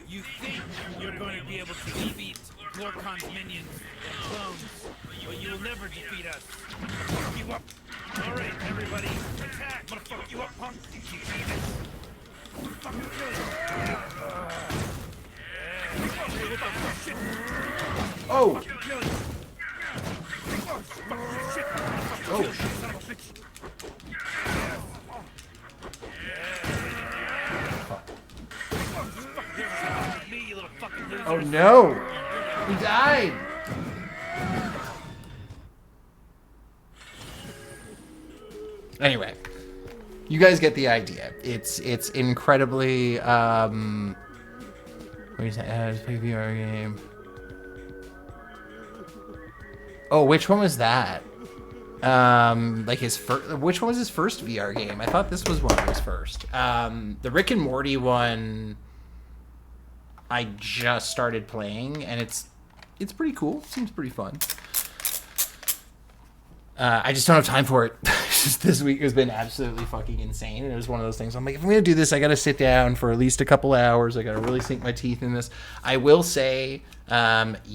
You think you're going to be able to defeat Glorkon's minions and clones, but you will never defeat us. Fuck you up. All right, everybody, attack. I'm gonna fuck you up, punk. You see this? Fucking kill you. Hey, what the fuck? Shit. Oh. Fucking kill you. Oh, fucking shit. Oh. Kill you, son of a bitch. Oh no! He died! Anyway, you guys get the idea. It's incredibly what do you say? Just play a VR game. Oh, which one was that? Like his first. Which one was his first VR game? I thought this was one of his first. The Rick and Morty one. I just started playing, and it's pretty cool. Seems pretty fun. I just don't have time for it. This week has been absolutely fucking insane, and it was one of those things. I'm like, if I'm gonna do this, I gotta sit down for at least a couple hours. I gotta really sink my teeth in this. I will say, accounting.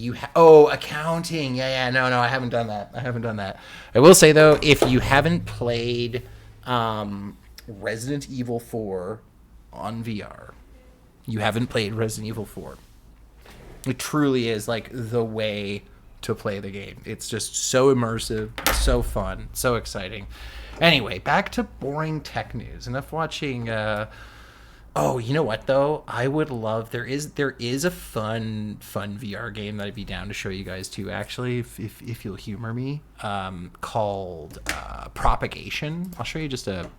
Yeah, no, I haven't done that. I will say though, if you haven't played Resident Evil 4 on VR. You haven't played Resident Evil 4. It truly is like the way to play the game. It's just so immersive, so fun, so exciting. Anyway, back to boring tech news. Enough watching. Oh, you know what though? I would love. There is a fun VR game that I'd be down to show you guys too. Actually, if you'll humor me, called Propagation. I'll show you just a.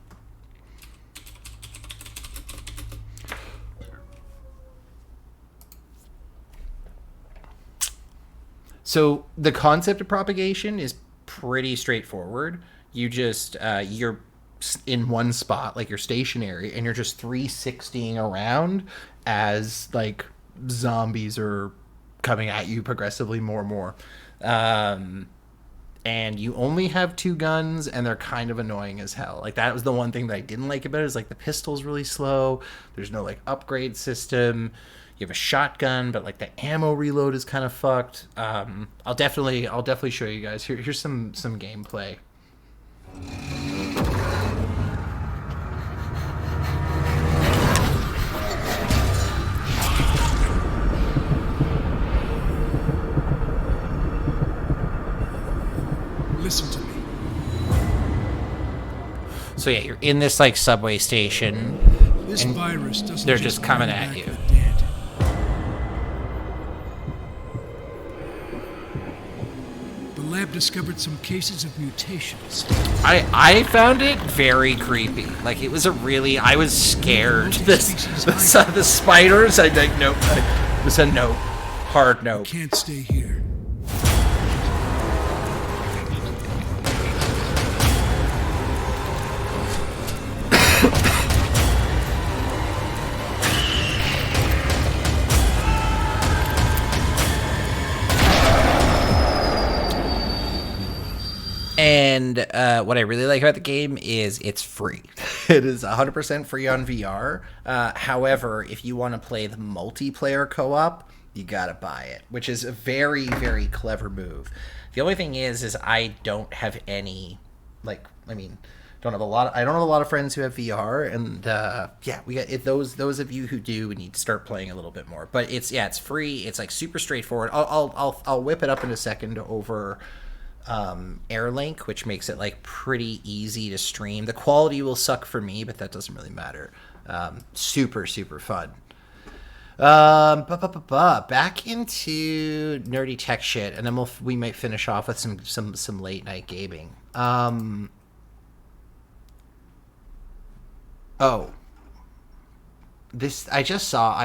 So the concept of propagation is pretty straightforward. You just, you're in one spot, like you're stationary, and you're just 360ing around as like zombies are coming at you progressively more and more. And you only have 2 guns, and they're kind of annoying as hell. Like that was the one thing that I didn't like about it, is like the pistol's really slow. There's no like upgrade system. You have a shotgun, but like the ammo reload is kind of fucked. I'll definitely show you guys. Here's some gameplay. Listen to me. So yeah, you're in this like subway station. This virus doesn't. They're just coming at you. The lab discovered some cases of mutations. I found it very creepy. Like it was I was scared. The spiders. I like nope. It was a no, hard no. Can't stay here. And what I really like about the game is it's free. It is 100% free on VR. However, if you want to play the multiplayer co-op, you gotta buy it, which is a very, very clever move. The only thing is I don't have any, like, I mean, I don't have a lot of friends who have VR, and yeah, we got those of you who do, we need to start playing a little bit more. But it's free. It's like super straightforward. I'll whip it up in a second over Airlink, which makes it like pretty easy to stream. The quality will suck for me, but that doesn't really matter. Super fun. Back into nerdy tech shit, and then we might finish off with some late night gaming. I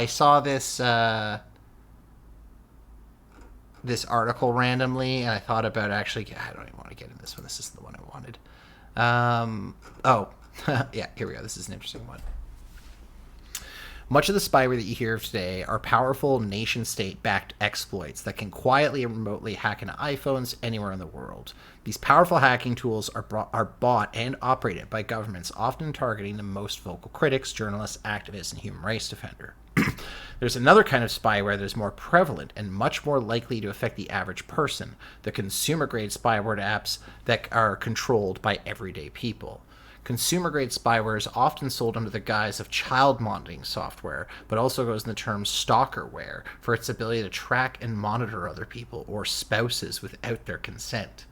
saw this this article randomly, and I thought about actually, I don't even want to get in this one. This isn't the one I wanted. Yeah, here we go. This is an interesting one. Much of the spyware that you hear of today are powerful nation-state-backed exploits that can quietly and remotely hack into iPhones anywhere in the world. These powerful hacking tools are bought and operated by governments, often targeting the most vocal critics, journalists, activists, and human rights defenders. There's another kind of spyware that is more prevalent and much more likely to affect the average person, the consumer-grade spyware apps that are controlled by everyday people. Consumer-grade spyware is often sold under the guise of child monitoring software, but also goes in the term stalkerware for its ability to track and monitor other people or spouses without their consent.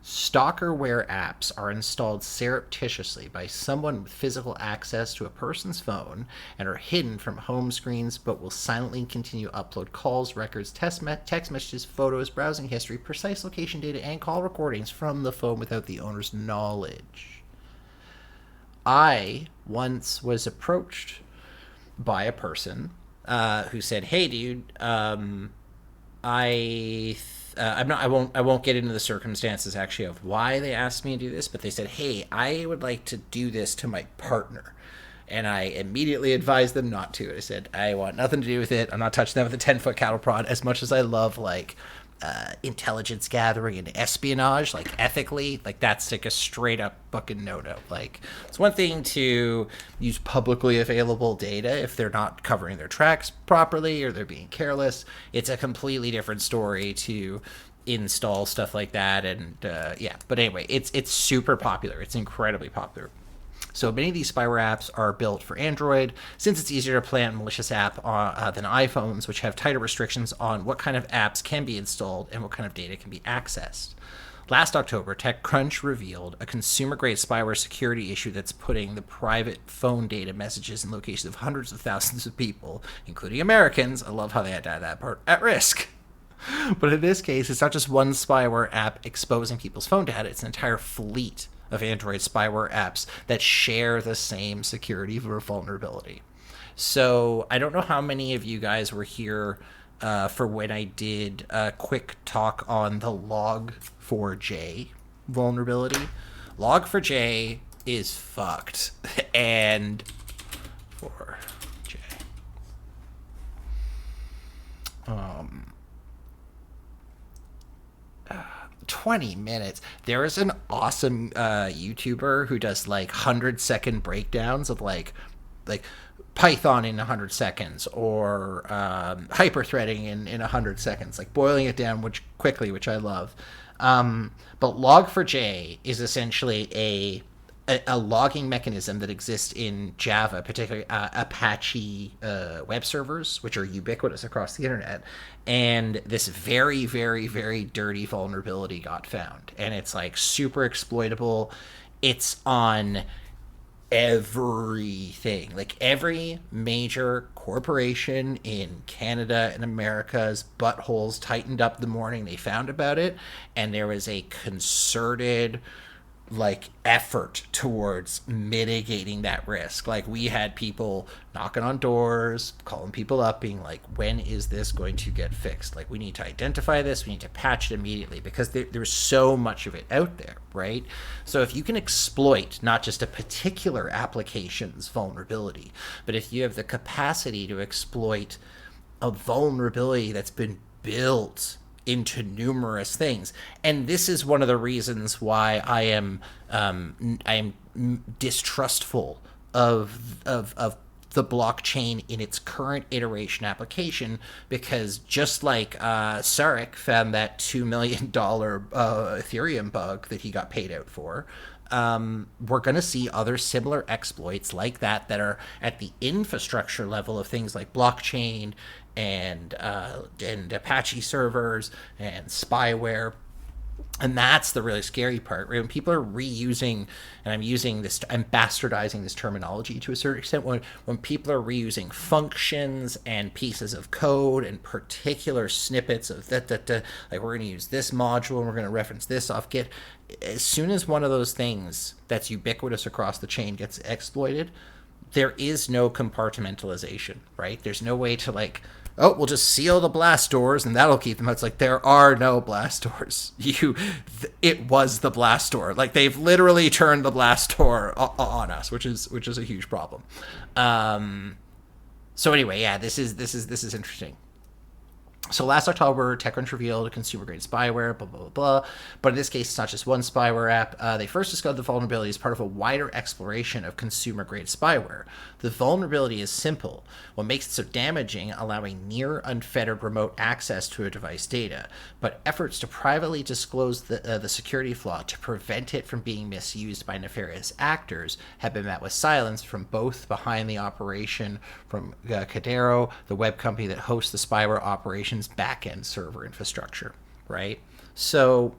Stalkerware apps are installed surreptitiously by someone with physical access to a person's phone and are hidden from home screens, but will silently continue to upload calls, records, text messages, photos, browsing history, precise location data, and call recordings from the phone without the owner's knowledge. I once was approached by a person who said, "Hey, dude, I won't get into the circumstances actually of why they asked me to do this, but they said, hey, I would like to do this to my partner." And I immediately advised them not to. I said, I want nothing to do with it. I'm not touching that with a 10-foot cattle prod. As much as I love, like, intelligence gathering and espionage, like, ethically, like, that's, like, a straight-up fucking no-no. Like, it's one thing to use publicly available data if they're not covering their tracks properly or they're being careless. It's a completely different story to install stuff like that. And, yeah. But anyway, it's super popular. It's incredibly popular. So many of these spyware apps are built for Android, since it's easier to plant a malicious app than iPhones, which have tighter restrictions on what kind of apps can be installed and what kind of data can be accessed. Last October, TechCrunch revealed a consumer-grade spyware security issue that's putting the private phone data, messages, and locations of hundreds of thousands of people, including Americans, I love how they had to add that part, at risk. But in this case, it's not just one spyware app exposing people's phone data, it's an entire fleet of Android spyware apps that share the same security vulnerability. So I don't know how many of you guys were here for when I did a quick talk on the Log4j vulnerability. Log4j is fucked. And 4j. 20 minutes. There is an awesome YouTuber who does like 100-second breakdowns of like Python in 100 seconds or hyperthreading in 100 seconds, like boiling it down quickly, which I love. But Log4j is essentially a logging mechanism that exists in Java, particularly Apache web servers, which are ubiquitous across the internet. And this very, very, very dirty vulnerability got found. And it's like super exploitable. It's on everything. Like every major corporation in Canada and America's buttholes tightened up the morning they found about it. And there was a concerted like effort towards mitigating that risk. Like we had people knocking on doors, calling people up, being like, when is this going to get fixed? Like we need to identify this, we need to patch it immediately, because there's so much of it out there, right? So if you can exploit not just a particular application's vulnerability, but if you have the capacity to exploit a vulnerability that's been built into numerous things. And this is one of the reasons why I am distrustful of the blockchain in its current iteration application, because just like Sarek found that $2 million Ethereum bug that he got paid out for, we're going to see other similar exploits like that are at the infrastructure level of things like blockchain and Apache servers and spyware. And that's the really scary part, right? When people are reusing, and I'm bastardizing this terminology to a certain extent, when people are reusing functions and pieces of code and particular snippets of like we're going to use this module and we're going to reference this off Git, as soon as one of those things that's ubiquitous across the chain gets exploited, there is no compartmentalization, right? There's no way to like, oh, we'll just seal the blast doors and that'll keep them out. It's like, there are no blast doors. It was the blast door. Like, they've literally turned the blast door on us, which is a huge problem. So anyway, yeah, this is interesting. So last October, TechCrunch revealed consumer-grade spyware, blah, blah, blah, blah. But in this case, it's not just one spyware app. They first discovered the vulnerability as part of a wider exploration of consumer-grade spyware. The vulnerability is simple. What makes it so damaging, allowing near unfettered remote access to a device data. But efforts to privately disclose the security flaw to prevent it from being misused by nefarious actors have been met with silence from both behind the operation, from Cadero, the web company that hosts the spyware operations backend server infrastructure, right? So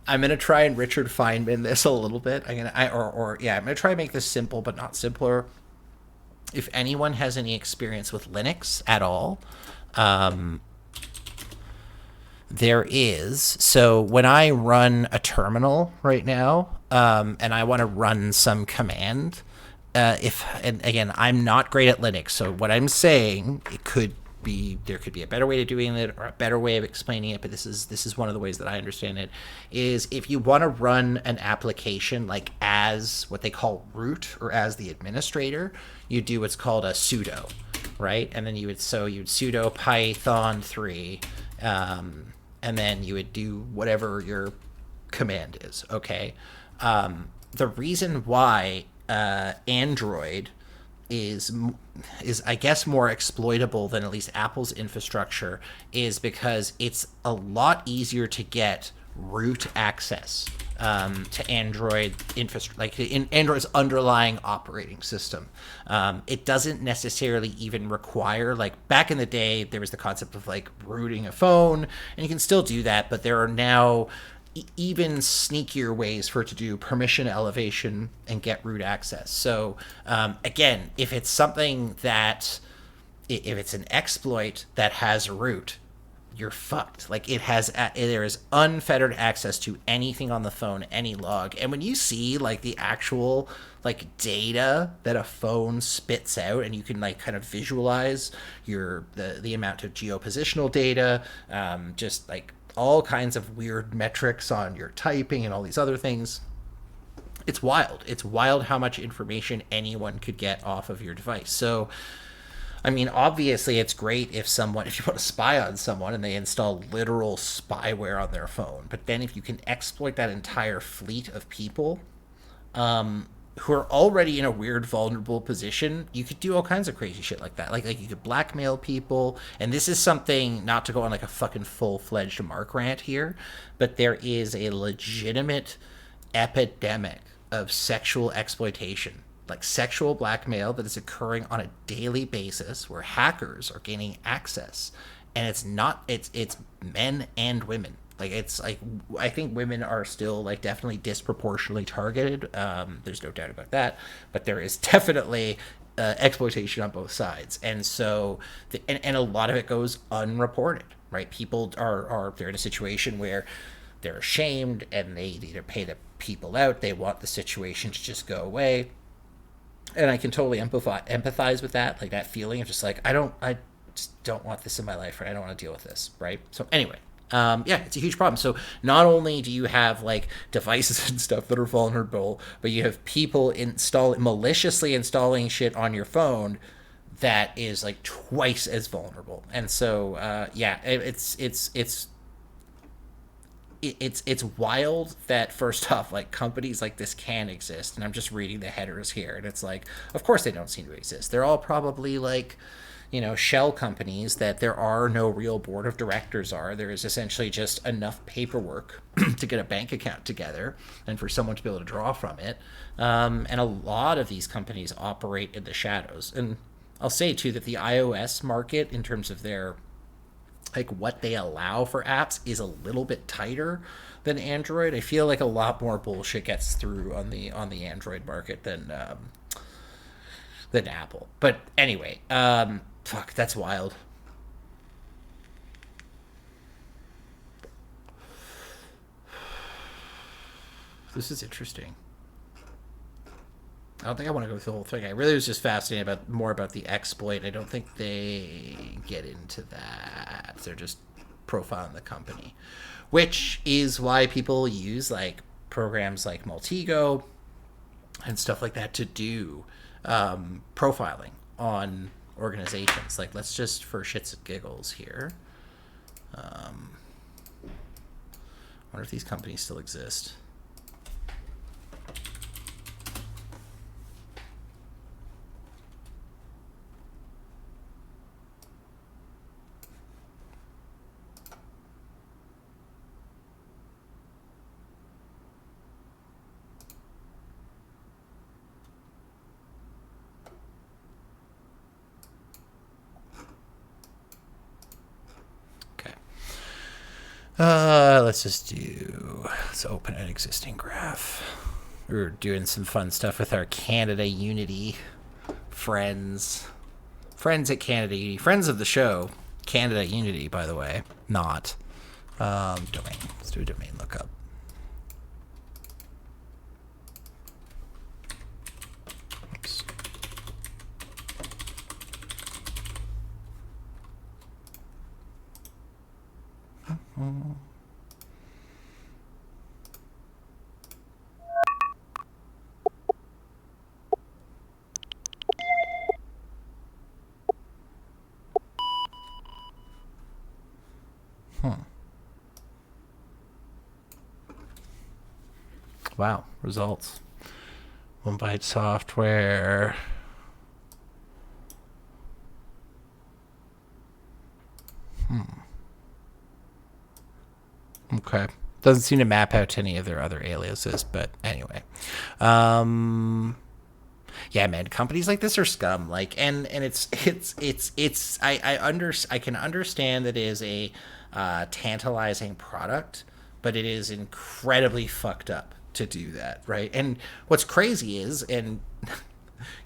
I'm gonna try and Richard Feynman this a little bit. I'm gonna try and make this simple but not simpler. If anyone has any experience with Linux at all, there is. So when I run a terminal right now, and I want to run some command, and again, I'm not great at Linux, so what I'm saying, there could be a better way of doing it or a better way of explaining it, but this is one of the ways that I understand it, is if you want to run an application like as what they call root or as the administrator, you do what's called a sudo, right? And then you'd sudo python 3, and then you would do whatever your command is, okay? The reason why Android is I guess more exploitable than at least Apple's infrastructure is because it's a lot easier to get root access to Android infrastructure, like in Android's underlying operating system. It doesn't necessarily even require, like back in the day, there was the concept of like rooting a phone, and you can still do that, but there are now even sneakier ways for it to do permission elevation and get root access. So again, if it's something that, if it's an exploit that has root, you're fucked. Like there is unfettered access to anything on the phone, any log. And when you see like the actual like data that a phone spits out, and you can like kind of visualize the amount of geopositional data, just like all kinds of weird metrics on your typing and all these other things. It's wild. It's wild how much information anyone could get off of your device. So, I mean, obviously it's great if you want to spy on someone and they install literal spyware on their phone. But then if you can exploit that entire fleet of people, who are already in a weird, vulnerable position, you could do all kinds of crazy shit like that. Like you could blackmail people, and this is something, not to go on like a fucking full-fledged Mark rant here, but there is a legitimate epidemic of sexual exploitation, like sexual blackmail that is occurring on a daily basis where hackers are gaining access, and it's men and women. Like, it's like, I think women are still like definitely disproportionately targeted. There's no doubt about that, but there is definitely exploitation on both sides. And so, and a lot of it goes unreported, right? People they're in a situation where they're ashamed and they either pay the people out, they want the situation to just go away. And I can totally empathize with that, like that feeling of just like, I just don't want this in my life, right? I don't want to deal with this, right? So anyway. Yeah, it's a huge problem. So not only do you have like devices and stuff that are vulnerable, but you have people maliciously installing shit on your phone that is like twice as vulnerable. And so yeah, it's wild that first off, like, companies like this can exist. And I'm just reading the headers here, and it's like, of course they don't seem to exist. They're all probably like, you know, shell companies that there are no real board of directors. There is essentially just enough paperwork to get a bank account together and for someone to be able to draw from it. And a lot of these companies operate in the shadows. And I'll say too that the iOS market, in terms of their, like, what they allow for apps, is a little bit tighter than Android. I feel like a lot more bullshit gets through on the Android market than Apple. But anyway, fuck, that's wild. This is interesting. I don't think I want to go through the whole thing. I really was just fascinated more about the exploit. I don't think they get into that. They're just profiling the company, which is why people use like programs like Multigo and stuff like that to do profiling on organizations. Like, let's just, for shits and giggles here, I wonder if these companies still exist. Let's open an existing graph. We're doing some fun stuff with our Canada Unity friends. Friends at Canada Unity. Friends of the show. Canada Unity, by the way. Not. Domain. Let's do a domain lookup. Oops. Wow, results. 1Byte software. Okay. Doesn't seem to map out to any of their other aliases, but anyway. Yeah, man, companies like this are scum. Like, and it's I can understand that it is a tantalizing product, but it is incredibly fucked up to do that, right? And what's crazy is, and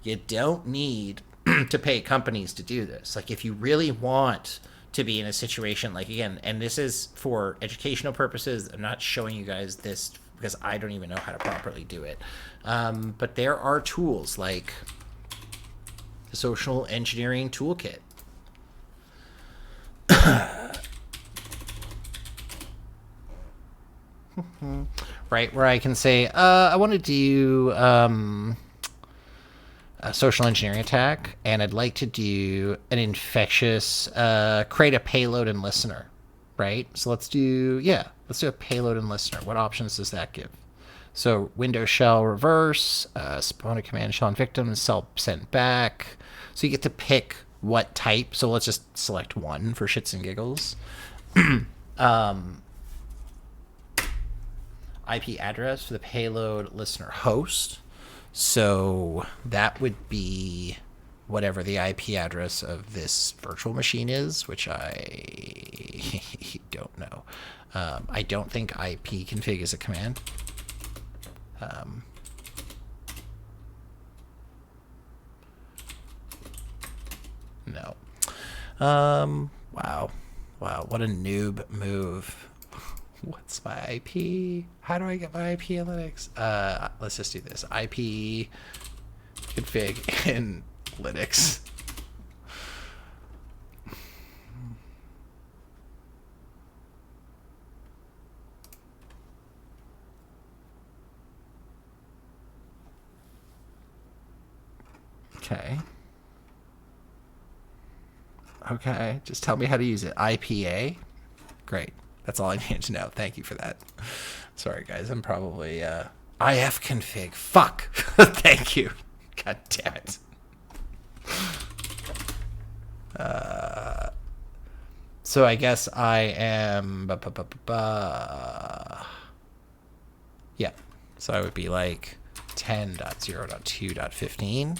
you don't need to pay companies to do this. Like, if you really want to be in a situation, like, again, and this is for educational purposes, I'm not showing you guys this because I don't even know how to properly do it. But there are tools like the Social Engineering Toolkit. Right, where I can say, I want to do a social engineering attack, and I'd like to do an infectious, create a payload and listener, right? So let's do a payload and listener. What options does that give? So Windows shell reverse, spawn a command shell on victim, send back. So you get to pick what type. So let's just select one for shits and giggles. IP address for the payload listener host. So that would be whatever the IP address of this virtual machine is, which I don't know. I don't think ipconfig is a command. No. Wow, what a noob move. What's my IP? How do I get my IP analytics? Let's just do this. IP config in Linux. Okay. Okay, just tell me how to use it. IPA? Great. That's all I need to know. Thank you for that. Sorry, guys. I'm probably... IF config. Fuck. Thank you. God damn it. So I guess I am... Yeah. So I would be like 10.0.2.15.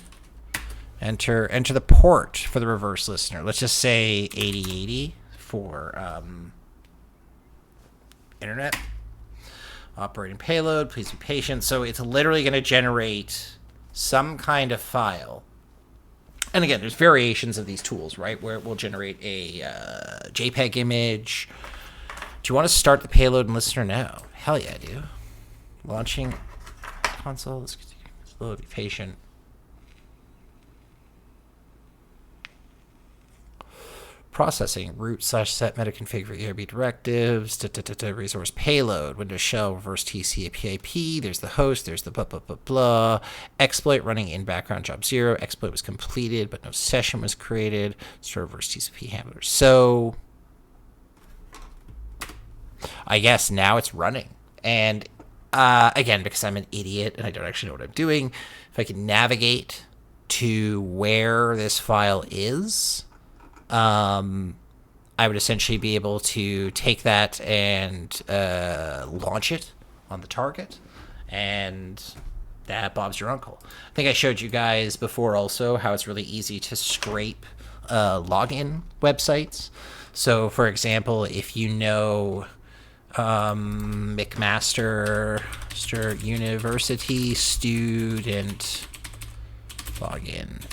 Enter the port for the reverse listener. Let's just say 8080 for internet. Operating payload, please be patient. So it's literally going to generate some kind of file. And again, there's variations of these tools, right? Where it will generate a JPEG image. Do you want to start the payload and listener now? Hell yeah, I do. Launching console. Let's slow, be patient. Processing root/set meta configure ERB directives, resource payload, Windows shell, reverse TCP/IP. There's the host, there's the blah blah blah blah. Exploit running in background job 0. Exploit was completed, but no session was created. Start reverse TCP handler. So I guess now it's running. And again, because I'm an idiot and I don't actually know what I'm doing, if I can navigate to where this file is, I would essentially be able to take that and launch it on the target, and that Bob's your uncle. I think I showed you guys before also how it's really easy to scrape login websites. So, for example, if you know McMaster University student login.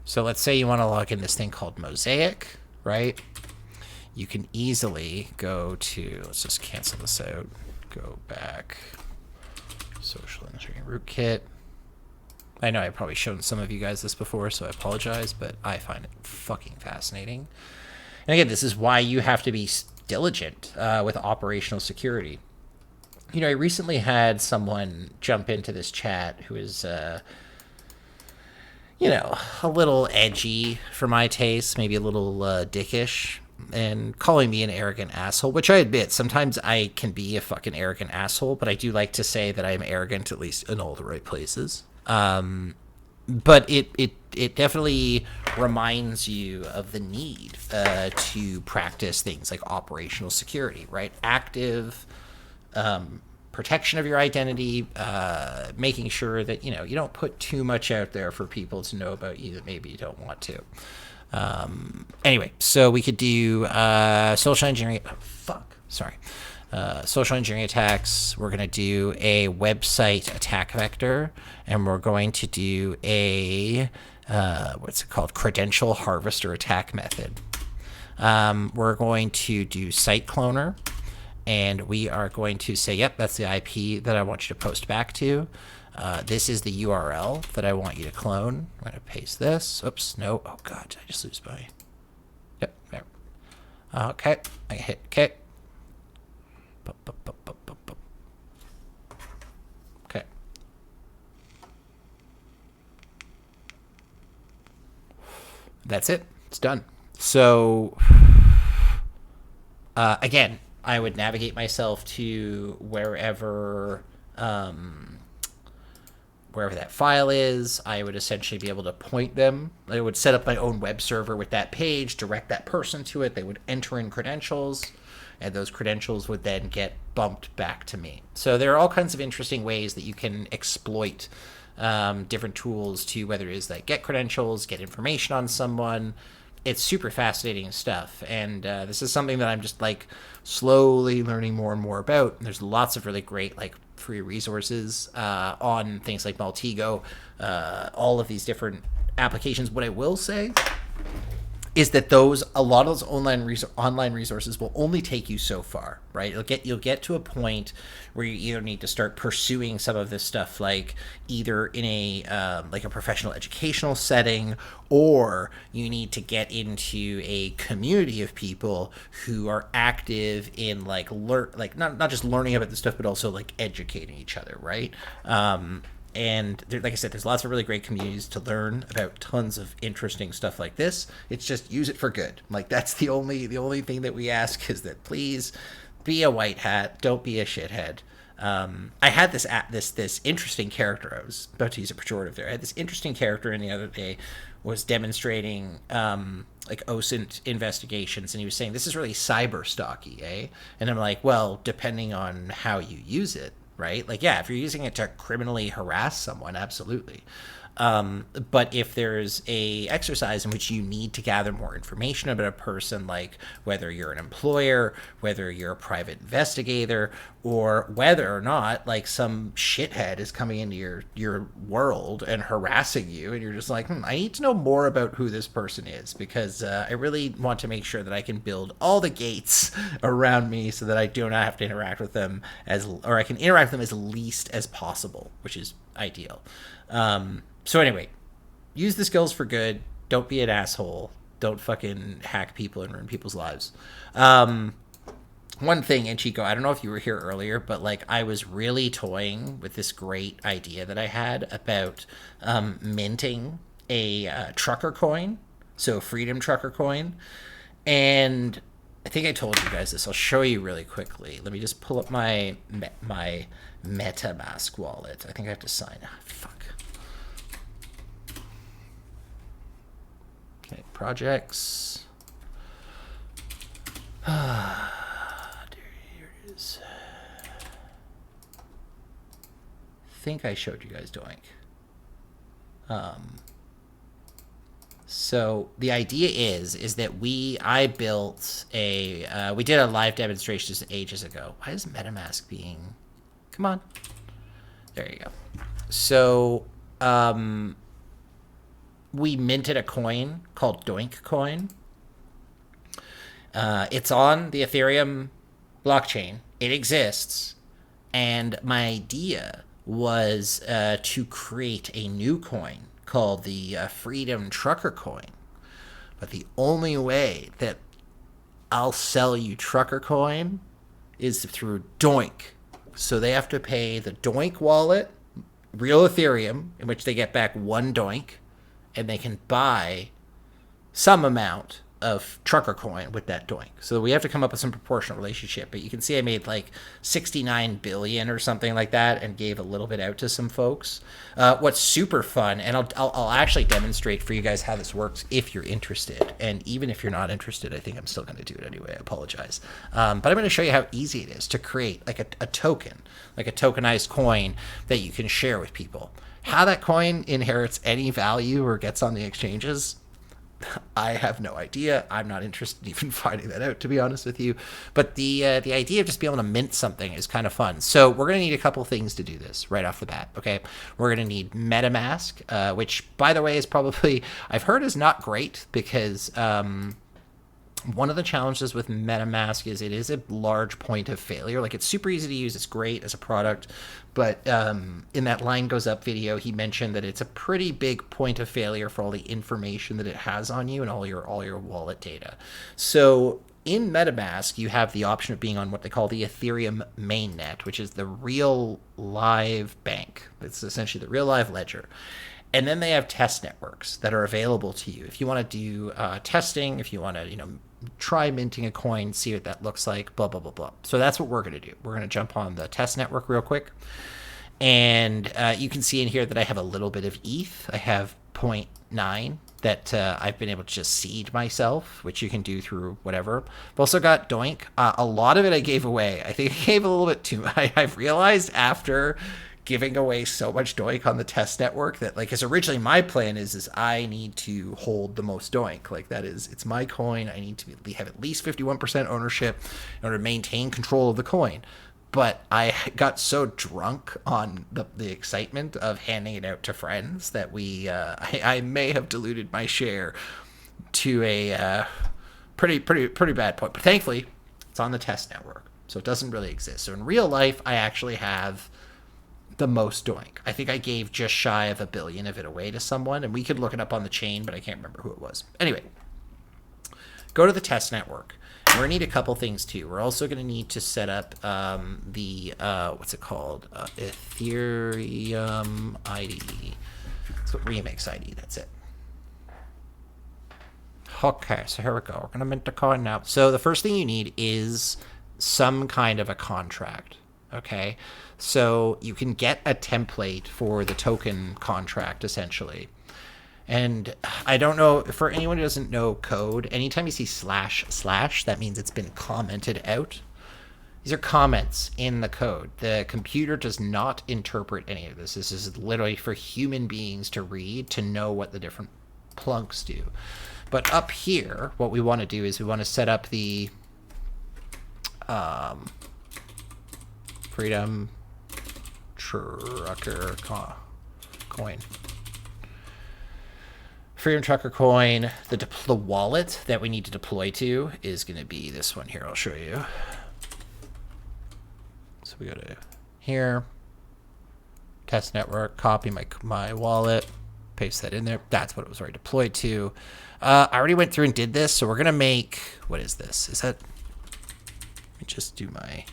So let's say you want to log in this thing called Mosaic, right? You can easily go to, let's just cancel this out, go back, social engineering rootkit. I know I've probably shown some of you guys this before, so I apologize, but I find it fucking fascinating. And again, this is why you have to be diligent with operational security. You know, I recently had someone jump into this chat who is... you know, a little edgy for my taste, maybe a little dickish, and calling me an arrogant asshole, which I admit, sometimes I can be a fucking arrogant asshole, but I do like to say that I'm arrogant, at least in all the right places. But it definitely reminds you of the need to practice things like operational security, right? Active protection of your identity, making sure that, you know, you don't put too much out there for people to know about you that maybe you don't want to. Anyway, so we could do social engineering. Oh, fuck. Sorry. Social engineering attacks. We're going to do a website attack vector, and we're going to do a, what's it called? Credential harvester attack method. We're going to do site cloner. And we are going to say, yep, that's the IP that I want you to post back to. This is the URL that I want you to clone. I'm going to paste this. Oops, no. Oh, God, did I just lose my... Yep, there. Okay, I hit OK. Okay. That's it. It's done. So, again... I would navigate myself to wherever that file is. I would essentially be able to point them. I would set up my own web server with that page, direct that person to it. They would enter in credentials, and those credentials would then get bumped back to me. So there are all kinds of interesting ways that you can exploit different tools to, whether it is like get credentials, get information on someone. It's super fascinating stuff, and this is something that I'm just like slowly learning more and more about. And there's lots of really great like free resources on things like Maltego, all of these different applications. What I will say is that a lot of those online resources will only take you so far, right? You'll get to a point where you either need to start pursuing some of this stuff, like either in a like a professional educational setting, or you need to get into a community of people who are active in like not just learning about this stuff, but also like educating each other, right? And like I said, there's lots of really great communities to learn about tons of interesting stuff like this. It's just use it for good. Like, that's the only thing that we ask, is that please be a white hat, don't be a shithead. I had this interesting character. I was about to use a pejorative there. I had this interesting character, and the other day was demonstrating like OSINT investigations, and he was saying this is really cyber stalky, eh? And I'm like, well, depending on how you use it, right? Like, yeah, if you're using it to criminally harass someone, absolutely. But if there's a exercise in which you need to gather more information about a person, like whether you're an employer, whether you're a private investigator, or whether or not like some shithead is coming into your world and harassing you, and you're just like, I need to know more about who this person is, because I really want to make sure that I can build all the gates around me so that I do not have to interact with them or I can interact with them as least as possible, which is ideal. So anyway, use the skills for good. Don't be an asshole. Don't fucking hack people and ruin people's lives. One thing, and Chico, I don't know if you were here earlier, but like I was really toying with this great idea that I had about minting a trucker coin, so Freedom Trucker coin. And I think I told you guys this. I'll show you really quickly. Let me just pull up my MetaMask wallet. I think I have to sign. Fuck. Okay, projects. Here it is. I think I showed you guys Doink. So the idea is that I built we did a live demonstration just ages ago. Why is MetaMask being, come on. There you go. So, we minted a coin called Doink Coin. It's on the Ethereum blockchain. It exists. And my idea was to create a new coin called the Freedom Trucker coin. But the only way that I'll sell you Trucker coin is through Doink. So they have to pay the Doink wallet, real Ethereum, in which they get back 1 Doink, and they can buy some amount of Trucker coin with that Doink. So we have to come up with some proportional relationship, but you can see I made like 69 billion or something like that and gave a little bit out to some folks. What's super fun, and I'll actually demonstrate for you guys how this works if you're interested. And even if you're not interested, I think I'm still going to do it anyway. I apologize. But I'm going to show you how easy it is to create like a token, like a tokenized coin that you can share with people. How that coin inherits any value or gets on the exchanges, I have no idea. I'm not interested in even finding that out, to be honest with you. But the idea of just being able to mint something is kind of fun. So we're going to need a couple things to do this right off the bat, okay? We're going to need MetaMask, which, by the way, is probably, I've heard is not great because one of the challenges with MetaMask is it is a large point of failure. Like, it's super easy to use. It's great as a product. But in that Line Goes Up video, he mentioned that it's a pretty big point of failure for all the information that it has on you and all your wallet data. So in MetaMask, you have the option of being on what they call the Ethereum mainnet, which is the real live bank. It's essentially the real live ledger. And then they have test networks that are available to you. If you want to do testing, if you want to, try minting a coin, see what that looks like, blah, blah, blah, blah. So that's what we're going to do. We're going to jump on the test network real quick. And you can see in here that I have a little bit of ETH. I have 0.9 that I've been able to just seed myself, which you can do through whatever. I've also got Doink. A lot of it I gave away. I think I gave a little bit too much. I've realized after giving away so much Doink on the test network that, like, because originally my plan is I need to hold the most Doink. Like, that is, it's my coin. I need to have at least 51% ownership in order to maintain control of the coin. But I got so drunk on the excitement of handing it out to friends that I may have diluted my share to a pretty bad point. But thankfully, it's on the test network, so it doesn't really exist. So in real life, I actually have the most Doink. I think I gave just shy of 1 billion of it away to someone, and we could look it up on the chain, but I can't remember who it was. Anyway, go to the test network, We're gonna need a couple things too. We're also gonna need to set up the what's it called? Ethereum ID. So Remix ID. That's it. Okay, so here we go. We're gonna mint the coin now. So the first thing you need is some kind of a contract. Okay, so you can get a template for the token contract essentially. And I don't know, for anyone who doesn't know code, anytime you see // that means it's been commented out. These are comments in the code. The computer does not interpret any of this. This is literally for human beings to read, to know what the different plunks do. But up here, what we want to do is we want to set up the Freedom Trucker coin. Freedom Trucker coin, the wallet that we need to deploy to is going to be this one here. I'll show you. So we go to here, test network, copy my wallet, paste that in there. That's what it was already deployed to. I already went through and did this, so we're going to make, what is this? Is that, let me just do my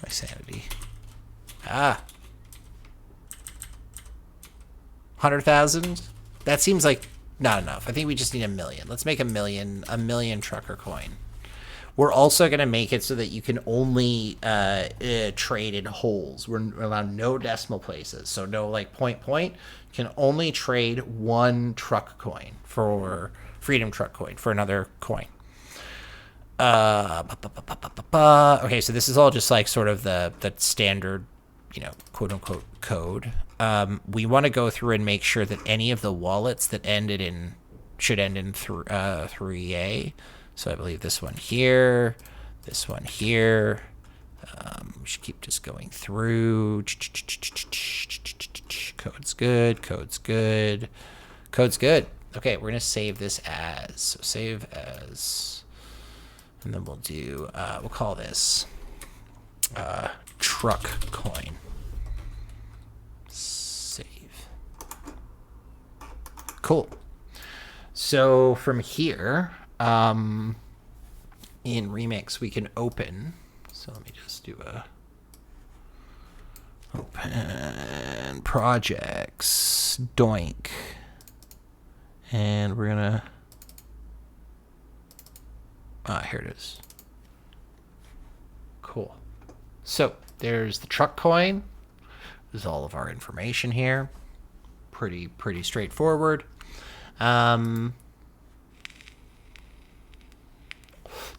sanity. 100,000? That seems like not enough. I think we just need 1 million. Let's make 1 million trucker coin. We're also going to make it so that you can only trade in wholes. We're allowed no decimal places. So no like point. You can only trade 1 truck coin for Freedom Truck coin for another coin. Okay, so this is all just like sort of the standard, quote unquote code. We want to go through and make sure that any of the wallets that should end in 3A. So I believe this one here, this one here. We should keep just going through. Code's good. Code's good. Code's good. Okay, we're gonna save this as. So save as, and then we'll do. We'll call this truck coin. Save. Cool. So from here, in Remix, we can open. So let me just do a open projects doink, and we're gonna. Here it is. Cool. So there's the truck coin. There's all of our information here. Pretty straightforward. It's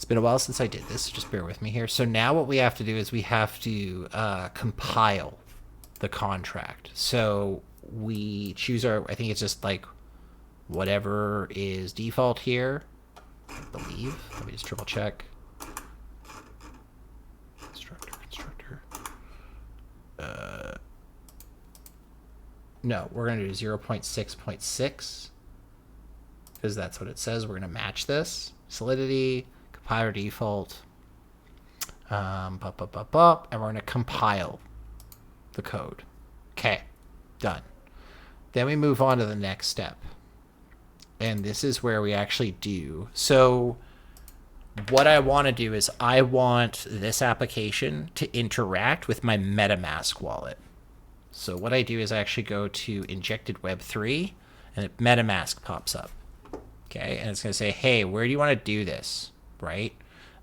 been a while since I did this, so just bear with me here. So now what we have to do is we have to compile the contract. So we choose our, I think it's just like whatever is default here, I believe. Let me just triple check. Constructor. No, we're going to do 0.6.6 because that's what it says. We're going to match this. Solidity, compiler default, and we're going to compile the code. Okay, done. Then we move on to the next step. And this is where we actually do. So what I want to do is I want this application to interact with my MetaMask wallet. So what I do is I actually go to injected Web3 and MetaMask pops up. Okay, and it's going to say, hey, where do you want to do this, right?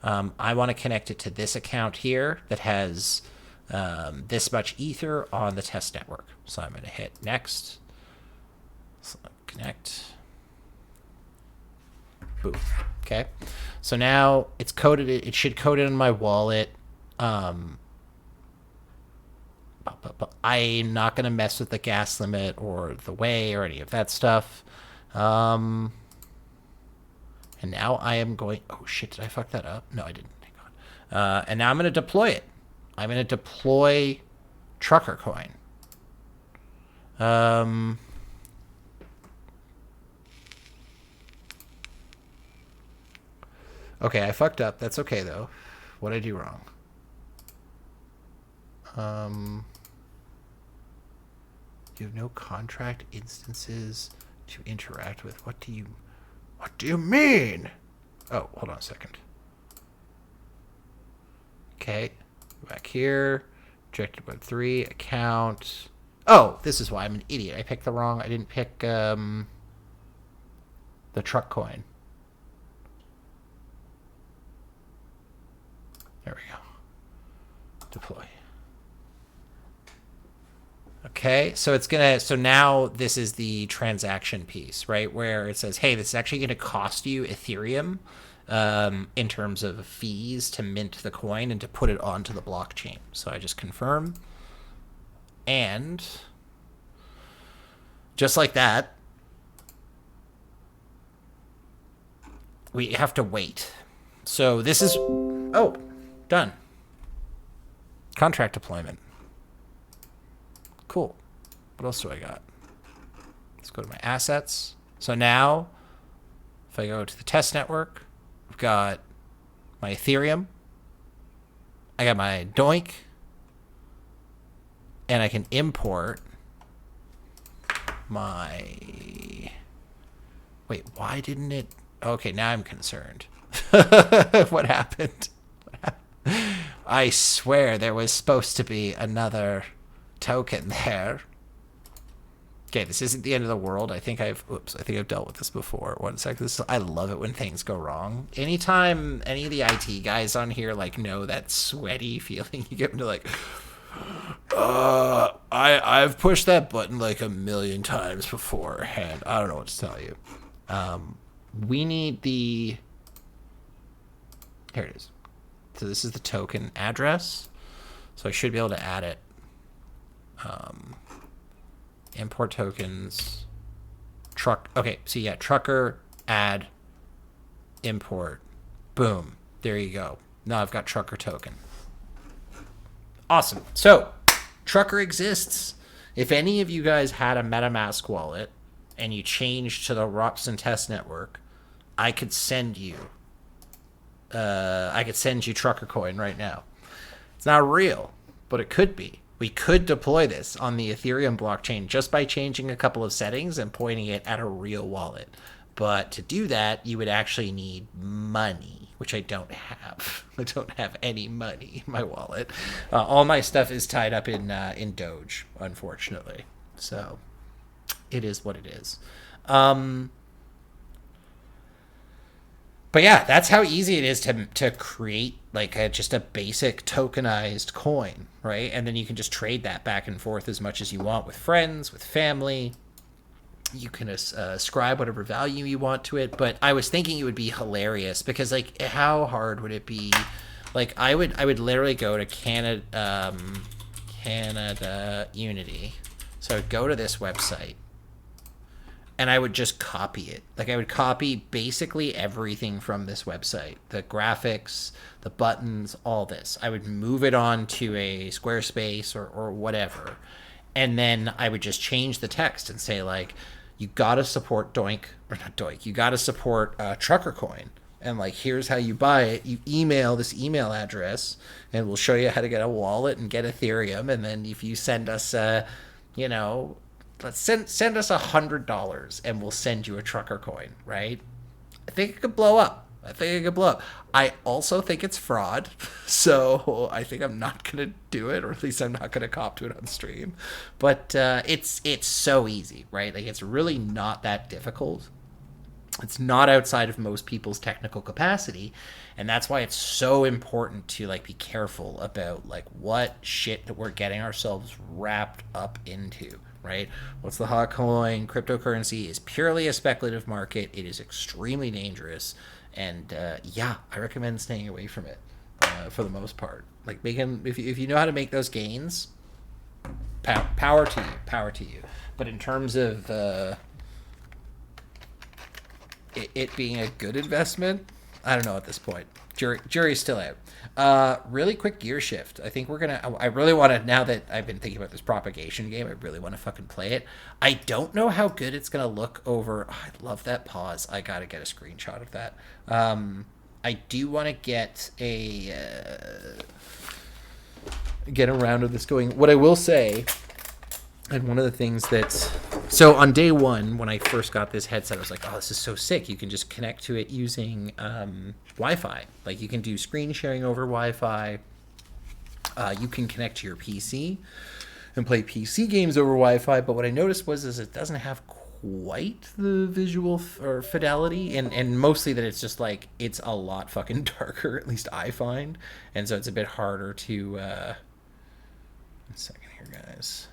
I want to connect it to this account here that has this much Ether on the test network. So I'm going to hit next, connect, boom. Okay, so now it's coded. It should code it in my wallet. I'm not going to mess with the gas limit or the way or any of that stuff. And now I am going, oh shit, did I fuck that up? No, I didn't. Hang on. And now I'm going to deploy it. I'm going to deploy Trucker Coin. Okay, I fucked up. That's okay though. What did I do wrong? You have no contract instances to interact with. What do you mean? Oh, hold on a second. Okay. Back here. Objective Web 3. Account. Oh, this is why I'm an idiot. I picked the wrong... I didn't pick the truck coin. There we go. Deploy. Okay, so it's gonna, so now this is the transaction piece, right? Where it says, hey, this is actually gonna cost you Ethereum in terms of fees to mint the coin and to put it onto the blockchain. So I just confirm. And just like that, we have to wait. So this is, oh, done. Contract deployment. Cool. What else do I got? Let's go to my assets. So now, if I go to the test network, I've got my Ethereum. I got my Doink. And I can import my... Wait, why didn't it... Okay, now I'm concerned. What happened? I swear there was supposed to be another token there. Okay, this isn't the end of the world. I think I've dealt with this before. One sec. I love it when things go wrong. Anytime any of the IT guys on here like know that sweaty feeling you get into, like, I've pushed that button like a million times beforehand. I don't know what to tell you. We need the... Here it is. So this is the token address. So I should be able to add it. Import tokens. Truck. Okay, so yeah, trucker, add, import. Boom. There you go. Now I've got trucker token. Awesome. So, trucker exists. If any of you guys had a MetaMask wallet and you changed to the Roxen test network, I could send you trucker coin right now. It's not real, but it could be. We could deploy this on the Ethereum blockchain just by changing a couple of settings and pointing it at a real wallet. But to do that, you would actually need money, which I don't have. I don't have any money in my wallet. All my stuff is tied up in Doge, unfortunately. So it is what it is. But yeah, that's how easy it is to create like just a basic tokenized coin, right? And then you can just trade that back and forth as much as you want with friends, with family. You can ascribe whatever value you want to it. But I was thinking it would be hilarious because, like, how hard would it be? Like, I would literally go to Canada Unity. So I would go to this website. And I would just copy it. Like, I would copy basically everything from this website. The graphics, the buttons, all this. I would move it on to a Squarespace or whatever. And then I would just change the text and say, like, you gotta support Doink, or not Doink, you gotta support Trucker Coin. And, like, here's how you buy it. You email this email address, and we'll show you how to get a wallet and get Ethereum. And then if you send us, let's send us $100 and we'll send you a trucker coin, right? I think it could blow up. I also think it's fraud, so I think I'm not gonna do it, or at least I'm not gonna cop to it on stream. But it's so easy, right? Like, it's really not that difficult. It's not outside of most people's technical capacity, and that's why it's so important to, like, be careful about, like, what shit that we're getting ourselves wrapped up into. Right? What's the hot coin? Cryptocurrency is purely a speculative market. It is extremely dangerous. And yeah, I recommend staying away from it for the most part. Like, if you know how to make those gains, power to you. But in terms of it being a good investment, I don't know at this point. Jury's still out. Really quick gear shift. I think I really want to, now that I've been thinking about this propagation game, I really want to fucking play it. I don't know how good it's going to look over. Oh, I love that pause. I got to get a screenshot of that. I do want to get a round of this going. What I will say, and one of the things so on day one, when I first got this headset, I was like, oh, this is so sick. You can just connect to it using Wi-Fi. Like, you can do screen sharing over Wi-Fi. you can connect to your PC and play PC games over Wi-Fi. But what I noticed is it doesn't have quite the visual or fidelity, and mostly that it's just like it's a lot fucking darker. At least I find, and so it's a bit harder to. 1 second here, guys.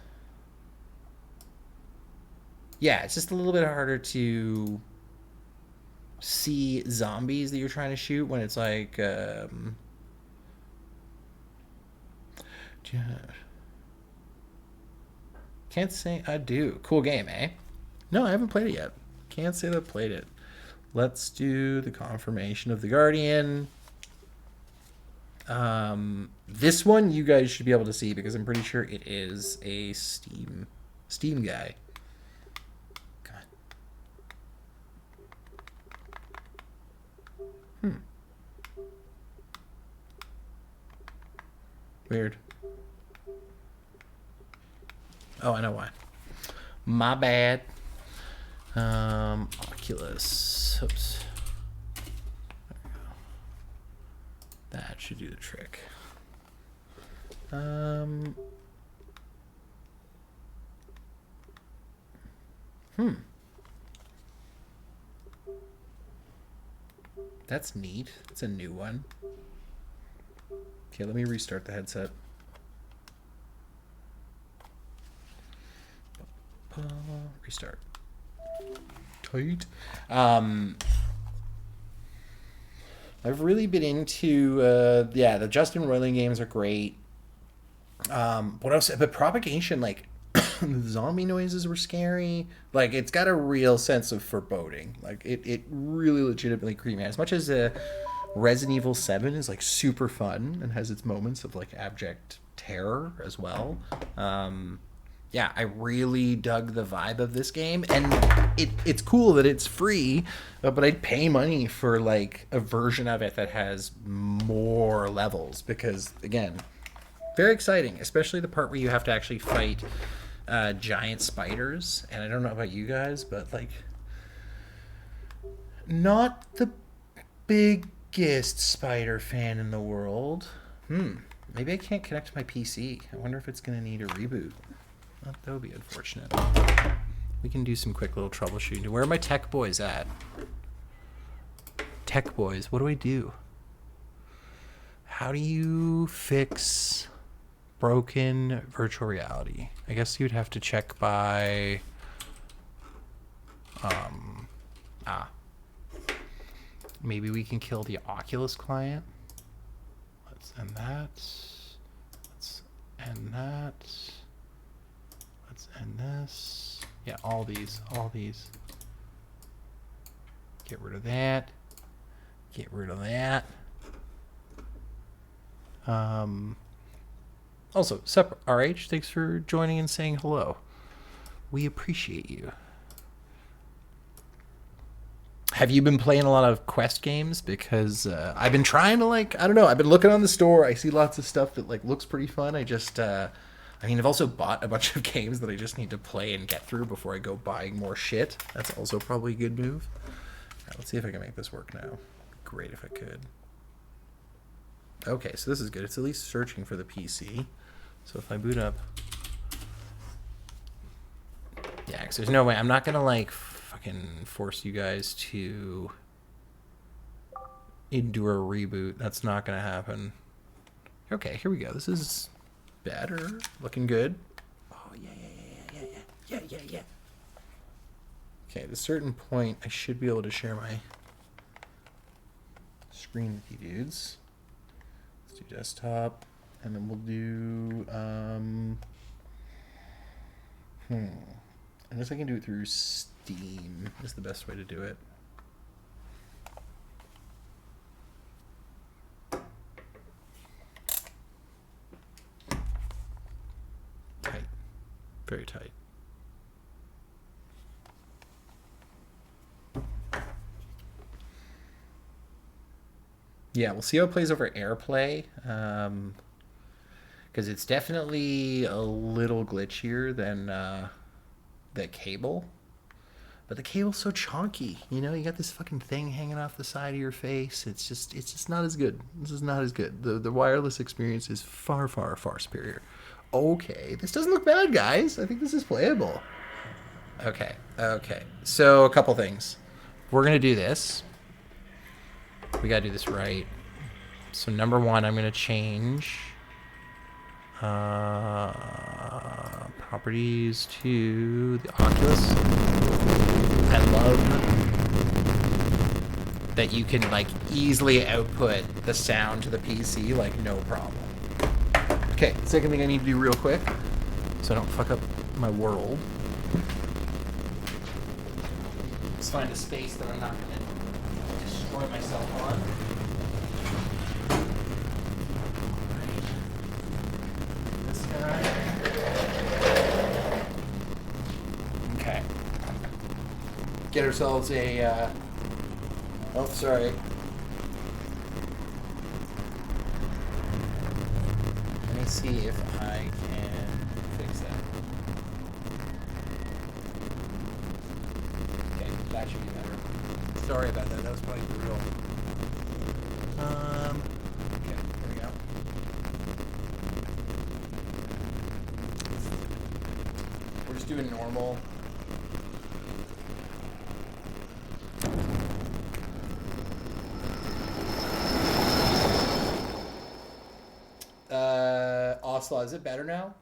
Yeah, it's just a little bit harder to see zombies that you're trying to shoot when it's like. Can't say I do. Cool game, eh? No, I haven't played it yet. Can't say that I've played it. Let's do the Confirmation of the Guardian. This one you guys should be able to see because I'm pretty sure it is a Steam guy. God. Weird. Oh, I know why. My bad. Oculus. Oops. There we go. That should do the trick. That's neat. It's a new one. Okay, let me restart the headset. Restart. Tight. I've really been into the Justin Roiland games are great. What else? But Propagation, like the zombie noises were scary. Like it's got a real sense of foreboding. Like it really legitimately creeped me out. As much as Resident Evil 7 is like super fun and has its moments of like abject terror as well. Yeah, I really dug the vibe of this game, and it's cool that it's free, but I'd pay money for like a version of it that has more levels because, again, very exciting, especially the part where you have to actually fight giant spiders. And I don't know about you guys, but like, not the biggest spider fan in the world. Maybe I can't connect to my PC. I wonder if it's going to need a reboot. That would be unfortunate. We can do some quick little troubleshooting. Where are my tech boys at? Tech boys, what do I do? How do you fix broken virtual reality? I guess you'd have to check by... Maybe we can kill the Oculus client. Let's end that. Let's end that. Let's end this. Yeah, all these. Get rid of that. Get rid of that. Also, RH, thanks for joining and saying hello. We appreciate you. Have you been playing a lot of Quest games? Because I've been trying to, like, I don't know, I've been looking on the store. I see lots of stuff that like looks pretty fun. I've also bought a bunch of games that I just need to play and get through before I go buying more shit. That's also probably a good move. All right, let's see if I can make this work now. Great if I could. Okay, so this is good. It's at least searching for the PC. So if I boot up... Yeah, because there's no way. I'm not going to, like, fucking force you guys to endure a reboot. That's not going to happen. Okay, here we go. This is... better. Looking good. Oh, yeah. Okay, at a certain point, I should be able to share my screen with you dudes. Let's do desktop, and then we'll do, I guess I can do it through Steam is the best way to do it. Tight. Very tight. Yeah, we'll see how it plays over AirPlay, because it's definitely a little glitchier than the cable. but the cable's so chonky. You know, you got this fucking thing hanging off the side of your face. It's just not as good. This is not as good. The wireless experience is far, far, far superior. Okay, this doesn't look bad, guys. I think this is playable. Okay. So a couple things. We're gonna do this. We gotta do this right. So number one, I'm gonna change properties to the Oculus. I love that you can like easily output the sound to the PC like no problem. Okay, second thing I need to do real quick so I don't fuck up my world. Let's find a space that I'm not gonna destroy myself on. This guy. Okay. Get ourselves a, oh, sorry. Let me see if I can fix that. Okay, that should be better. Sorry about that. That was probably brutal. Okay, there we go. We're just doing normal. Oslo, is it better now?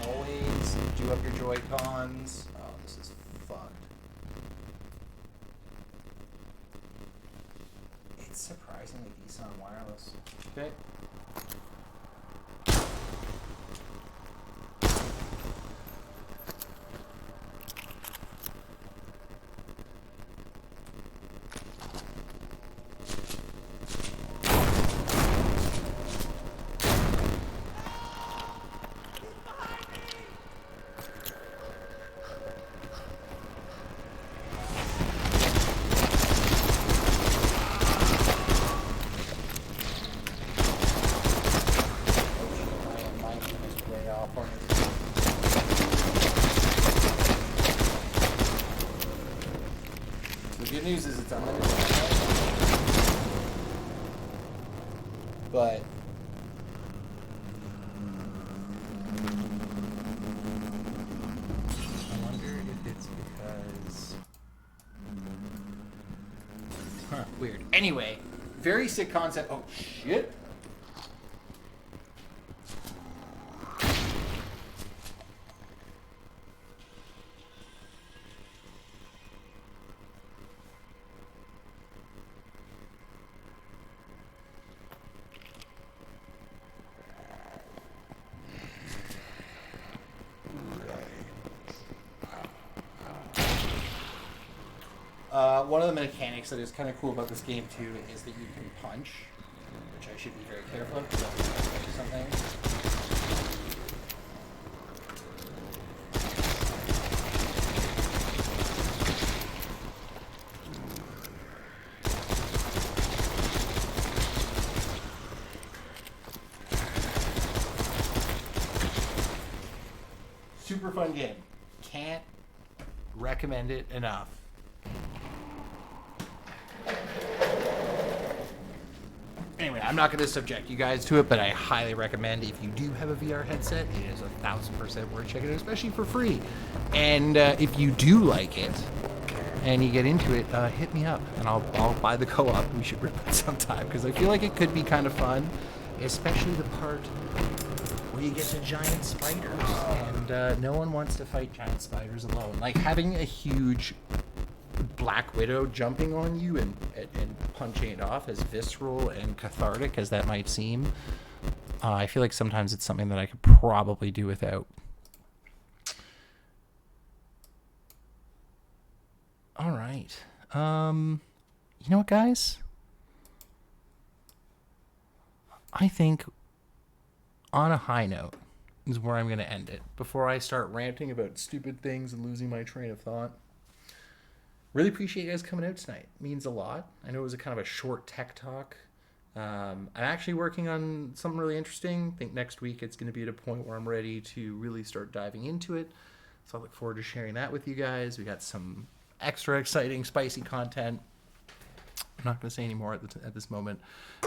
Always do up your Joy-Cons. Oh, this is fucked. It's surprisingly decent on wireless. Okay. The good news is it's unlimited, but I wonder if it's because weird. Anyway, very sick concept. Oh shit. One of the mechanics that is kind of cool about this game too is that you can punch, which I should be very careful of because I'll do something. Super fun game. Can't recommend it enough. Anyway, I'm not going to subject you guys to it, but I highly recommend if you do have a VR headset, it is 1000% worth checking out, especially for free. And if you do like it and you get into it, hit me up and I'll buy the co-op. We should rip it sometime because I feel like it could be kind of fun, especially the part where you get to giant spiders, and no one wants to fight giant spiders alone. Like having a huge Black Widow jumping on you and punching it off, as visceral and cathartic as that might seem, I feel like sometimes it's something that I could probably do without. All right. you know what, guys? I think on a high note is where I'm going to end it before I start ranting about stupid things and losing my train of thought. Really appreciate you guys coming out tonight. It means a lot. I know it was a kind of a short tech talk. I'm actually working on something really interesting. I think next week it's going to be at a point where I'm ready to really start diving into it. So I look forward to sharing that with you guys. We got some extra exciting, spicy content. I'm not going to say any more at this moment,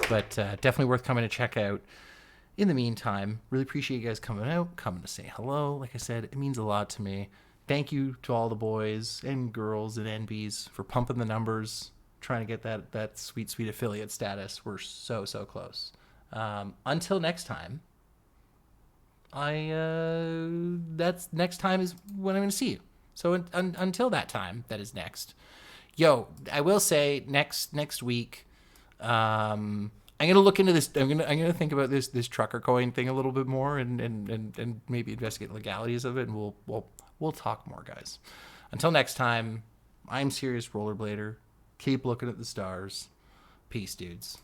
but definitely worth coming to check out. In the meantime, really appreciate you guys coming out, coming to say hello. Like I said, it means a lot to me. Thank you to all the boys and girls and NBs for pumping the numbers, trying to get that sweet, sweet affiliate status. We're so close. Until next time, that's next time is when I'm going to see you. So until that time, that is next. Yo, I will say next week, I'm gonna look into this. I'm gonna think about this trucker coin thing a little bit more, and maybe investigate the legalities of it, and we'll talk more, guys. Until next time, I'm Serious Rollerblader. Keep looking at the stars. Peace, dudes.